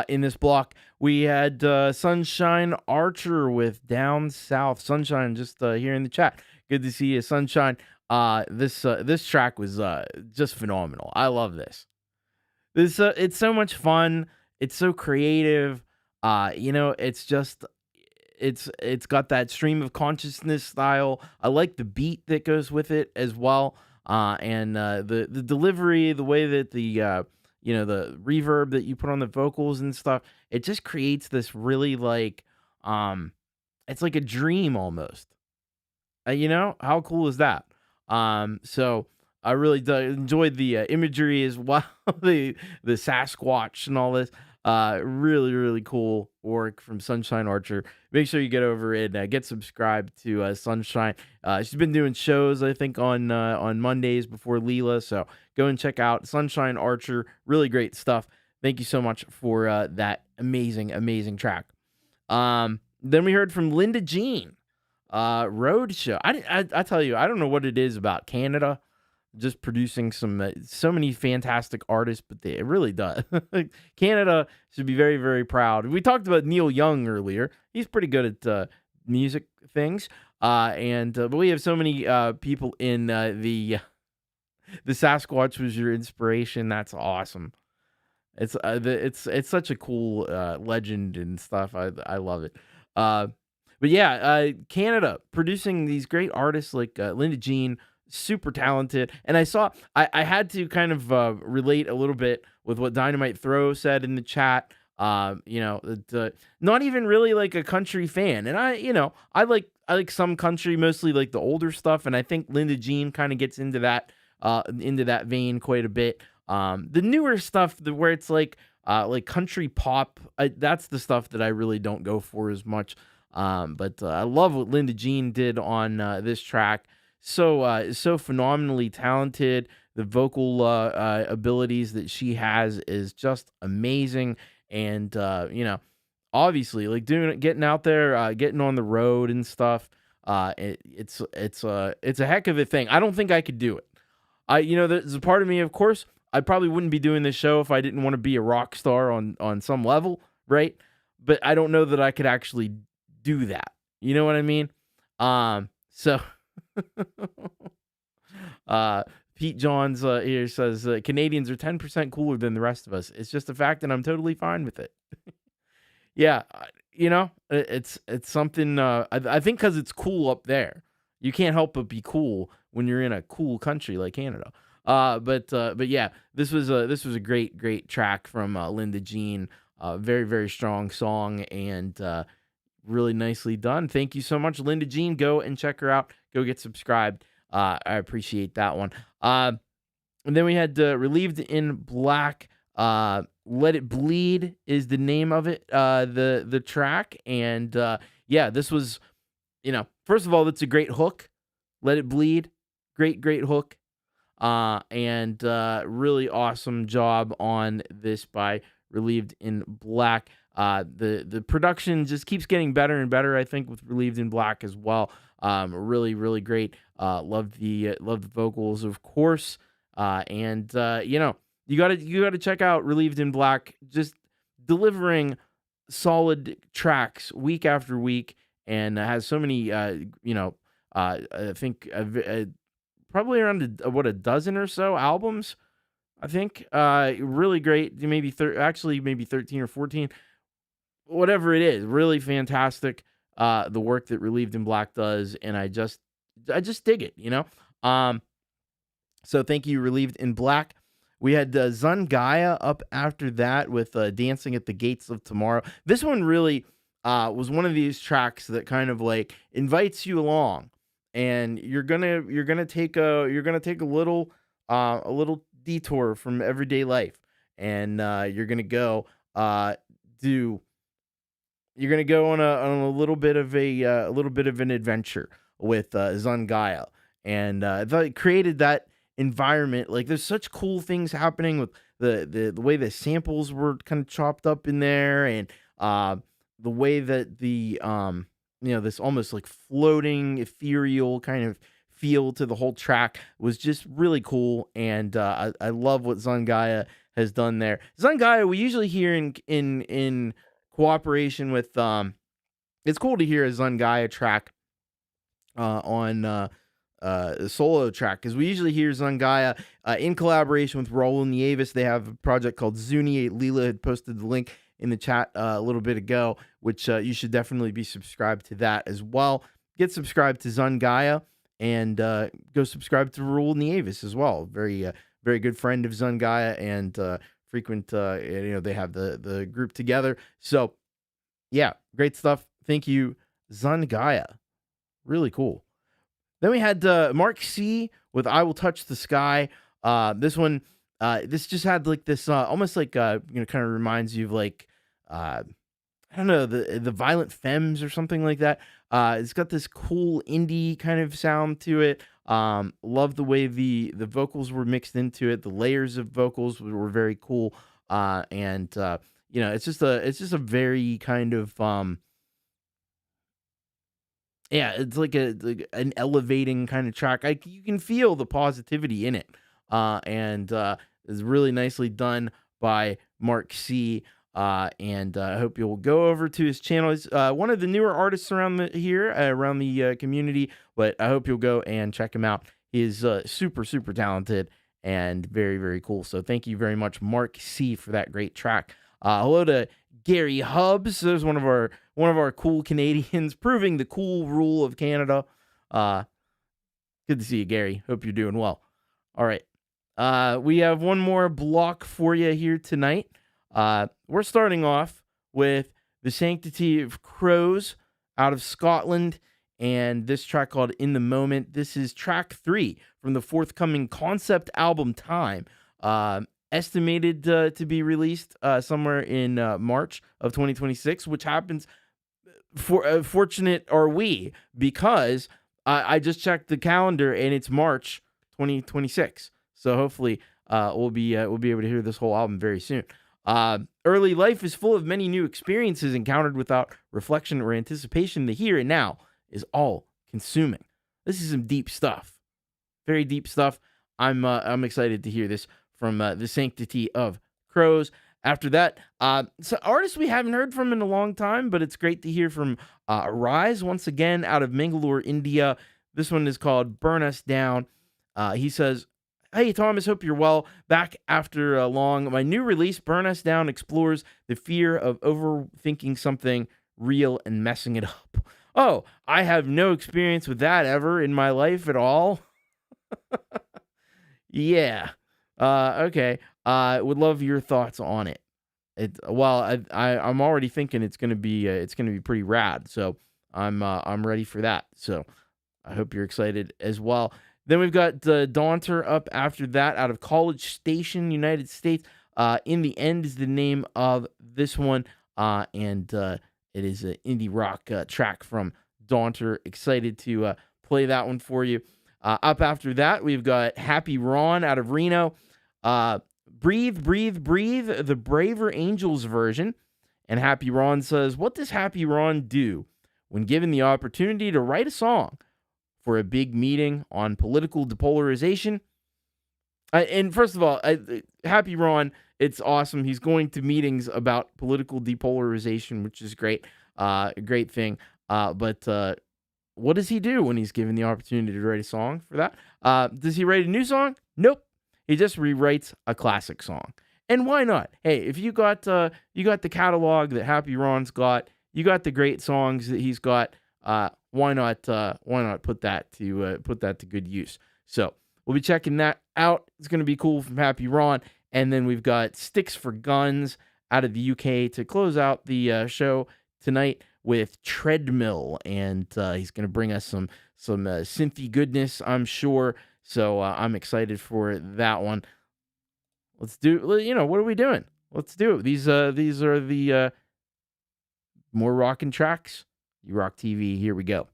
In this block, we had Sunshine Archer with Down South. Sunshine just here in the chat. Good to see you, Sunshine. This track was just phenomenal. I love this. It's so much fun. It's so creative. It's just it's got that stream of consciousness style. I like the beat that goes with it as well. And the delivery, the way that the reverb that you put on the vocals and stuff, it just creates this really like it's like a dream almost. How cool is that? So I really enjoyed the imagery as well, the Sasquatch and all this. Really, really cool work from Sunshine Archer. Make sure you get over and get subscribed to Sunshine. She's been doing shows, I think, on Mondays before Leela. So go and check out Sunshine Archer. Really great stuff. Thank you so much for that amazing, amazing track. Then we heard from Linda Jean, Roadshow. I tell you, I don't know what it is about Canada just producing so many fantastic artists, but it really does. Canada should be very, very proud. We talked about Neil Young earlier. He's pretty good at music things, but we have so many people in the Sasquatch was your inspiration. That's awesome. It's such a cool legend and stuff. I love it. But yeah, Canada producing these great artists like Linda Jean. Super talented. And I had to kind of relate a little bit with what Dynamite Throw said in the chat. Not even really like a country fan. And I like some country, mostly like the older stuff. And I think Linda Jean kind of gets into that vein quite a bit. The newer stuff where it's like country pop, that's the stuff that I really don't go for as much. But I love what Linda Jean did on this track. So phenomenally talented. The vocal abilities that she has is just amazing. And obviously, like getting out there, getting on the road and stuff. It's a heck of a thing. I don't think I could do it. There's a part of me, of course, I probably wouldn't be doing this show if I didn't want to be a rock star on some level, right? But I don't know that I could actually do that. You know what I mean? So. Pete Johns here says Canadians are 10% cooler than the rest of us. It's just a fact, and I'm totally fine with it. Yeah, it's something. I think because it's cool up there, you can't help but be cool when you're in a cool country like Canada. But yeah, this was a great track from Linda Jean. Very, very strong song and really nicely done. Thank you so much, Linda Jean. Go and check her out. Go get subscribed. I appreciate that one. And then we had Relieved in Black. Let It Bleed is the name of it, the track. And yeah, this was, first of all, it's a great hook. Let It Bleed. Great hook. And really awesome job on this by Relieved in Black. The production just keeps getting better and better, I think, with Relieved in Black as well. Really, really great. Love the vocals, of course. And you gotta check out Relieved in Black, just delivering solid tracks week after week, and has so many I think probably around a dozen or so albums, I think. Really great. Maybe maybe 13 or 14, whatever it is. Really fantastic. The work that Relieved in Black does, and I just dig it, So thank you, Relieved in Black. We had Zungaya up after that with Dancing at the Gates of Tomorrow. This one really was one of these tracks that kind of like invites you along, and you're gonna take a little detour from everyday life, and you're gonna go on a little bit of an adventure with Zungaya, and it created that environment. Like, there's such cool things happening with the way the samples were kind of chopped up in there, and the way that the this almost like floating ethereal kind of feel to the whole track was just really cool, and I love what Zungaya has done there. Zungaya, we usually hear in cooperation with it's cool to hear a Zungaya track on a solo track, because we usually hear Zungaya in collaboration with Raul Nieves. They have a project called Zuni. Leela had posted the link in the chat a little bit ago, which you should definitely be subscribed to that as well. Get subscribed to Zungaya, and go subscribe to Raul Nieves as well. Very good friend of Zungaya, and frequent, they have the group together. So yeah, great stuff. Thank you, Zungaya. Really cool. Then we had Mark C with I Will Touch the Sky. This one, this just had like this almost like kind of reminds you of like I don't know, the Violent Femmes or something like that. It's got this cool indie kind of sound to it. Love the way the vocals were mixed into it. The layers of vocals were very cool. And it's just a very kind of it's like an elevating kind of track. You can feel the positivity in it, and it's really nicely done by Mark C. And I hope you'll go over to his channel. He's one of the newer artists around the community, but I hope you'll go and check him out. He is super talented and very, very cool. So thank you very much, Mark C, for that great track. Hello to Gary Hubbs. There's one of our cool Canadians, proving the cool rule of Canada. Good to see you, Gary. Hope you're doing well. All right. We have one more block for you here tonight. We're starting off with The Sanctity of Crows out of Scotland, and this track called In the Moment. This is track 3 from the forthcoming concept album Time. Estimated to be released somewhere in March of 2026, which happens, fortunate are we, because I just checked the calendar and it's March 2026. So hopefully we'll be able to hear this whole album very soon. Early life is full of many new experiences encountered without reflection or anticipation. The here and now is all consuming. This is some deep stuff, very deep stuff. I'm excited to hear this from The Sanctity of Crows. After that, so artists we haven't heard from in a long time, but it's great to hear from Rise once again out of Mangalore, India. This one is called Burn Us Down. He says, "Hey, Thomas, hope you're well. Back after long. My new release, Burn Us Down, explores the fear of overthinking something real and messing it up." Oh, I have no experience with that ever in my life at all. Yeah. Okay. Would love your thoughts on it. I'm already thinking it's gonna be pretty rad. So I'm ready for that. So I hope you're excited as well. Then we've got Daunter up after that out of College Station, United States. In the End is the name of this one, and it is an indie rock track from Daunter. Excited to play that one for you. Up after that, we've got Happy Ron out of Reno. Breathe, Breathe, Breathe, the Braver Angels version. And Happy Ron says, what does Happy Ron do when given the opportunity to write a song for a big meeting on political depolarization? And first of all, Happy Ron, it's awesome. He's going to meetings about political depolarization, which is great. A great thing. But what does he do when he's given the opportunity to write a song for that? Does he write a new song? Nope. He just rewrites a classic song. And why not? Hey, if you got the catalog that Happy Ron's got, you got the great songs that he's got, why not put that to good use? So we'll be checking that out. It's going to be cool from Happy Ron. And then we've got Sticks for Guns out of the UK to close out the show tonight with Treadmill, and he's going to bring us some synthy goodness, I'm sure. So I'm excited for that one. Let's do. What are we doing? Let's do it. These are the more rockin' tracks. You Rock TV. Here we go.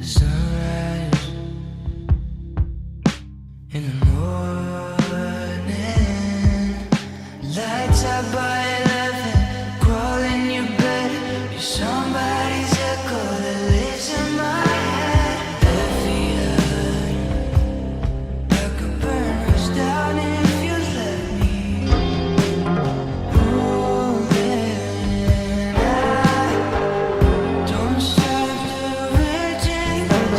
the sunrise in the morning. Lights up by 11, crawl in your bed. You're somebody's echo that lives in my head. Heavy like a burn us down if you let me. Don't stop the raging.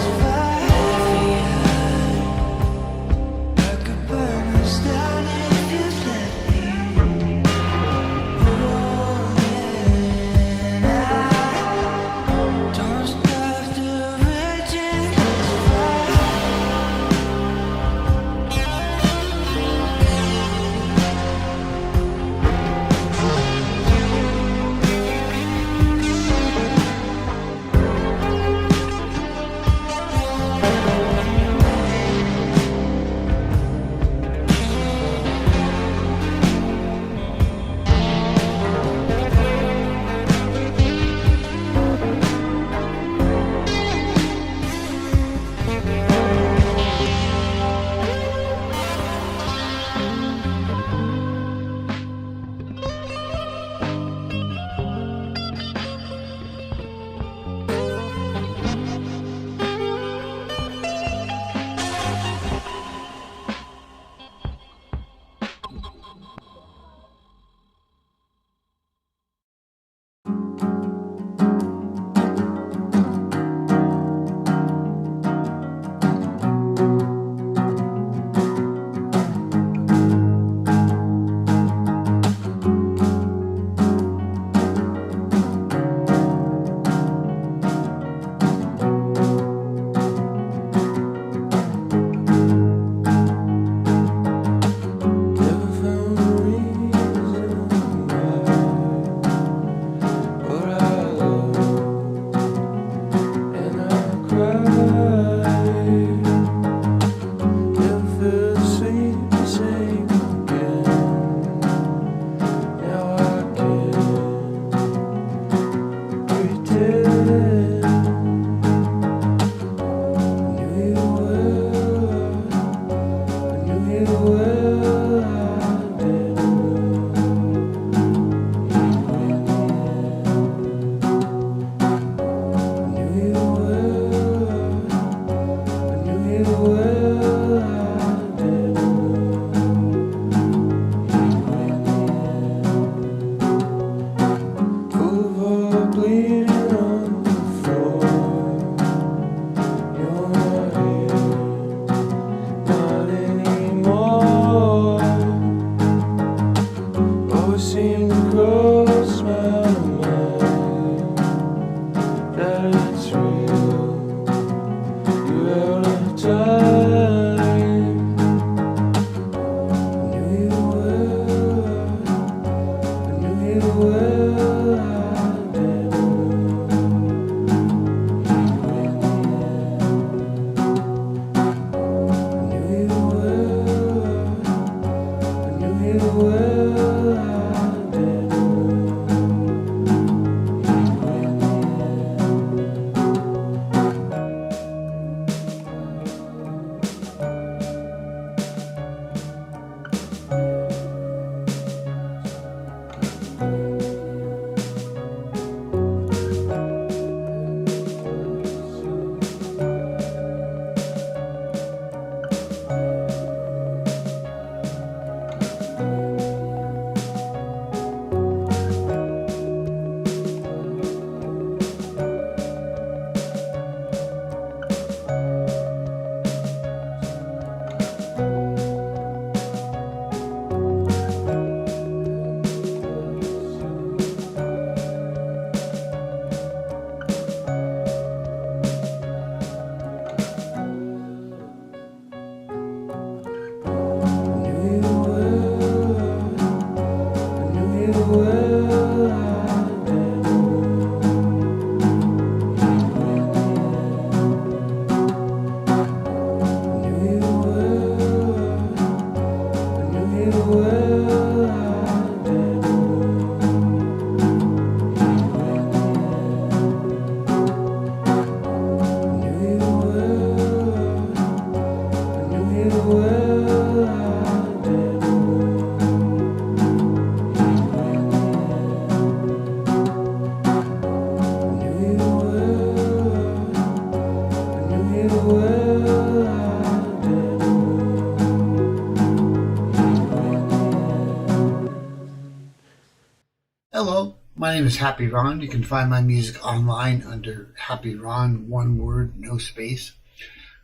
Hello, my name is Happy Ron. You can find my music online under Happy Ron, one word, no space.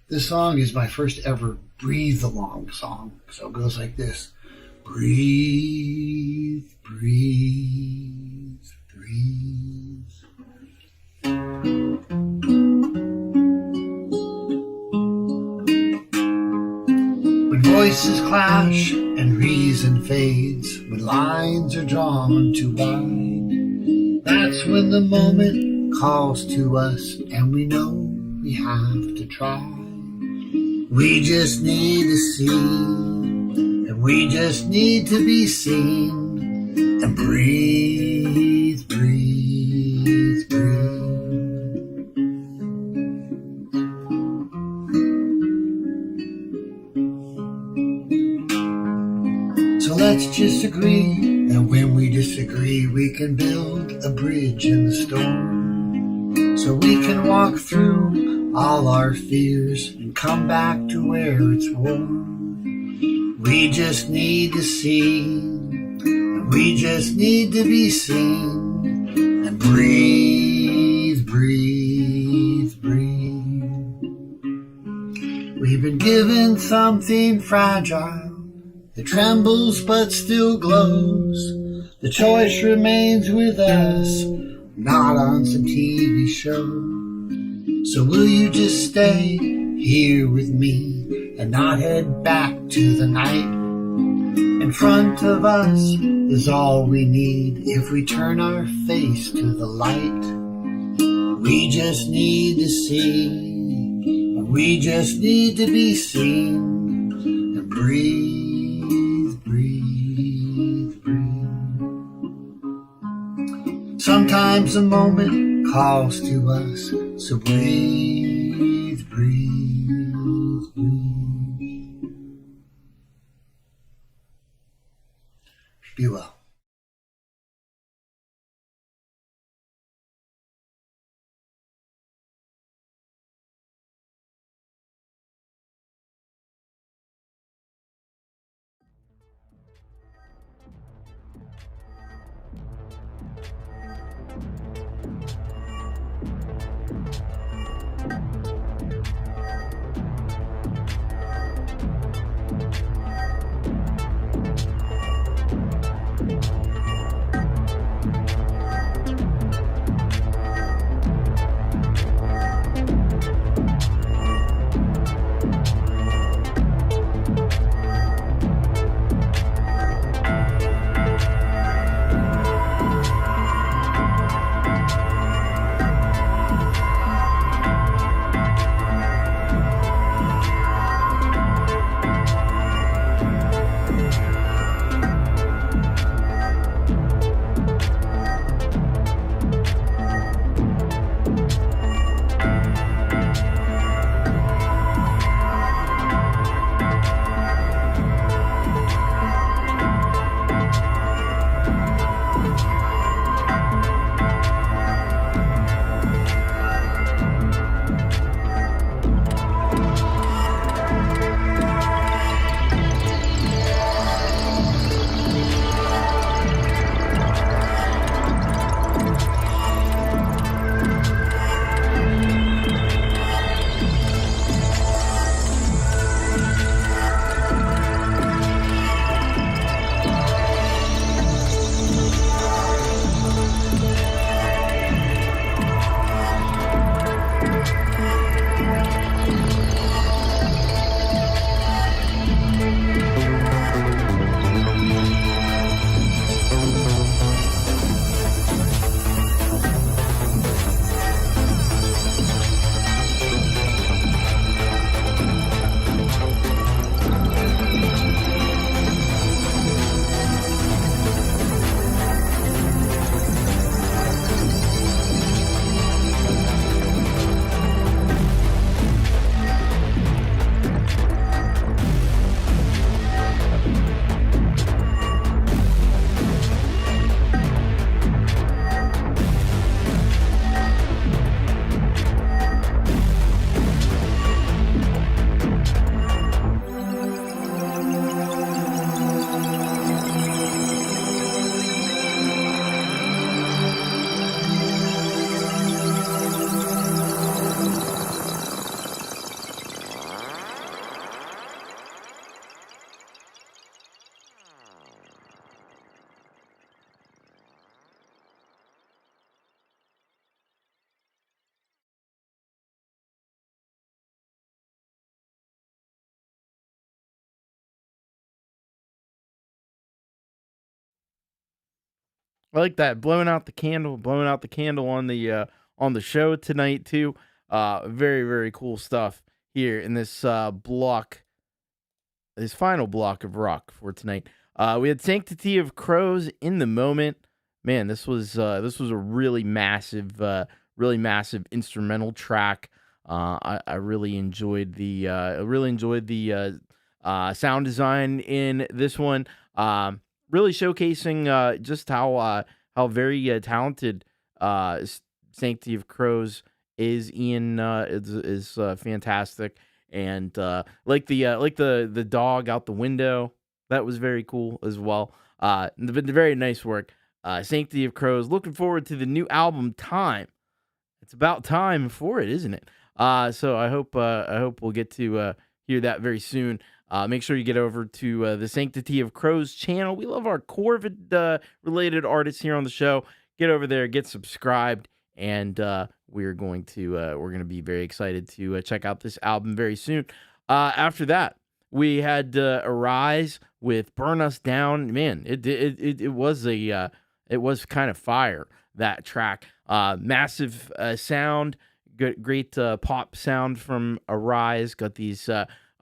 This song is my first ever breathe along song, so it goes like this. Breathe, breathe, breathe. When voices clash and reason fades, when lines are drawn too wide, that's when the moment calls to us and we know we have to try. We just need to see, and we just need to be seen, and breathe, breathe, breathe. So let's just agree that when we disagree, we can build a bridge in the storm, so we can walk through all our fears and come back to where it's warm. We just need to see, and we just need to be seen, and breathe, breathe, breathe. We've been given something fragile that trembles but still glows. The choice remains with us, not on some TV show. So will you just stay here with me and not head back to the night? In front of us is all we need if we turn our face to the light. We just need to see, and we just need to be seen, and breathe, breathe, breathe. Sometimes a moment calls to us, so breathe, breathe, breathe. Be well. I like that. Blowing out the candle on the show tonight too. Very, very cool stuff here in this block, this final block of rock for tonight. We had Sanctity of Crows in the Moment. Man, this was a really massive instrumental track. I really enjoyed the sound design in this one. Really showcasing just how very talented Sanctity of Crows is. Ian is fantastic, and like the dog out the window, that was very cool as well. Very nice work. Sanctity of Crows. Looking forward to the new album, Time. It's about time for it, isn't it? So I hope we'll get to hear that very soon. Make sure you get over to the Sanctity of Crows channel. We love our Corvid related artists here on the show. Get over there, get subscribed, and we're going to be very excited to check out this album very soon. After that, we had Arise with Burn Us Down. Man, it was kind of fire, that track. Massive sound, great pop sound from Arise. Got these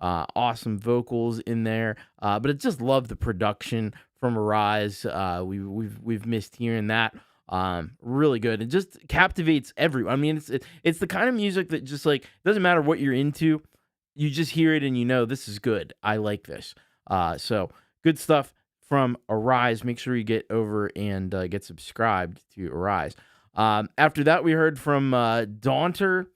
awesome vocals in there, but I just love the production from Arise. We've missed hearing that. Really good. It just captivates everyone. I mean, it's the kind of music that just like doesn't matter what you're into, you just hear it and you know this is good. I like this. So good stuff from Arise. Make sure you get over and get subscribed to Arise. After that, we heard from Daunter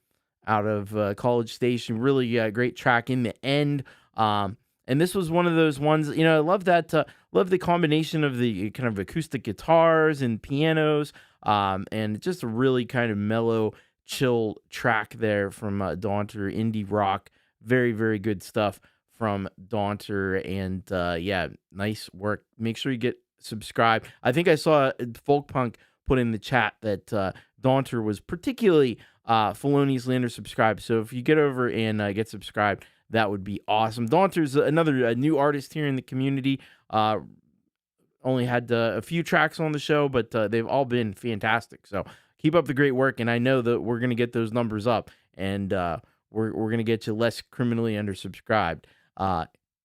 out of College Station. Really great track in the end. And this was one of those ones, I love that. Love the combination of the kind of acoustic guitars and pianos. And just a really kind of mellow, chill track there from Daunter, indie rock. Very, very good stuff from Daunter. And yeah, nice work. Make sure you get subscribed. I think I saw Folkpunk put in the chat that Daunter was particularly feloniously under-subscribed. So if you get over and get subscribed, that would be awesome. Daunter's another new artist here in the community. Only had a few tracks on the show, but they've all been fantastic. So keep up the great work, and I know that we're going to get those numbers up, and we're going to get you less criminally undersubscribed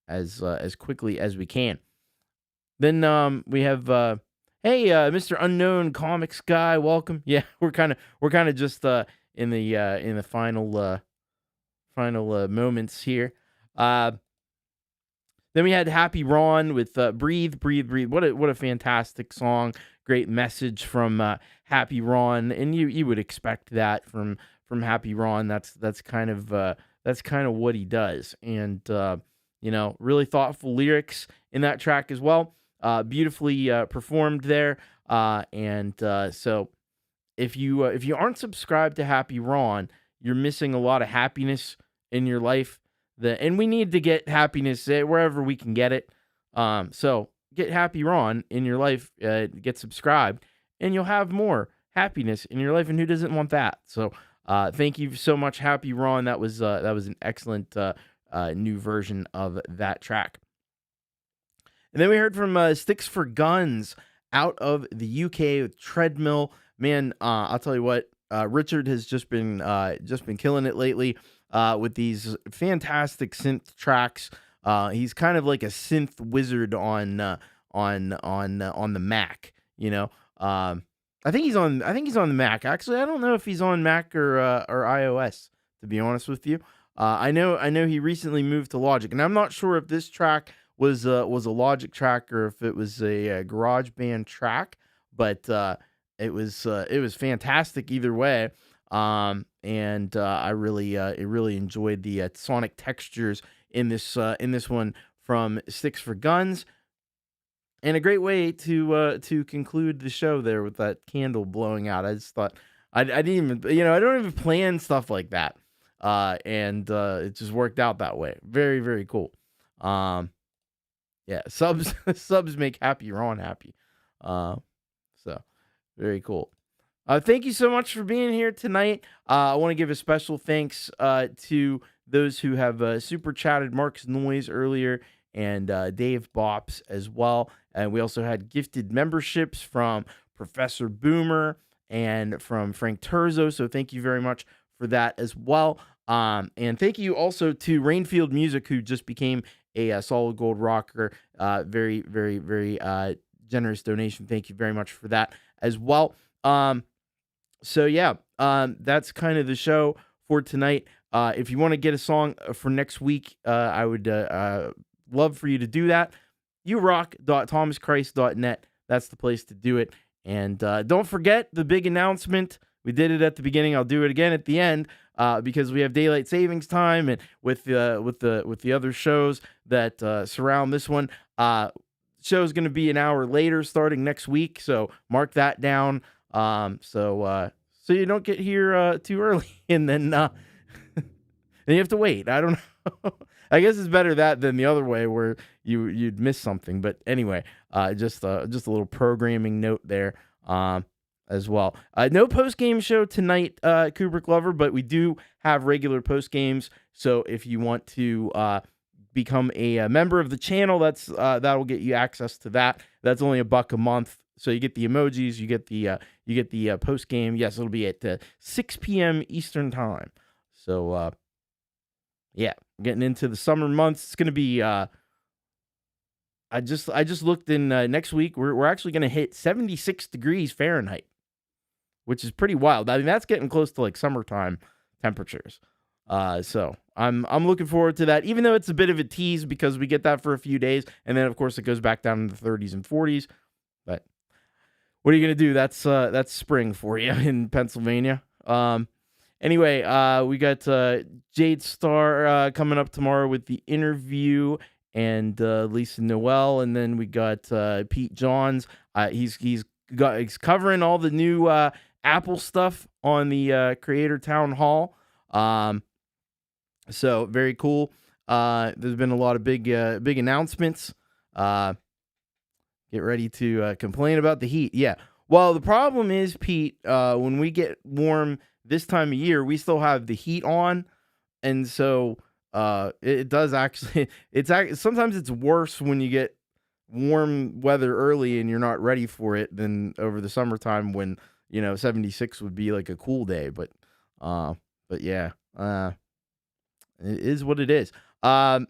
as quickly as we can. Then we have hey, Mr. Unknown Comics Guy, welcome. Yeah, we're kind of just in the final moments here. Then we had Happy Ron with Breathe, Breathe, Breathe. What a fantastic song. Great message from Happy Ron, and you would expect that from Happy Ron. That's kind of what he does, and really thoughtful lyrics in that track as well. Beautifully performed there, and so if you aren't subscribed to Happy Ron, you're missing a lot of happiness in your life. And we need to get happiness wherever we can get it. So get Happy Ron in your life, get subscribed, and you'll have more happiness in your life. And who doesn't want that? So thank you so much, Happy Ron. That was an excellent new version of that track. And then we heard from Sticks for Guns out of the UK with Treadmill. Man, I'll tell you what, Richard has just been killing it lately with these fantastic synth tracks. He's kind of like a synth wizard on the Mac. I think he's on the Mac. Actually, I don't know if he's on Mac or iOS, to be honest with you. I know he recently moved to Logic, and I'm not sure if this track was a Logic track or if it was a GarageBand track, but it was fantastic either way. And I really enjoyed the sonic textures in this one from Sticks for Guns, and a great way to conclude the show there with that candle blowing out. I just thought I didn't even I don't even plan stuff like that, and it just worked out that way. Very, very cool. Yeah, subs make Happy Ron happy. So very cool. Thank you so much for being here tonight. I want to give a special thanks to those who have super chatted. Mark's Noise earlier and Dave Bops as well. And we also had gifted memberships from Professor Boomer and from Frank Terzo. So thank you very much for that as well. And thank you also to Rainfield Music, who just became a solid gold rocker. Very, very, very generous donation. Thank you very much for that as well. So yeah, that's kind of the show for tonight. If you want to get a song for next week, I would love for you to do that. urock.thomaschrist.net. That's the place to do it. And don't forget the big announcement. We did it at the beginning. I'll do it again at the end because we have daylight savings time, and with the other shows that surround this one. Show's going to be an hour later starting next week, so mark that down. So you don't get here too early, and then then you have to wait. I don't know. I guess it's better that than the other way where you'd miss something. But anyway, just a little programming note there as well. No post game show tonight, Kubricklover, but we do have regular post games. So if you want to become a member of the channel, that'll get you access to that. That's only $1 a month. So you get the emojis, you get the post game. Yes, it'll be at 6 p.m. Eastern time. So yeah, getting into the summer months. It's gonna be. I just looked in next week. We're actually gonna hit 76 degrees Fahrenheit, which is pretty wild. I mean, that's getting close to like summertime temperatures. So I'm looking forward to that, even though it's a bit of a tease because we get that for a few days, and then of course it goes back down in the 30s and 40s. But what are you gonna do? That's spring for you in Pennsylvania. Anyway, we got Jade Star coming up tomorrow with the interview, and Lisa Noel, and then we got Pete Johns. He's covering all the new Apple stuff on the Creator Town Hall. So very cool. There's been a lot of big announcements. Get ready to complain about the heat. Yeah. Well, the problem is, Pete, when we get warm this time of year, we still have the heat on, and so it does actually. Sometimes it's worse when you get warm weather early and you're not ready for it than over the summertime when 76 would be like a cool day. But yeah, it is what it is. So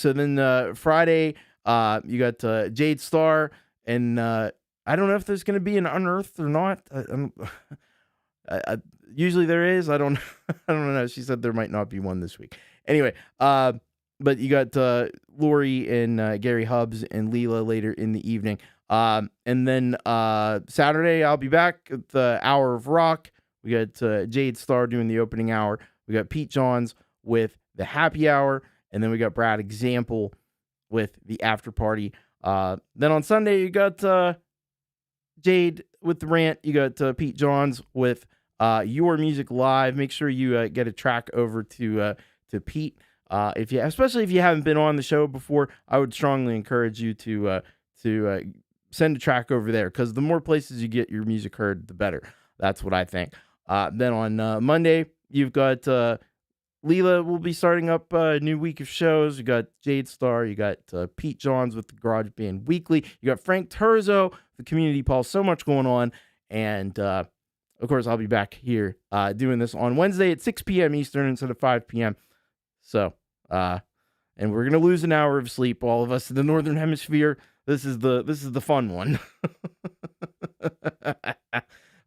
then Friday, you got Jade Star, and I don't know if there's going to be an Unearthed or not. Usually there is. I don't know. She said there might not be one this week. Anyway, but you got Lori and Gary Hubbs and Leela later in the evening. And then Saturday I'll be back at the Hour of Rock. We got Jade Star doing the opening hour. We got Pete Johns with the happy hour, and then we got Brad Example with the after party. Then on Sunday you got Jade with the rant. You got Pete Johns with Your Music Live. Make sure you get a track over to Pete. Especially if you haven't been on the show before, I would strongly encourage you to send a track over there, because the more places you get your music heard, the better. That's what I think. Then on Monday, you've got Leela will be starting up a new week of shows. You got Jade Star. You got Pete Johns with the Garage Band Weekly. You got Frank Turzo, the Community Pulse. So much going on. And, of course, I'll be back here doing this on Wednesday at 6 p.m. Eastern instead of 5 p.m. So, and we're going to lose an hour of sleep, all of us in the Northern Hemisphere. This is the fun one.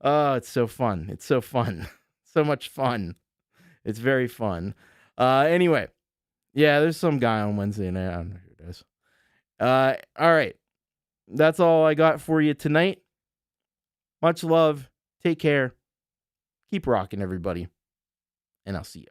Oh, it's so fun. It's so fun. So much fun. It's very fun. Anyway, yeah, there's some guy on Wednesday night. I don't know who it is. All right. That's all I got for you tonight. Much love. Take care. Keep rocking, everybody. And I'll see you.